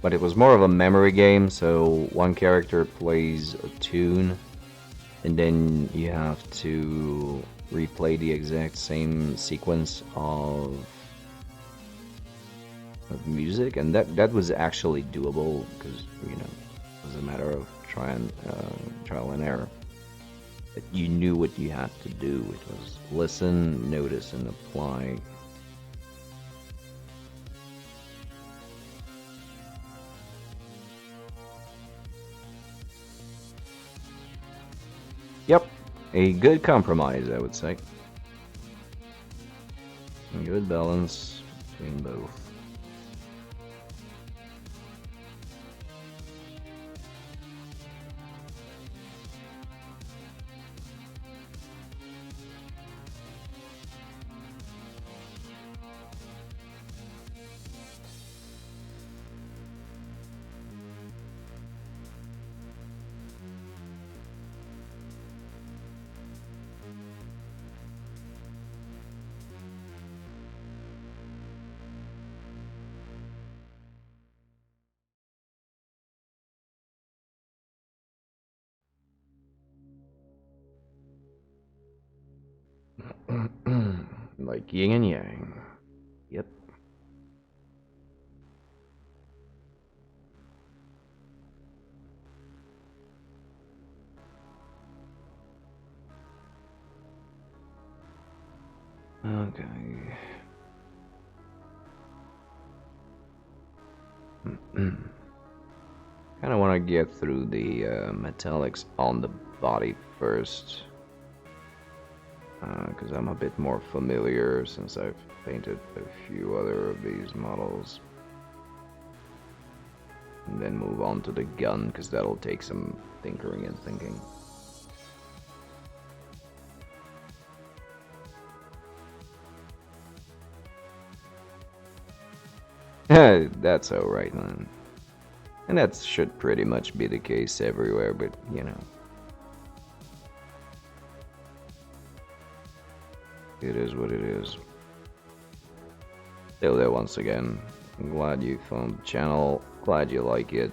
But it was more of a memory game, so one character plays a tune, and then you have to replay the exact same sequence of music, and that was actually doable because it was a matter of trial and error. But you knew what you had to do. It was listen, notice, and apply. Yep, a good compromise, I would say. A good balance between both. Like yin and yang. Yep. Okay. Kind of want to get through the metallics on the body first. Because I'm a bit more familiar since I've painted a few other of these models. And then move on to the gun, because that'll take some tinkering and thinking. That's alright, man. And that should pretty much be the case everywhere, but it is what it is. Still there once again. I'm glad you found the channel. Glad you like it.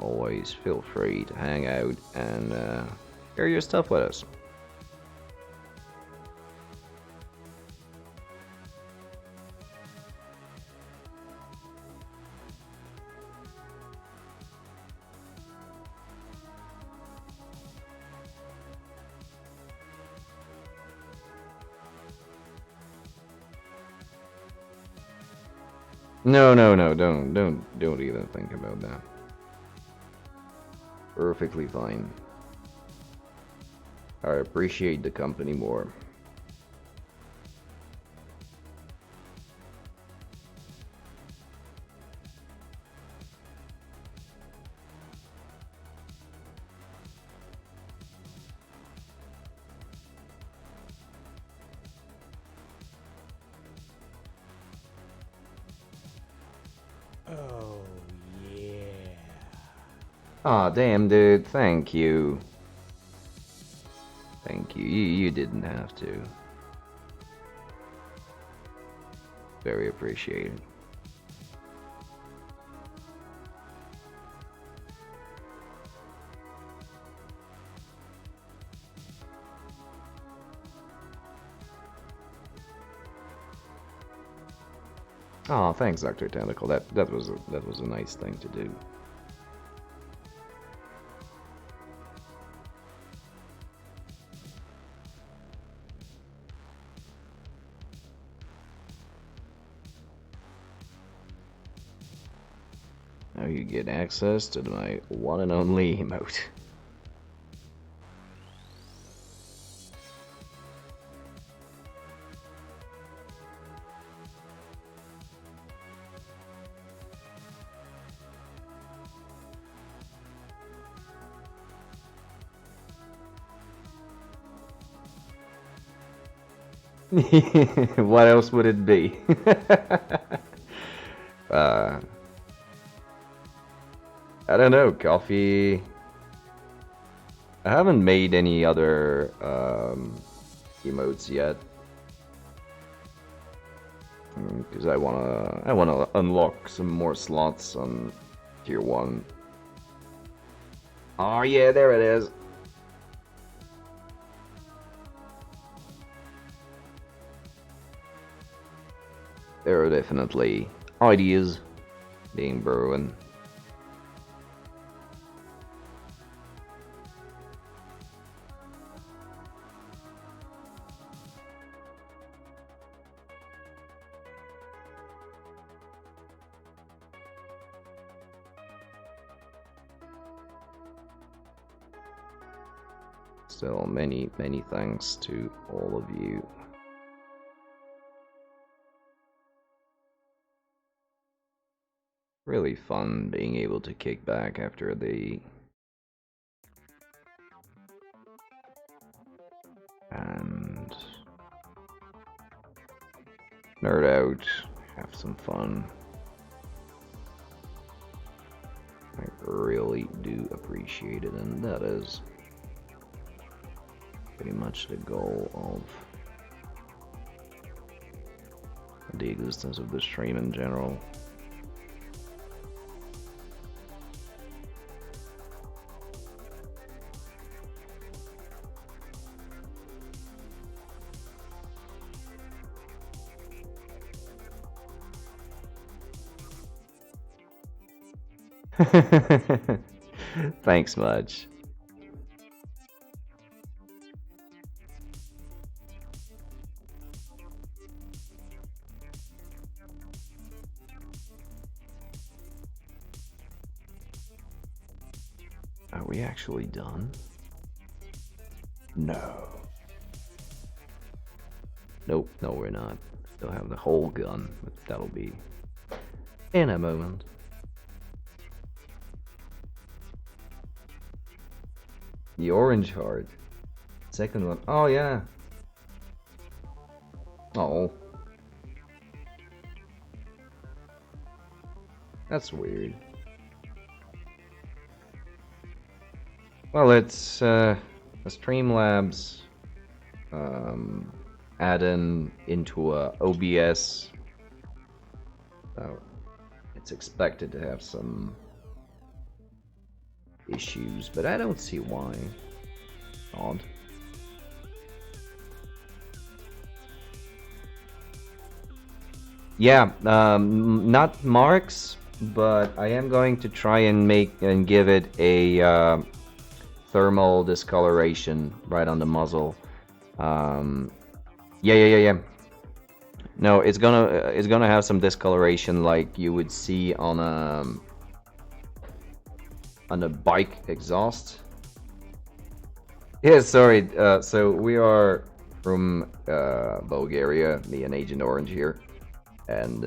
always feel free to hang out and share your stuff with us. No, don't even think about that. Perfectly fine. I appreciate the company more. Oh, yeah. Aw, damn, dude. Thank you. Thank you. You didn't have to. Very appreciated. Oh, thanks, Dr. Tentacle. That was a nice thing to do. Now you get access to my one and only emote. What else would it be? uh, I don't know, coffee. I haven't made any other emotes yet, because I wanna unlock some more slots on tier 1. Oh yeah, there it is. There are definitely ideas being brewing. Still, many thanks to all of you. Really fun being able to kick back after the and nerd out, have some fun. I really do appreciate it, and that is pretty much the goal of the existence of the stream in general. Thanks much. Are we actually done? No. Nope, no we're not. Still have the whole gun, but that'll be in a moment. The orange heart. Second one. Oh yeah. Oh. That's weird. Well, it's a Streamlabs add-in into a OBS. So it's expected to have some issues, but I don't see why. Odd. Yeah, not marks, but I am going to try and make and give it a thermal discoloration right on the muzzle. Yeah. No, it's gonna have some discoloration like you would see on a bike exhaust. Yeah, sorry. So we are from Bulgaria, me and Agent Orange here, and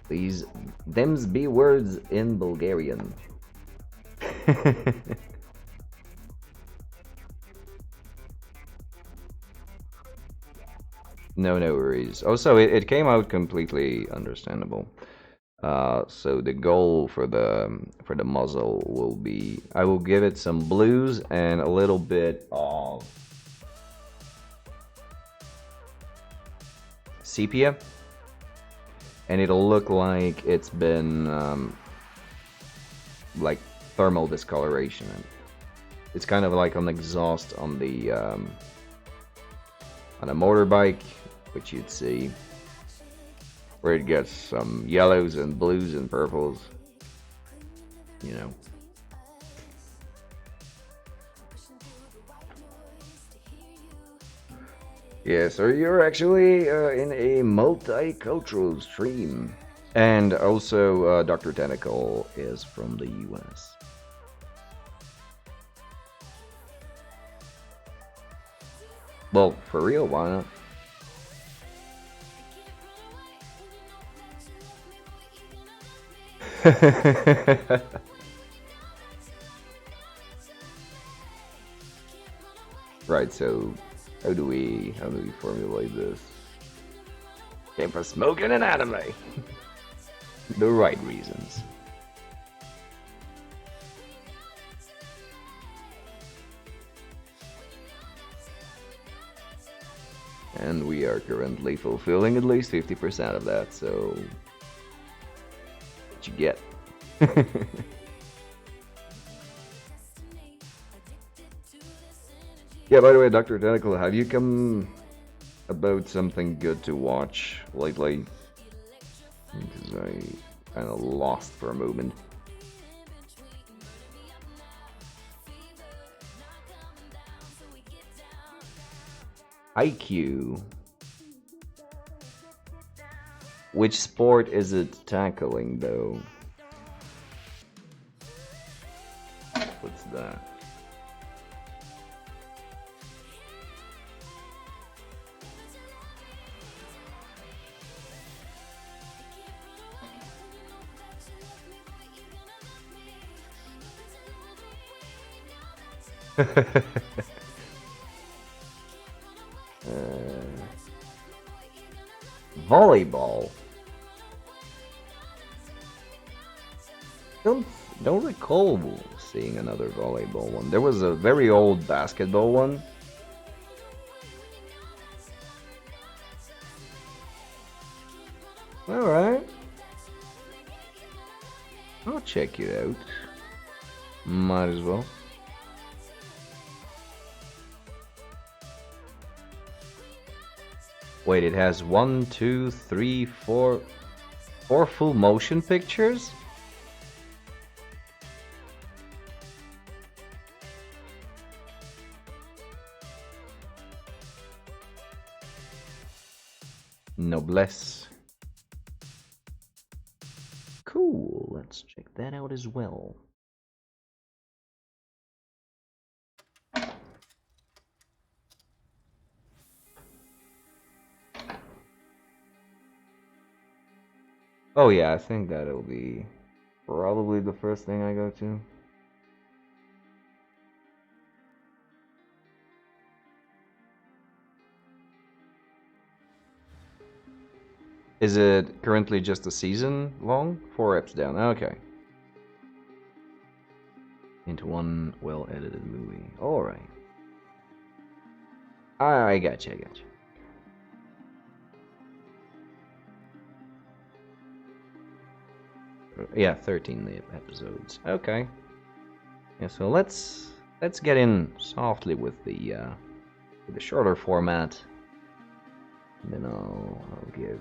these thems be words in Bulgarian. No, no worries. Also, it came out completely understandable. So the goal for the muzzle will be I will give it some blues and a little bit of sepia, and it'll look like it's been like thermal discoloration. It's kind of like an exhaust on a motorbike, which you'd see, where it gets some yellows and blues and purples, you know. Yeah, so you're actually in a multicultural stream. And also, Dr. Tentacle is from the US. Well, for real, why not? Right, so how do we formulate this? Came for smoking an anime. The right reasons. And we are currently fulfilling at least 50% of that, so what you get. Yeah, by the way, Dr. Tentacle, have you come about something good to watch lately? Because I kind of lost for a moment. IQ. Which sport is it tackling, though? What's that? Volleyball. Don't recall seeing another volleyball one. There was a very old basketball one. All right, I'll check it out. Might as well. Wait, it has 1, 2, 3, 4 full motion pictures? Noblesse. Cool, let's check that out as well. Oh yeah, I think that'll be probably the first thing I go to. Is it currently just a season long? 4 eps down, okay. Into one well-edited movie. Alright. I gotcha, I gotcha. Yeah, 13 episodes. Okay. Yeah, so let's get in softly with the shorter format. And then I'll give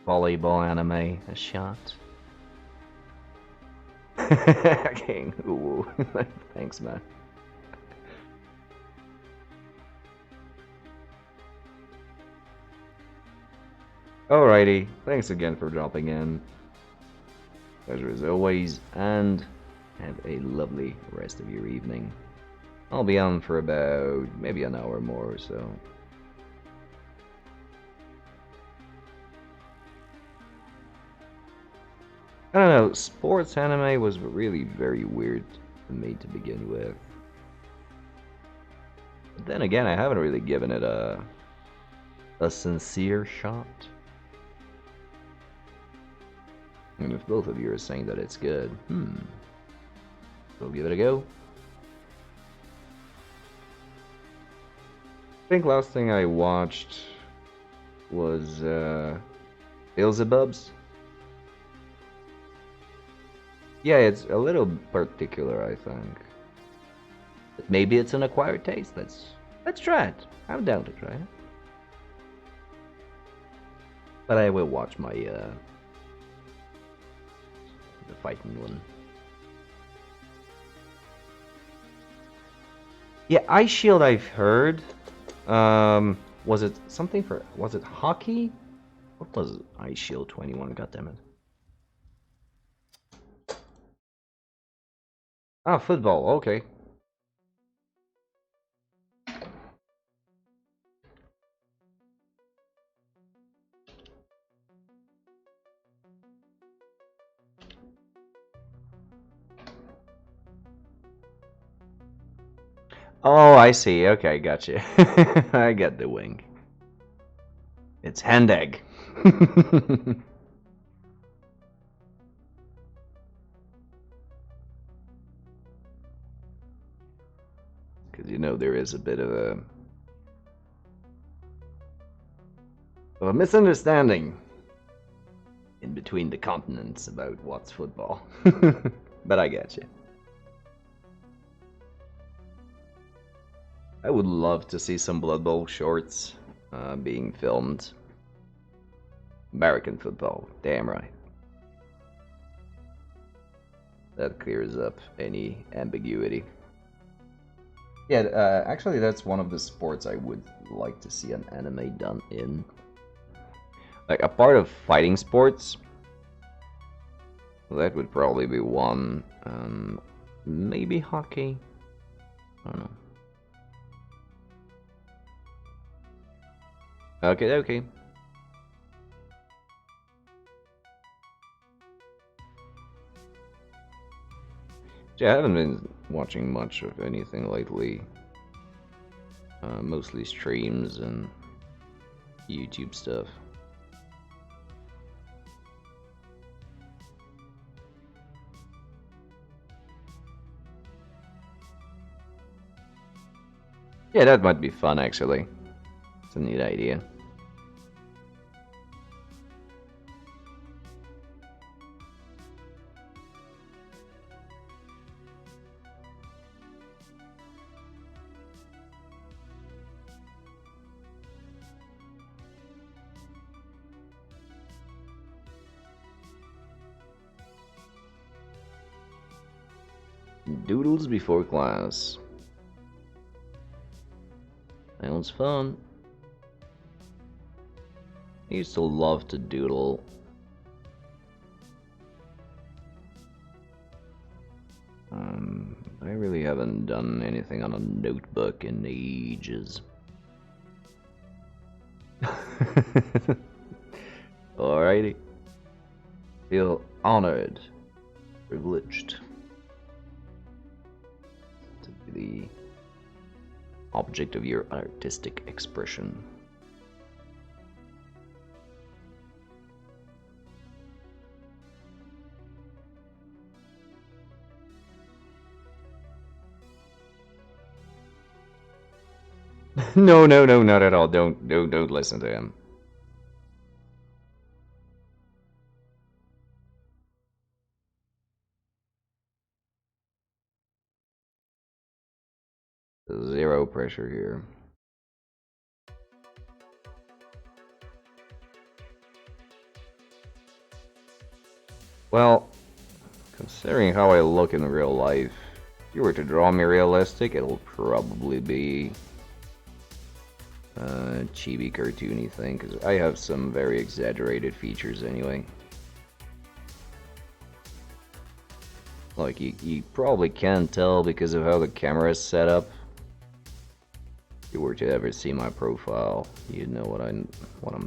volleyball anime a shot. Okay, ooh, thanks, man. Alrighty, thanks again for dropping in. Pleasure as always, and have a lovely rest of your evening. I'll be on for about maybe an hour more or so. I don't know, sports anime was really very weird for me to begin with. But then again, I haven't really given it a sincere shot. And if both of you are saying that it's good, we'll give it a go. I think last thing I watched was Beelzebubs. Yeah, it's a little particular, I think. But maybe it's an acquired taste. Let's try it. I'm down to try it. But I will watch my the fighting one. Yeah, Ice Shield I've heard. Was it something for? Was it hockey? What was Ice Shield 21? Goddammit. Ah, football. Okay. Oh, I see. Okay, gotcha. I get the wing. It's hand egg. Because you know there is a bit of a misunderstanding in between the continents about what's football. But I get you. I would love to see some Blood Bowl shorts being filmed. American football, damn right. That clears up any ambiguity. Yeah, actually that's one of the sports I would like to see an anime done in. Like, a part of fighting sports, that would probably be one. Maybe hockey? I don't know. Okay. Yeah, I haven't been watching much of anything lately. Mostly streams and YouTube stuff. Yeah, that might be fun actually. It's a neat idea. Doodles before class. Sounds fun. I used to love to doodle. I really haven't done anything on a notebook in ages. Alrighty. Feel honored, privileged to be the object of your artistic expression. No, not at all. Don't listen to him. Zero pressure here. Well, considering how I look in real life, if you were to draw me realistic, it'll probably be a chibi cartoony thing, because I have some very exaggerated features anyway. Like, you probably can't tell because of how the camera is set up. If you were to ever see my profile, you'd know what I'm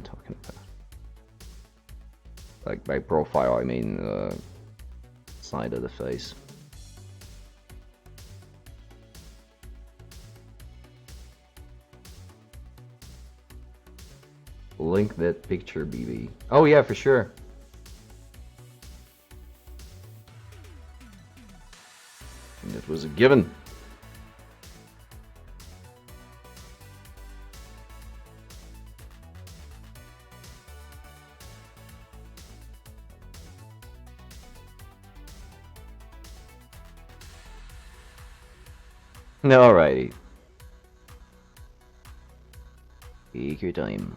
talking about. Like, by profile, I mean side of the face. Link that picture, BB. Oh yeah, for sure. That was a given. Alrighty. Take your time.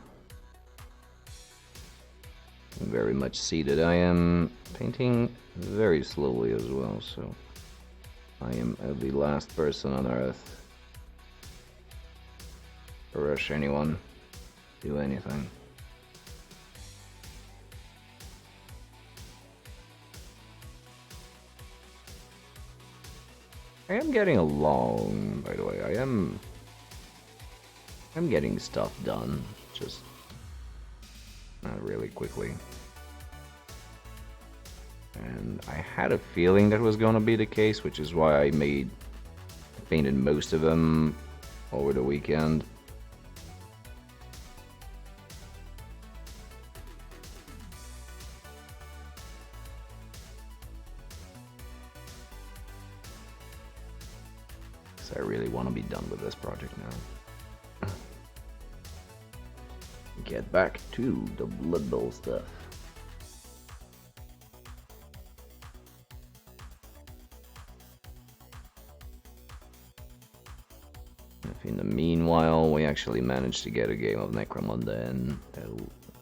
I'm very much seated. I am painting very slowly as well, so I am the last person on earth to rush anyone, do anything. I am getting along, by the way. I'm getting stuff done, just not really quickly. And I had a feeling that was gonna be the case, which is why I painted most of them over the weekend. I really want to be done with this project now. Get back to the Blood Bowl stuff. If in the meanwhile we actually manage to get a game of Necromunda in,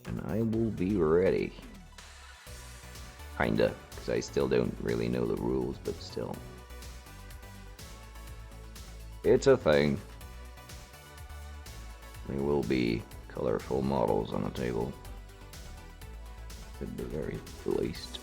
and I will be ready. Kinda, because I still don't really know the rules, but still. It's a thing. There will be colorful models on the table, at the very least.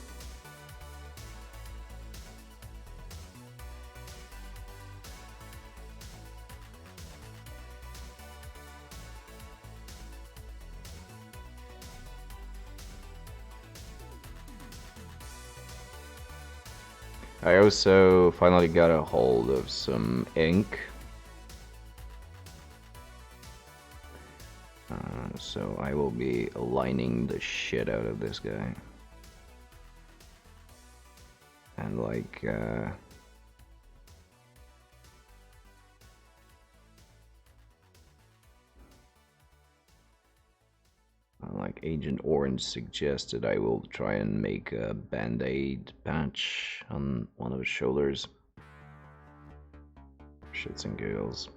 I also finally got a hold of some ink. So I will be aligning the shit out of this guy. And like, like Agent Orange suggested, I will try and make a band-aid patch on one of his shoulders. Shits and giggles.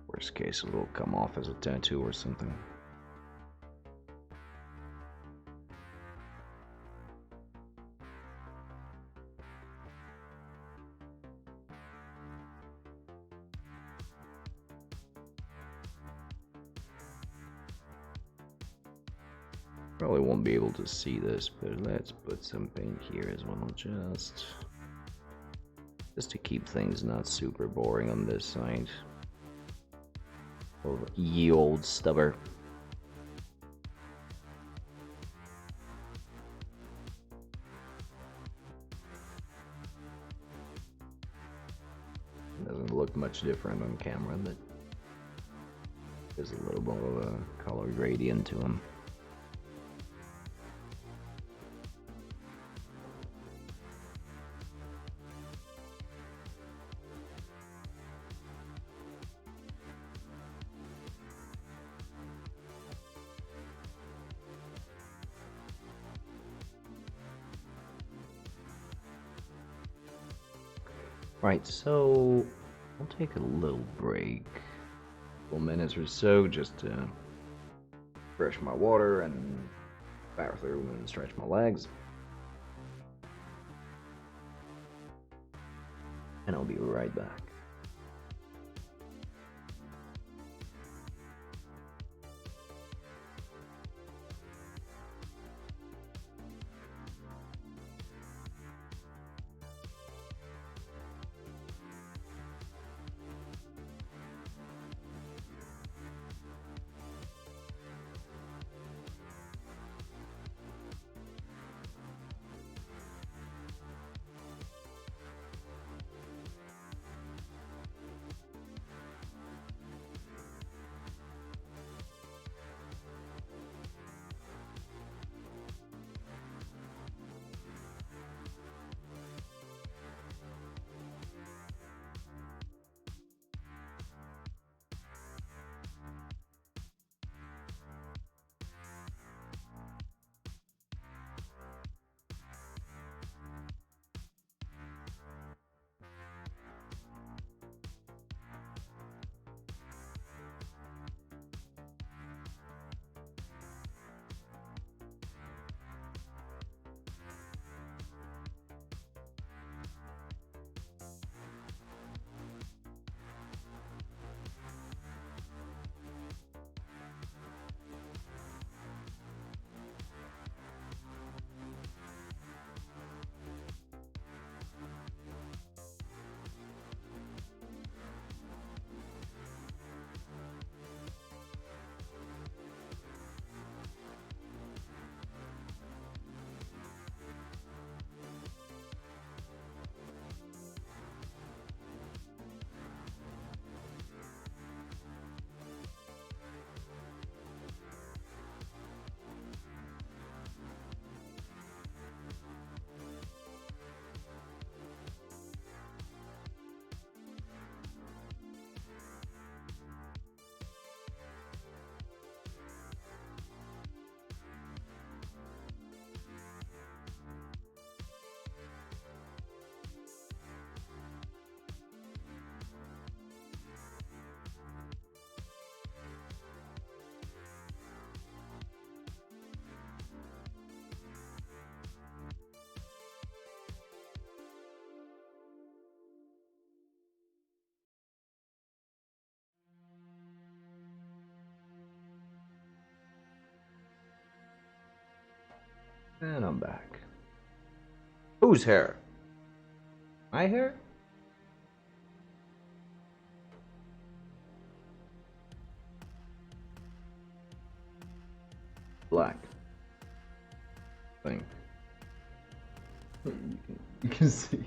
Worst case, it'll come off as a tattoo or something. Probably won't be able to see this, but let's put some paint here as well, just to keep things not super boring on this side of ye old stubber. Doesn't look much different on camera, but there's a little bit of a color gradient to him. Right, so I'll take a little break, a couple minutes or so, just to fresh my water and power through and stretch my legs. And I'll be right back. And I'm back. Whose hair? My hair? Black. Thing. You can see.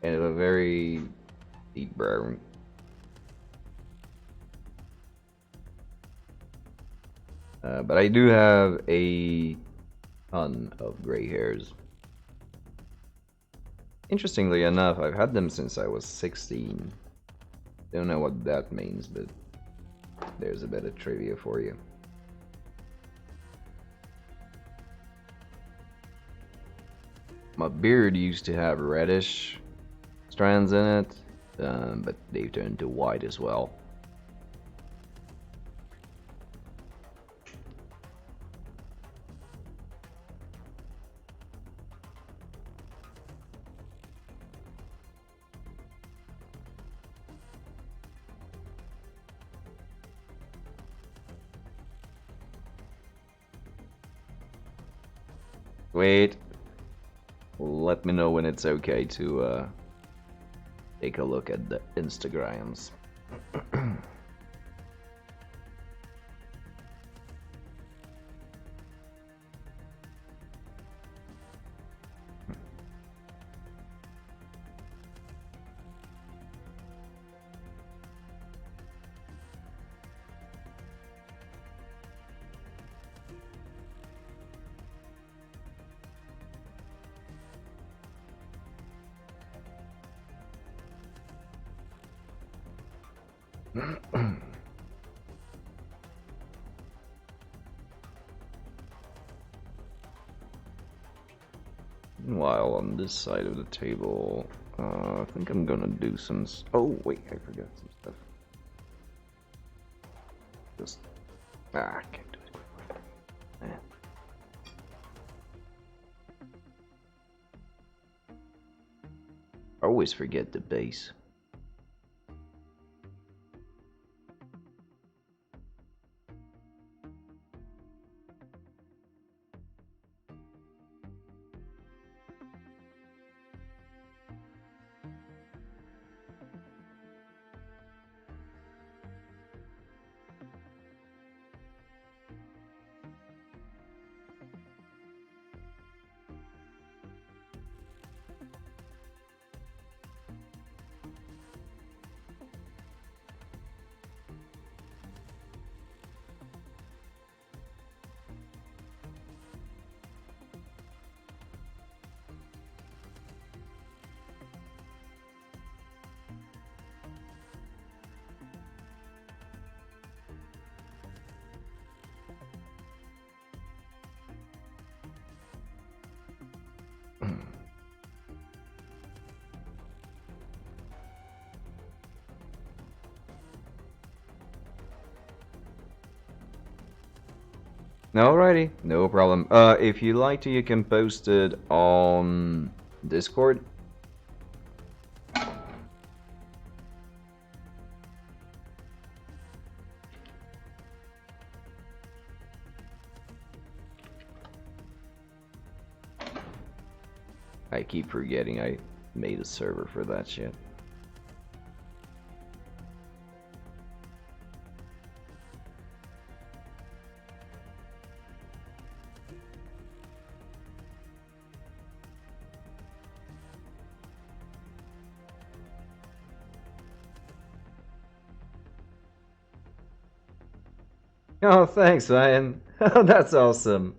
And a very deep brown. But I do have a ton of gray hairs. Interestingly enough, I've had them since I was 16. Don't know what that means, but there's a bit of trivia for you. My beard used to have reddish strands in it, but they've turned to white as well. Wait. Let me know when it's okay to take a look at the Instagrams. While on this side of the table, I think I'm gonna do some. Oh wait, I forgot some stuff. Just I can't do it quickly. Man. I always forget the base. Alrighty, no problem. If you like to, you can post it on Discord. I keep forgetting I made a server for that shit. Oh, thanks, Ryan. Oh, that's awesome.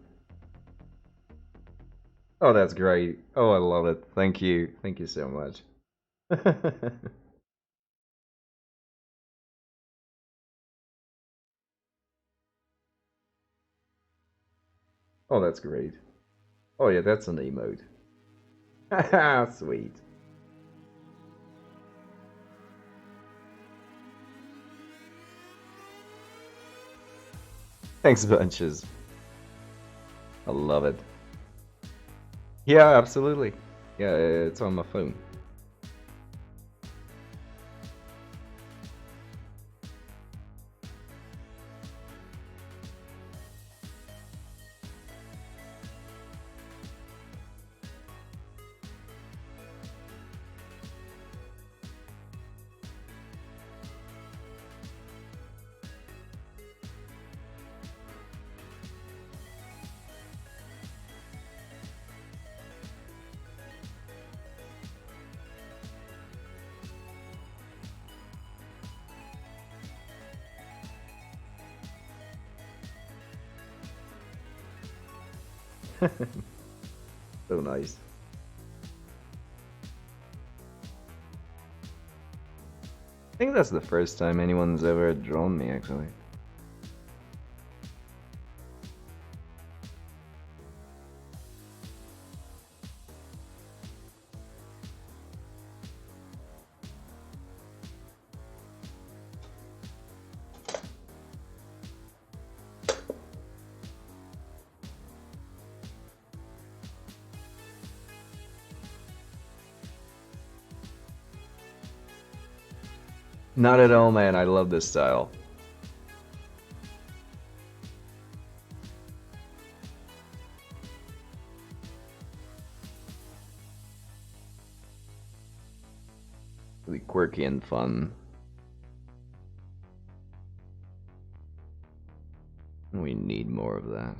Oh, that's great. Oh, I love it. Thank you. Thank you so much. Oh, that's great. Oh, yeah, that's an emote. Haha, sweet. Thanks, bunches. I love it. Yeah, absolutely. Yeah, it's on my phone. So nice. I think that's the first time anyone's ever drawn me, actually. Not at all, man. I love this style. Really quirky and fun. We need more of that.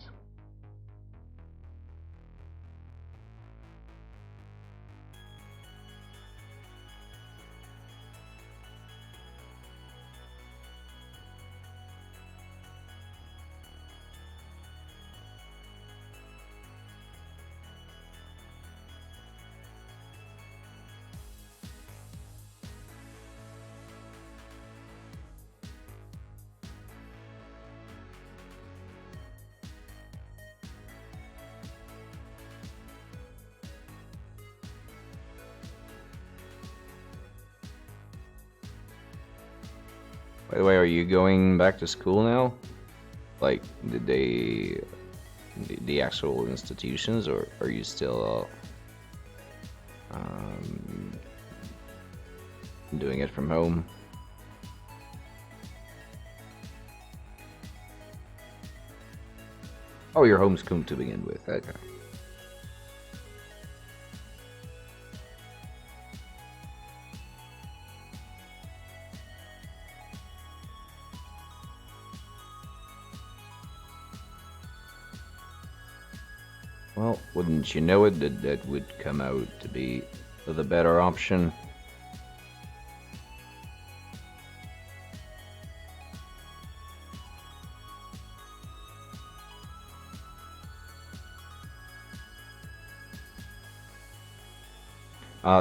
By the way, are you going back to school now? Like, did they... the actual institutions, or are you still doing it from home? Oh, you're homeschooled to begin with. Okay. Well, wouldn't you know it, that would come out to be the better option.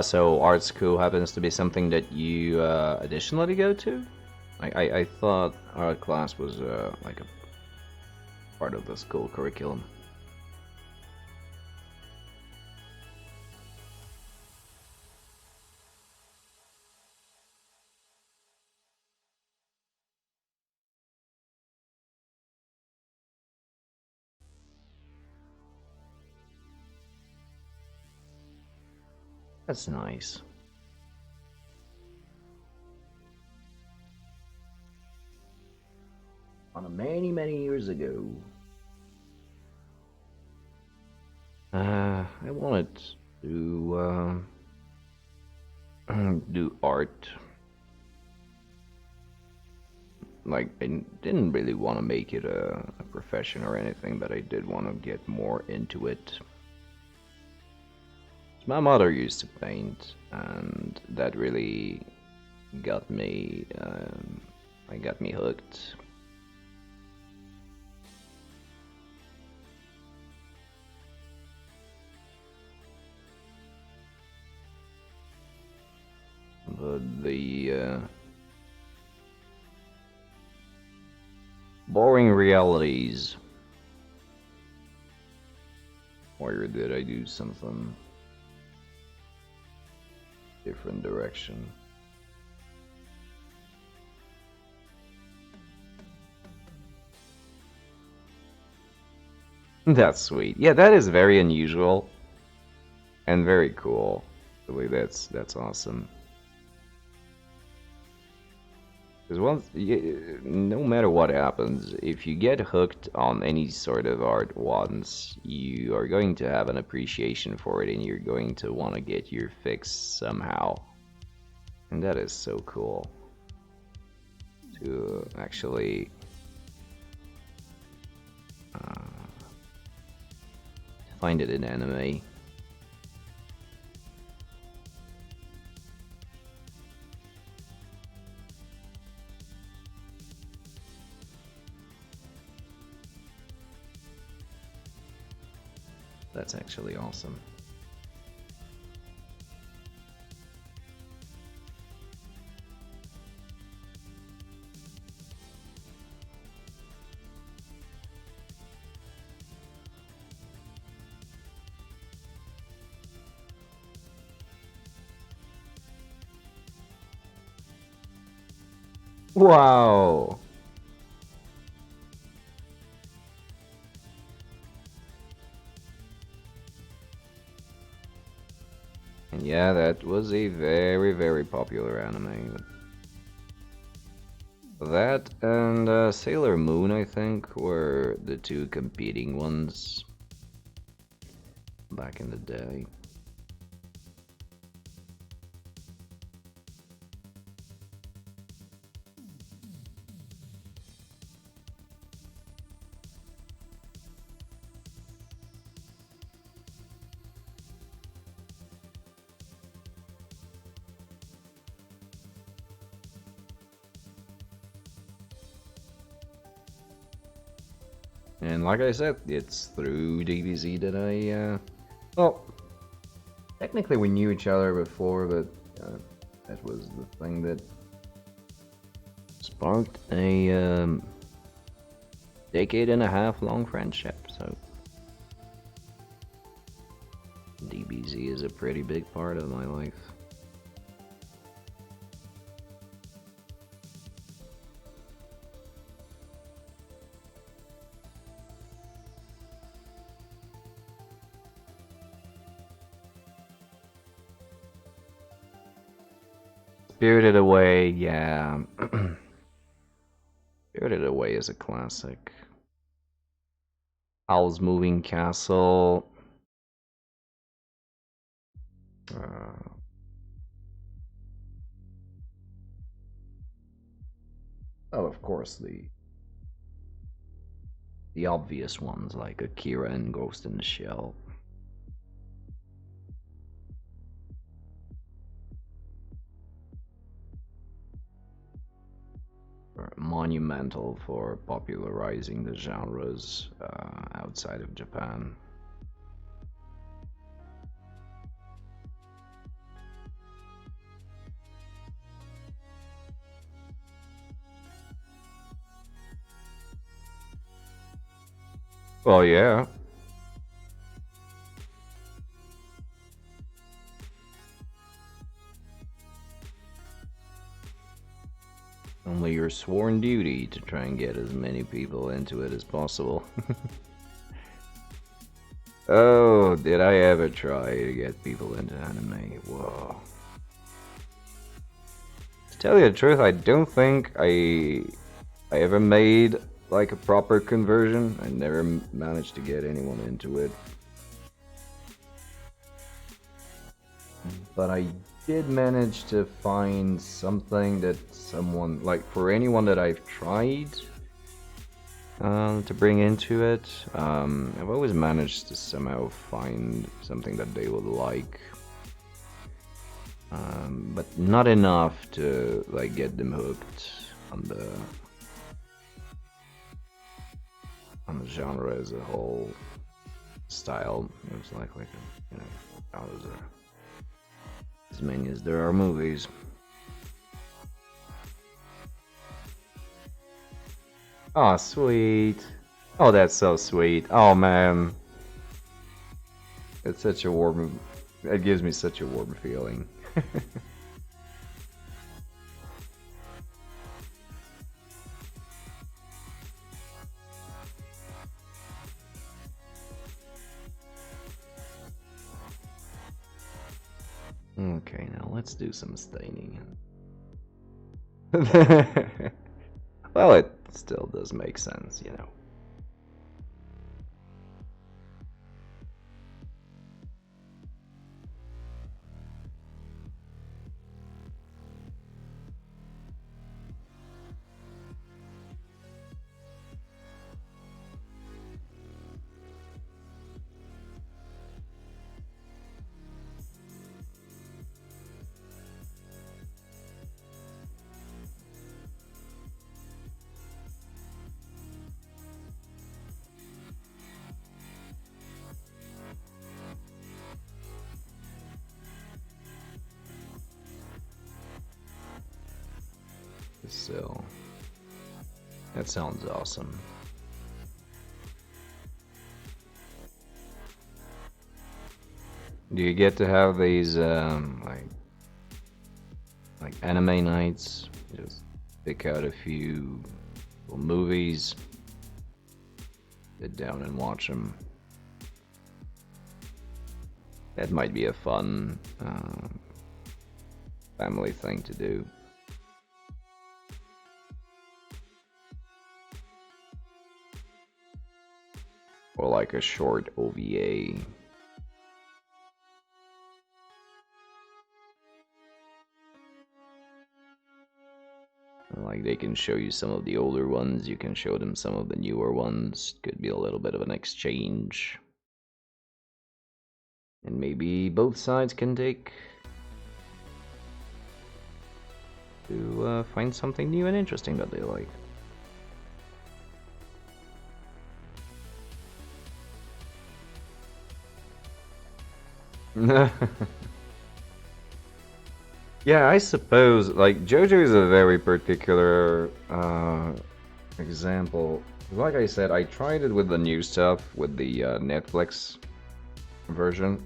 So art school happens to be something that you additionally go to? I thought art class was like a part of the school curriculum. That's nice. On many, many years ago. I wanted to do art. Like, I didn't really want to make it a profession or anything, but I did want to get more into it. My mother used to paint, and that really got me, got me hooked. But the boring realities. Where did I do something different direction? That's sweet. Yeah, that is very unusual and very cool. Really, that's awesome. Because no matter what happens, if you get hooked on any sort of art once, you are going to have an appreciation for it, and you're going to want to get your fix somehow. And that is so cool to actually find it in anime. That's actually awesome. Wow! And yeah, that was a very, very popular anime. That and Sailor Moon, I think, were the two competing ones back in the day. And like I said, it's through DBZ that I, well, technically we knew each other before, but that was the thing that sparked a decade-and-a-half long friendship, so DBZ is a pretty big part of my life. Spirited Away, yeah. Spirited Away is a classic. Howl's Moving Castle. Oh, of course, the obvious ones like Akira and Ghost in the Shell. Are monumental for popularizing the genres outside of Japan. Well, yeah. Only your sworn duty to try and get as many people into it as possible. Oh, did I ever try to get people into anime? Whoa. To tell you the truth, I don't think I ever made like a proper conversion. I never managed to get anyone into it. But I did manage to find something that someone, like for anyone that I've tried to bring into it, I've always managed to somehow find something that they would like. But not enough to like get them hooked on the genre as a whole. Style, it was like a, you know, how is it? As many as there are movies. Oh, sweet. Oh, that's so sweet. Oh, man. It's such a warm... It gives me such a warm feeling. Okay, now let's do some staining. Well, it still does make sense, you know. So, that sounds awesome. Do you get to have these like anime nights? Just pick out a few movies, sit down and watch them. That might be a fun family thing to do. Or like a short OVA. Like they can show you some of the older ones, you can show them some of the newer ones. Could be a little bit of an exchange. And maybe both sides can take to find something new and interesting that they like. Yeah, I suppose, like, JoJo is a very particular example. Like I said, I tried it with the new stuff, with the Netflix version.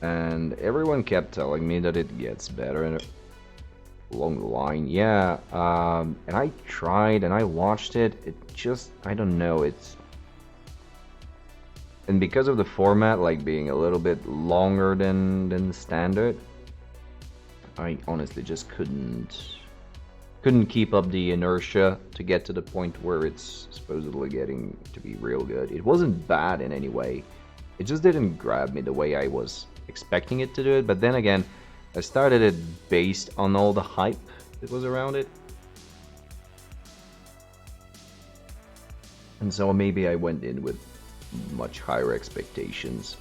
And everyone kept telling me that it gets better along the line. Yeah, and I tried and I watched it. It just, I don't know, it's... And because of the format, like, being a little bit longer than standard, I honestly just couldn't keep up the inertia to get to the point where it's supposedly getting to be real good. It wasn't bad in any way. It just didn't grab me the way I was expecting it to do it. But then again, I started it based on all the hype that was around it. And so maybe I went in with much higher expectations.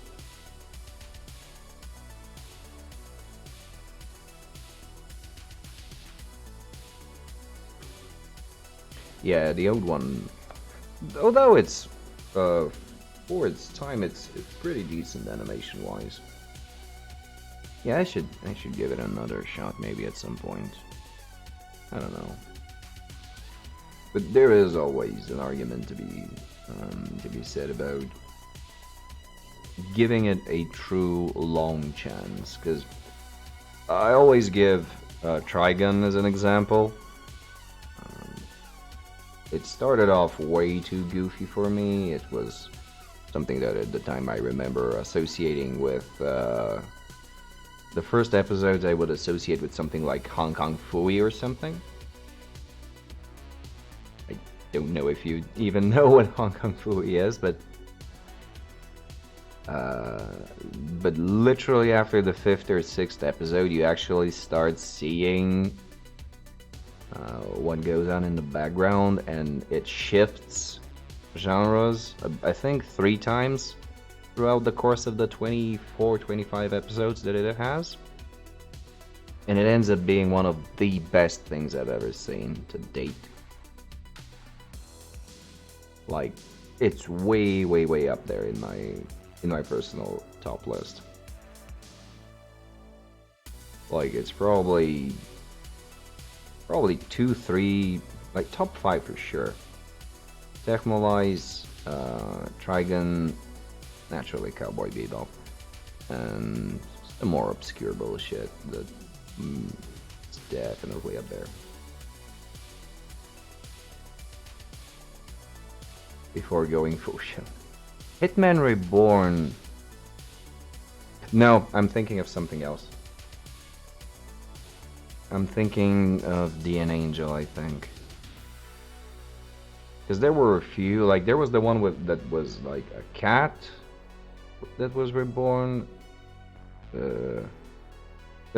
Yeah, the old one, although it's for its time, it's pretty decent animation-wise. Yeah, I should give it another shot maybe at some point. I don't know, but there is always an argument to be said about giving it a true long chance, because I always give Trigun as an example. It started off way too goofy for me. It was something that at the time I remember associating with the first episodes I would associate with something like Hong Kong Phooey or something. I don't know if you even know what Hong Kong Phooey is, but literally after the 5th or 6th episode, you actually start seeing what goes on in the background, and it shifts genres, I think 3 times throughout the course of the 24-25 episodes that it has. And it ends up being one of the best things I've ever seen to date. Like, it's way, way, way up there in my personal top list. Like, it's probably 2, 3, like top 5 for sure. Tecmo-wise, Trigun, naturally Cowboy Bebop, and the more obscure bullshit that it's definitely up there. Before going fusion, Hitman Reborn. No, I'm thinking of something else. I'm thinking of The Angel, I think. Because there were a few, like there was the one that was like a cat that was reborn. There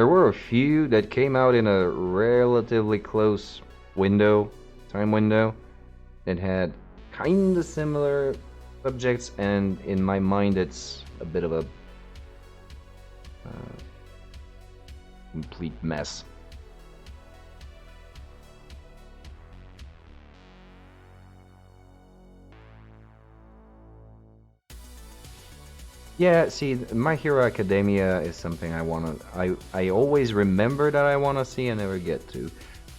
were a few that came out in a relatively close time window, that had kind of similar subjects, and in my mind it's a bit of a complete mess. Yeah, see, My Hero Academia is something I always remember that I wanna see and never get to.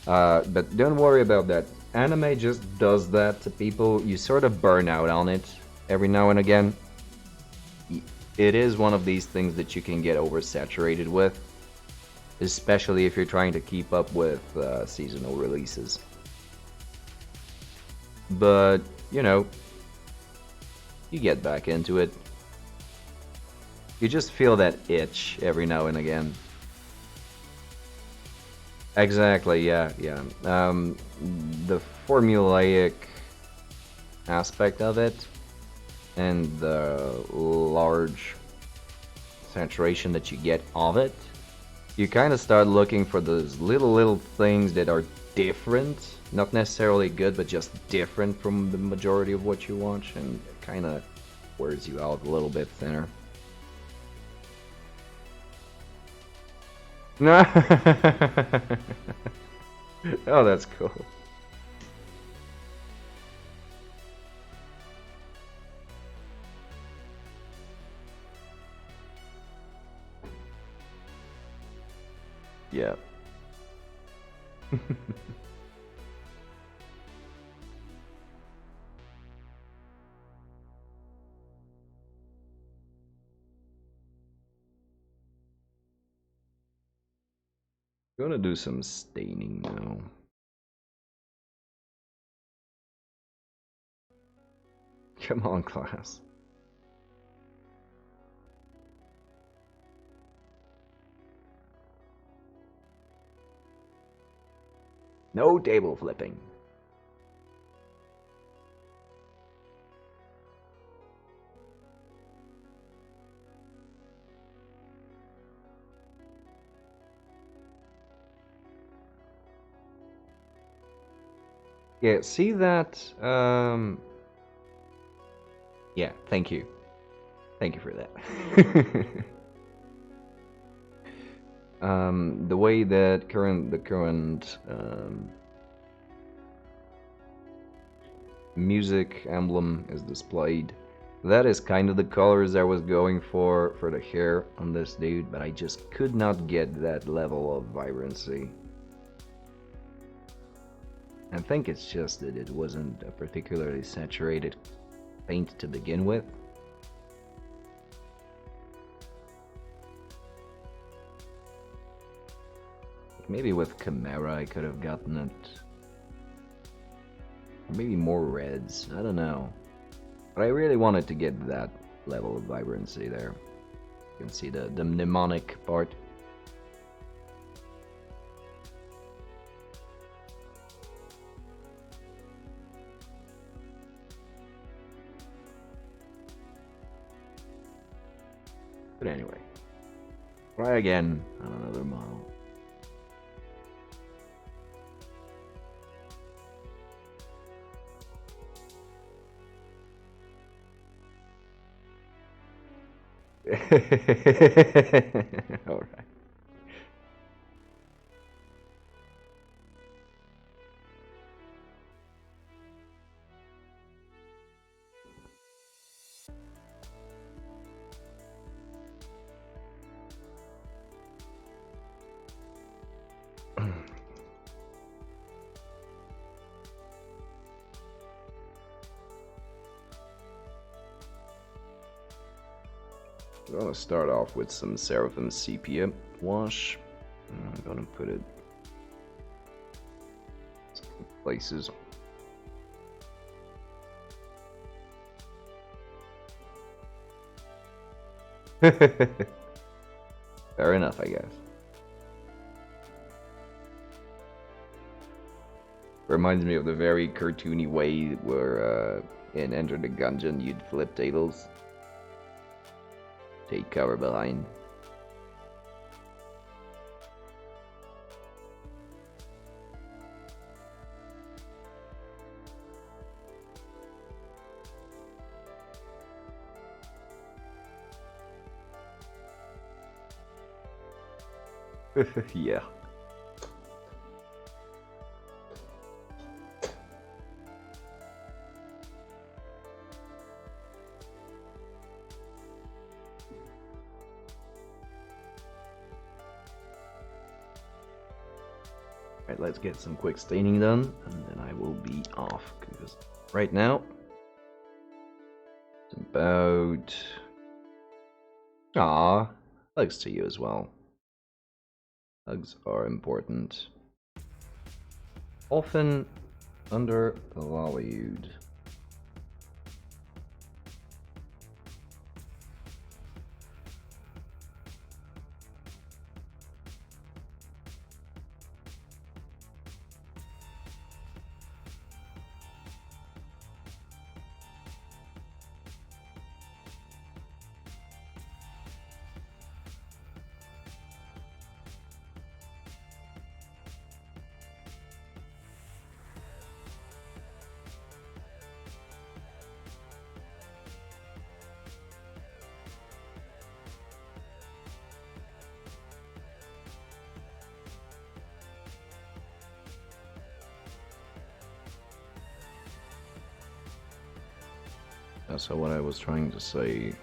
But don't worry about that. Anime just does that to people. You sort of burn out on it every now and again. It is one of these things that you can get oversaturated with, especially if you're trying to keep up with seasonal releases. But, you know, you get back into it. You just feel that itch every now and again. Exactly, yeah. The formulaic aspect of it, and the large saturation that you get of it, you kind of start looking for those little things that are different, not necessarily good, but just different from the majority of what you watch, and it kind of wears you out a little bit thinner. Oh, that's cool. Yeah. Gonna do some staining now. Come on, class. No table flipping. Yeah, see that? Yeah, thank you. Thank you for that. The way that the current music emblem is displayed, that is kind of the colors I was going for the hair on this dude, but I just could not get that level of vibrancy. I think it's just that it wasn't a particularly saturated paint to begin with. Maybe with Chimera I could have gotten it. Or maybe more reds, I don't know. But I really wanted to get that level of vibrancy there. You can see the mnemonic part. But anyway, try again on another model. Alright. I'm gonna start off with some Seraphim Sepia wash. I'm gonna put it some places. Fair enough, I guess. Reminds me of the very cartoony way where in Enter the Gungeon you'd flip tables. Take cover behind. Yeah. Alright, let's get some quick staining done, and then I will be off, because right now, it's about... Ah, hugs to you as well. Hugs are important. Often undervalued. So what I was trying to say,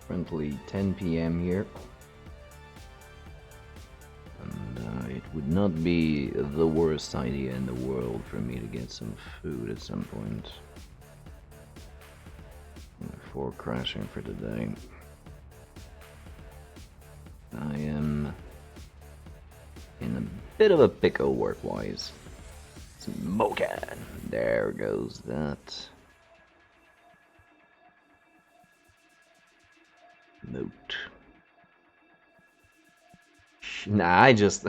currently 10 p.m. here, and it would not be the worst idea in the world for me to get some food at some point before crashing for the day. I am in a bit of a pickle work-wise. Smoking. There goes that. Moot. Nah, I just...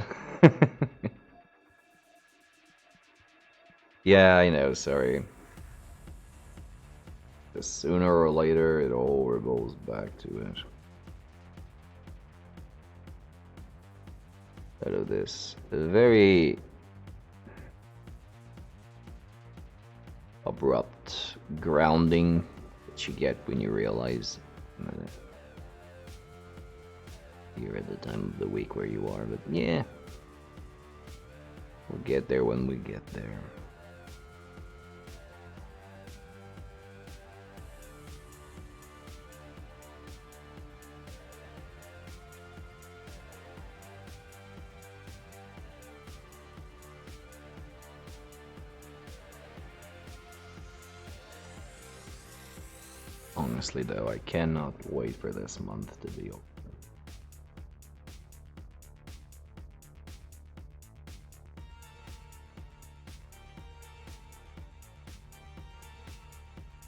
Yeah, I know, sorry. Just sooner or later, it all revolves back to it. Out of this very abrupt grounding that you get when you realize that you're at the time of the week where you are, but yeah, we'll get there when we get there. Honestly though, I cannot wait for this month to be over.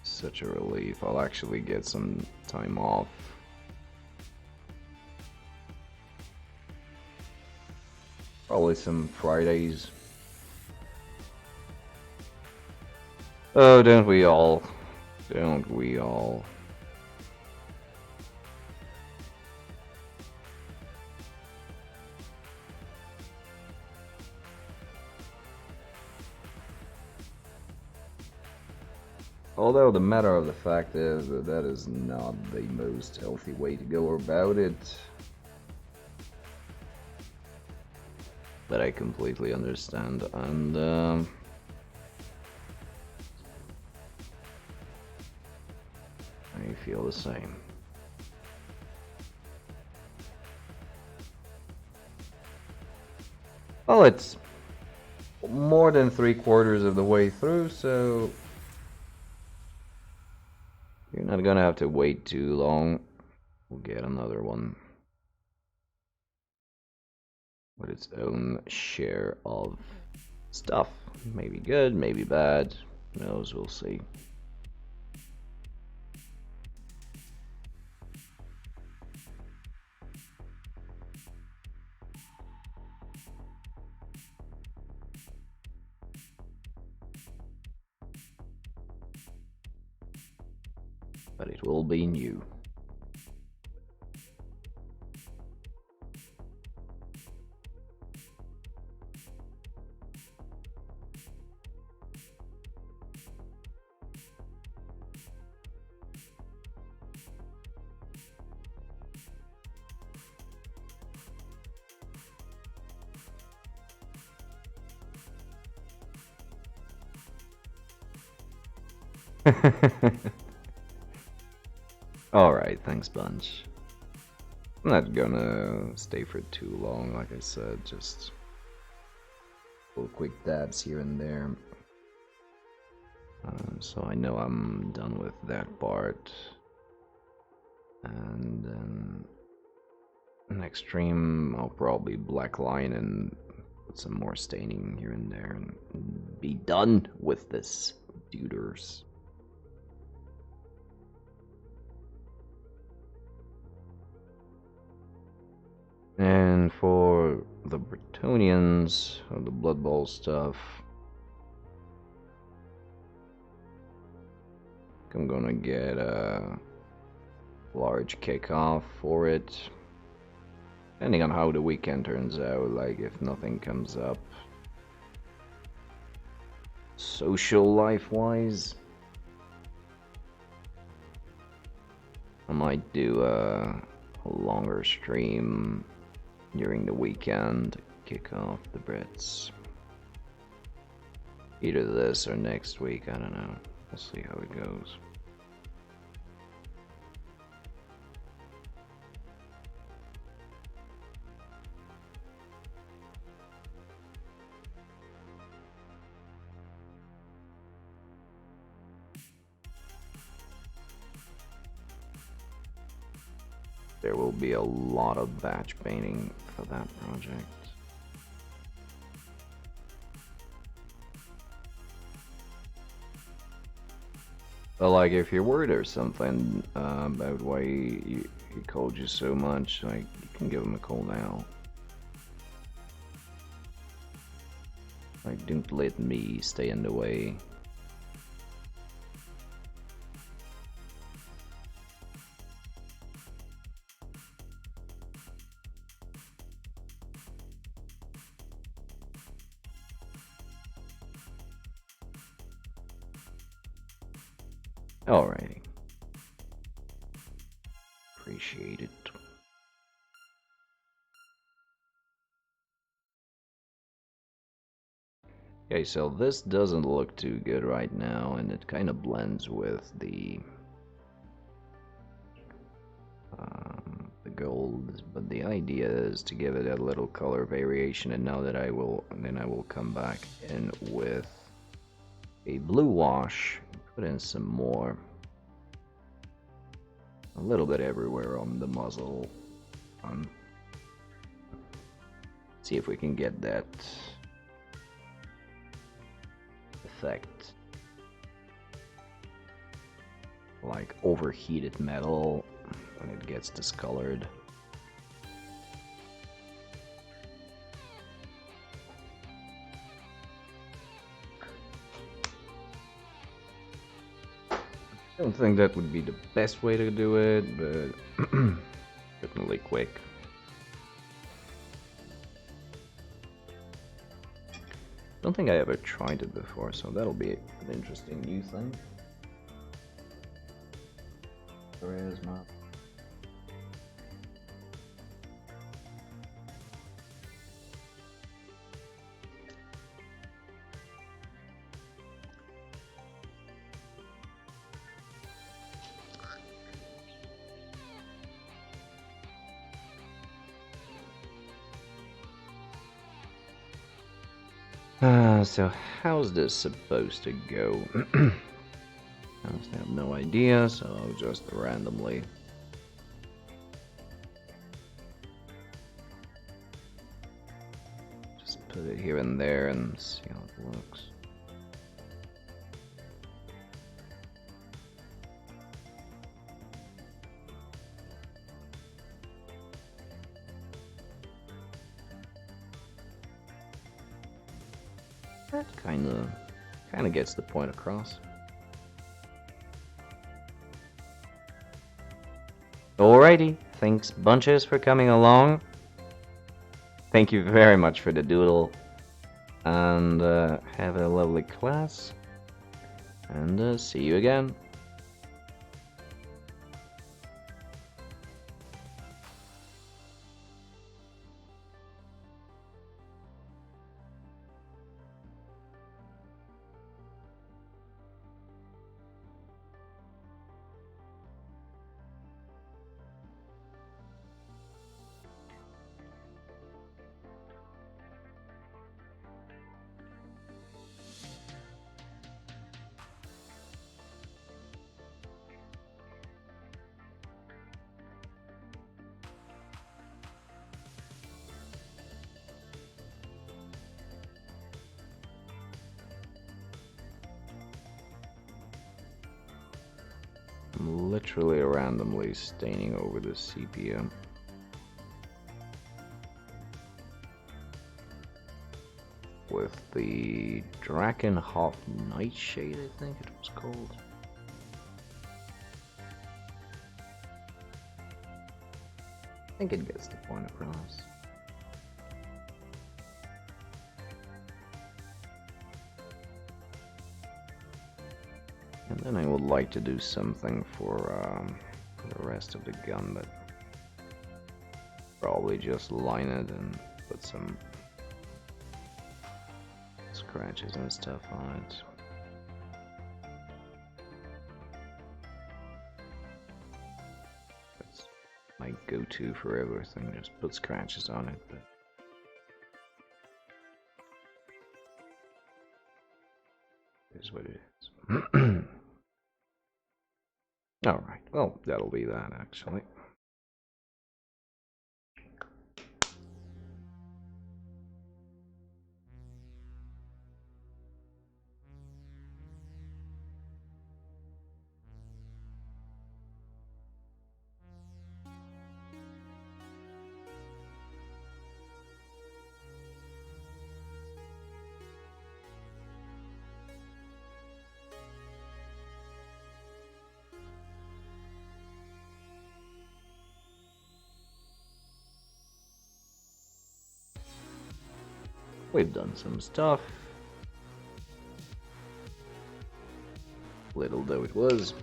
Such a relief. I'll actually get some time off. Probably some Fridays. Oh, don't we all? Don't we all? Although the matter of the fact is that that is not the most healthy way to go about it. But I completely understand, and I feel the same. Well, it's more than 3/4 of the way through, so you're not gonna have to wait too long. We'll get another one with its own share of stuff. Maybe good, maybe bad. Who knows, we'll see. But it will be new. Alright, thanks bunch. I'm not gonna stay for too long, like I said, just little quick dabs here and there. So I know I'm done with that part. And then next stream I'll probably blackline and put some more staining here and there and be done with this, duders. And for the Bretonians, or the Blood Bowl stuff, I'm gonna get a large kickoff for it. Depending on how the weekend turns out, like if nothing comes up social life wise, I might do a longer stream during the weekend to kick off the Brits. Either this or next week, I don't know. We'll see how it goes. There will be a lot of batch painting for that project. But like, if you're worried or something about why he called you so much, like, you can give him a call now. Like, don't let me stay in the way. Alrighty. Appreciate it. Okay, so this doesn't look too good right now, and it kind of blends with the gold. But the idea is to give it a little color variation, and now that I will come back in with a blue wash, put in some more, a little bit everywhere on the muzzle. See if we can get that effect, like overheated metal when it gets discolored. I don't think that would be the best way to do it, but definitely quick. Don't think I ever tried it before, so that'll be an interesting new thing. Charisma. So how's this supposed to go? I have no idea, so I'll just randomly. Just put it here and there and see how it looks. That kind of gets the point across. Alrighty, thanks bunches for coming along. Thank you very much for the doodle, and have a lovely class, and see you again. I'm literally randomly staining over the sepia. With the Drakenhof Nightshade, I think it was called. I think it gets the point across. And then I would like to do something for the rest of the gun, but probably just line it and put some scratches and stuff on it. That's my go-to for everything, just put scratches on it, but here's what it is. Alright, well, that'll be that actually. we've done some stuff. Little though it was.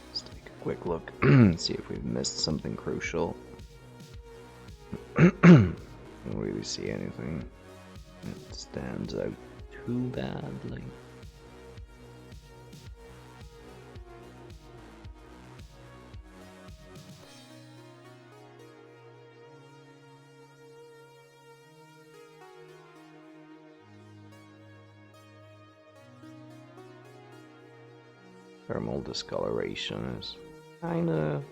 Let's take a quick look, see if we've missed something crucial. Don't really see anything that stands out too badly. Thermal discoloration is kinda...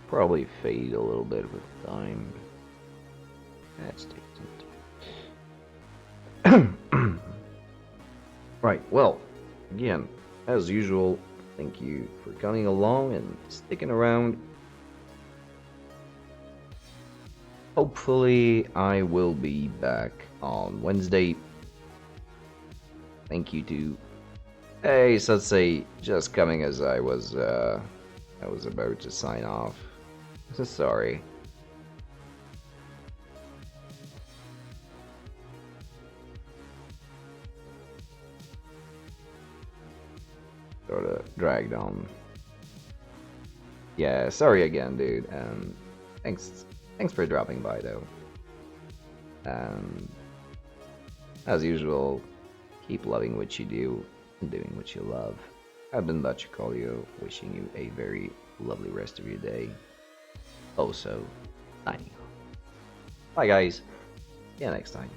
Probably fade a little bit with time. Let's take some time. Right, well, again, as usual, thank you for coming along and sticking around. Hopefully, I will be back on Wednesday. Thank you to... Hey, so let's say, just coming as I was about to sign off. Sorry. Sort of dragged on. Yeah, sorry again, dude. Thanks for dropping by, though. As usual, keep loving what you do and doing what you love. I've been Bachicolio, wishing you a very lovely rest of your day. Also, signing off. Bye, guys. See you next time.